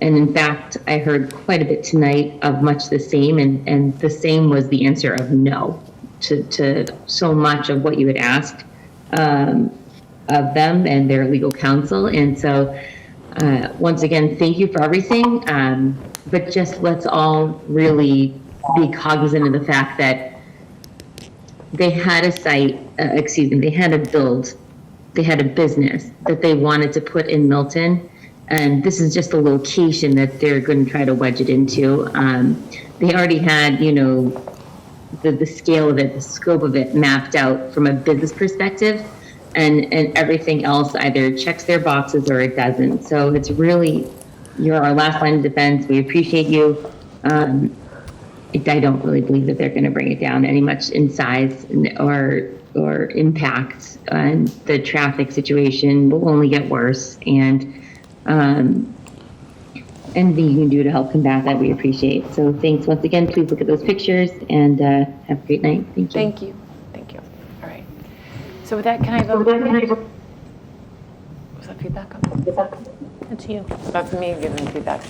And in fact, I heard quite a bit tonight of much the same, and the same was the answer of no to so much of what you had asked of them and their legal counsel. And so once again, thank you for everything. But just let's all really be cognizant of the fact that they had a site, they had a business that they wanted to put in Milton. And this is just a location that they're going to try to wedge it into. They already had, the scale of it, the scope of it mapped out from a business perspective, and everything else either checks their boxes or it doesn't. So it's really, you're our last line of defense. We appreciate you. I don't really believe that they're going to bring it down any much in size or impact. And the traffic situation will only get worse. And anything you can do to help combat that, we appreciate. So thanks once again. Please look at those pictures and have a great night. Thank you. Thank you. Thank you. All right. So with that, can I vote? Was that feedback? That's you. That's me giving feedback.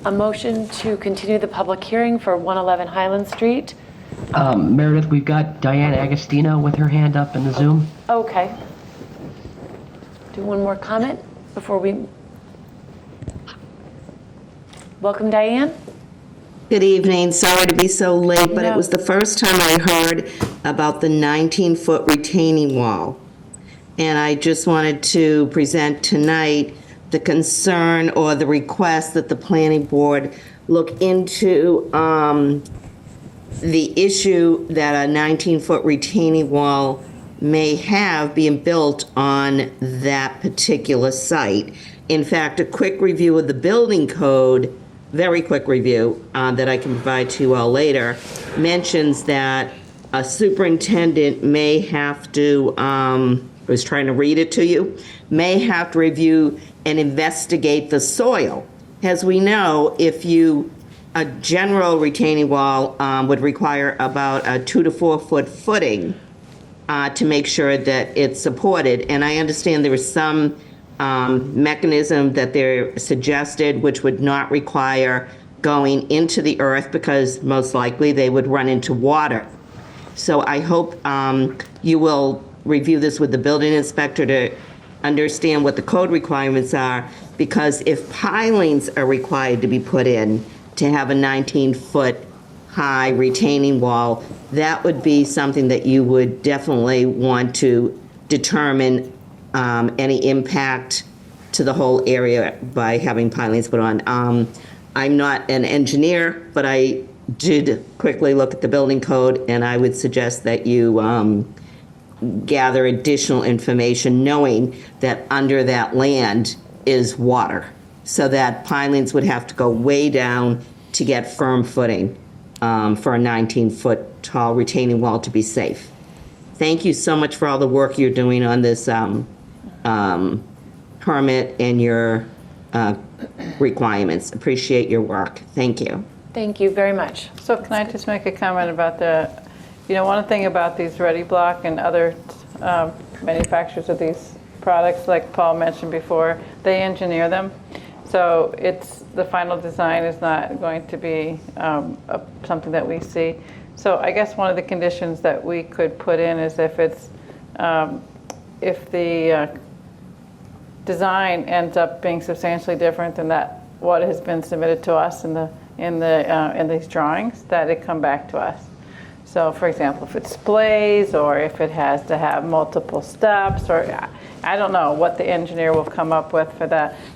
A motion to continue the public hearing for 111 Highland Street. Meredith, we've got Diane Agostino with her hand up in the Zoom. Okay. Do one more comment before we... Welcome, Diane. Good evening. Sorry to be so late, but it was the first time I heard about the 19-foot retaining wall. And I just wanted to present tonight the concern or the request that the planning board look into the issue that a 19-foot retaining wall may have being built on that particular site. In fact, a quick review of the building code, very quick review that I can provide to you all later, mentions that a superintendent may have to, I was trying to read it to you, may have to review and investigate the soil. As we know, a general retaining wall would require about a 2 to 4 foot footing to make sure that it's supported. And I understand there is some mechanism that they're suggested, which would not require going into the earth because most likely they would run into water. So I hope you will review this with the building inspector to understand what the code requirements are, because if pilings are required to be put in to have a 19-foot high retaining wall, that would be something that you would definitely want to determine any impact to the whole area by having pilings put on. I'm not an engineer, but I did quickly look at the building code, and I would suggest that you gather additional information knowing that under that land is water, so that pilings would have to go way down to get firm footing for a 19-foot tall retaining wall to be safe. Thank you so much for all the work you're doing on this permit and your requirements. Appreciate your work. Thank you. Thank you very much. So can I just make a comment about one thing about these Ready Block and other manufacturers of these products, like Paul mentioned before, they engineer them. So the final design is not going to be something that we see. So I guess one of the conditions that we could put in is if the design ends up being substantially different than what has been submitted to us in these drawings, that it come back to us. So for example, if it splays, or if it has to have multiple steps, or I don't know what the engineer will come up with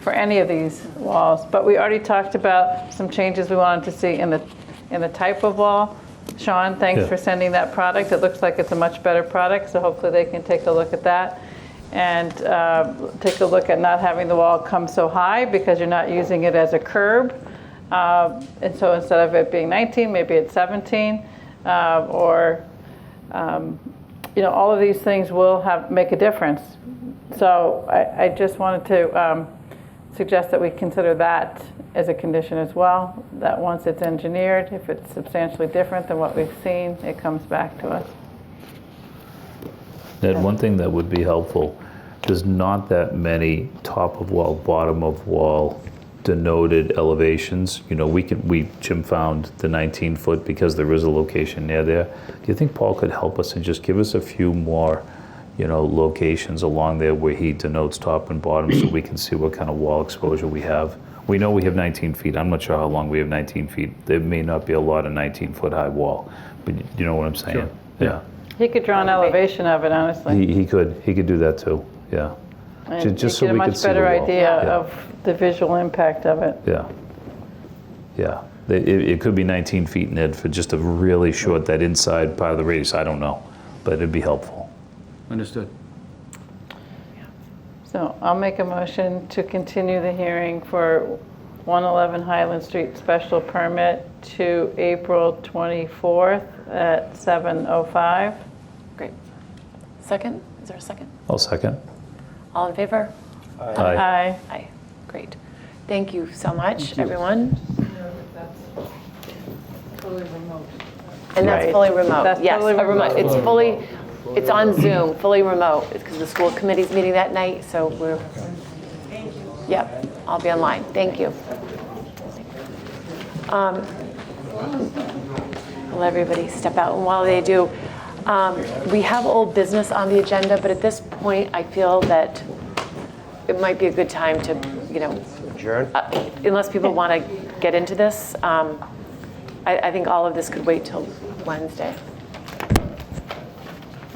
for any of these walls. But we already talked about some changes we wanted to see in the type of wall. Sean, thanks for sending that product. It looks like it's a much better product, so hopefully they can take a look at that. And take a look at not having the wall come so high, because you're not using it as a curb. And so instead of it being 19, maybe it's 17. All of these things will make a difference. So I just wanted to suggest that we consider that as a condition as well, that once it's engineered, if it's substantially different than what we've seen, it comes back to us. Ned, one thing that would be helpful, there's not that many top of wall, bottom of wall denoted elevations. Jim found the 19-foot because there is a location near there. Do you think Paul could help us and just give us a few more, locations along there where he denotes top and bottom, so we can see what kind of wall exposure we have? We know we have 19 feet. I'm not sure how long we have 19 feet. There may not be a lot of 19-foot high wall, but you know what I'm saying? Sure. Yeah. He could draw an elevation of it, honestly. He could do that too. Yeah. And just get so a we much could see the better wall. idea Yeah. of the visual impact of it. Yeah. Yeah. It could be 19 feet, Ned, for just a really short, that inside part of the radius. I don't know, but it'd be helpful. Understood. So I'll make a motion to continue the hearing for 111 Highland Street special permit to April 24th at 7:05. Great. Second? Is there a second? I'll second. All in favor? Aye. Aye. Aye. Great. Thank you so much, everyone. That's totally remote. And that's Right. fully remote. That's Yes, totally a remote. remote. It's on Zoom, fully remote. It's because the school committee's meeting that night, so we're. Yep, I'll be online. Thank you. I'll let everybody step out, and while they do, we have old business on the agenda, but at this point, I feel that it might be a good time to, Adjourn? unless people want to get into this, I think all of this could wait till Wednesday.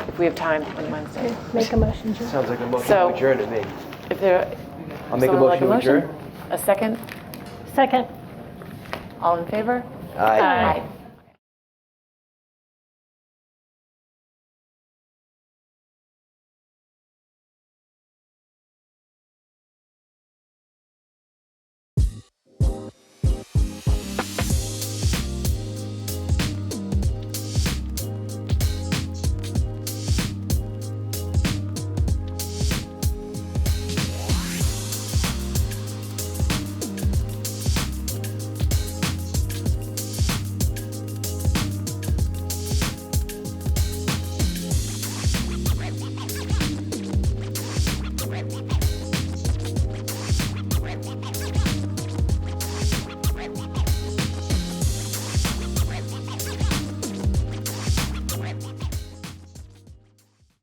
If we have time on Wednesday. Make a motion, Joe. Sounds like a motion So- to adjourn to me. If there, I'll make a someone like motion to adjourn. A second? Second. All in favor? Aye. Aye.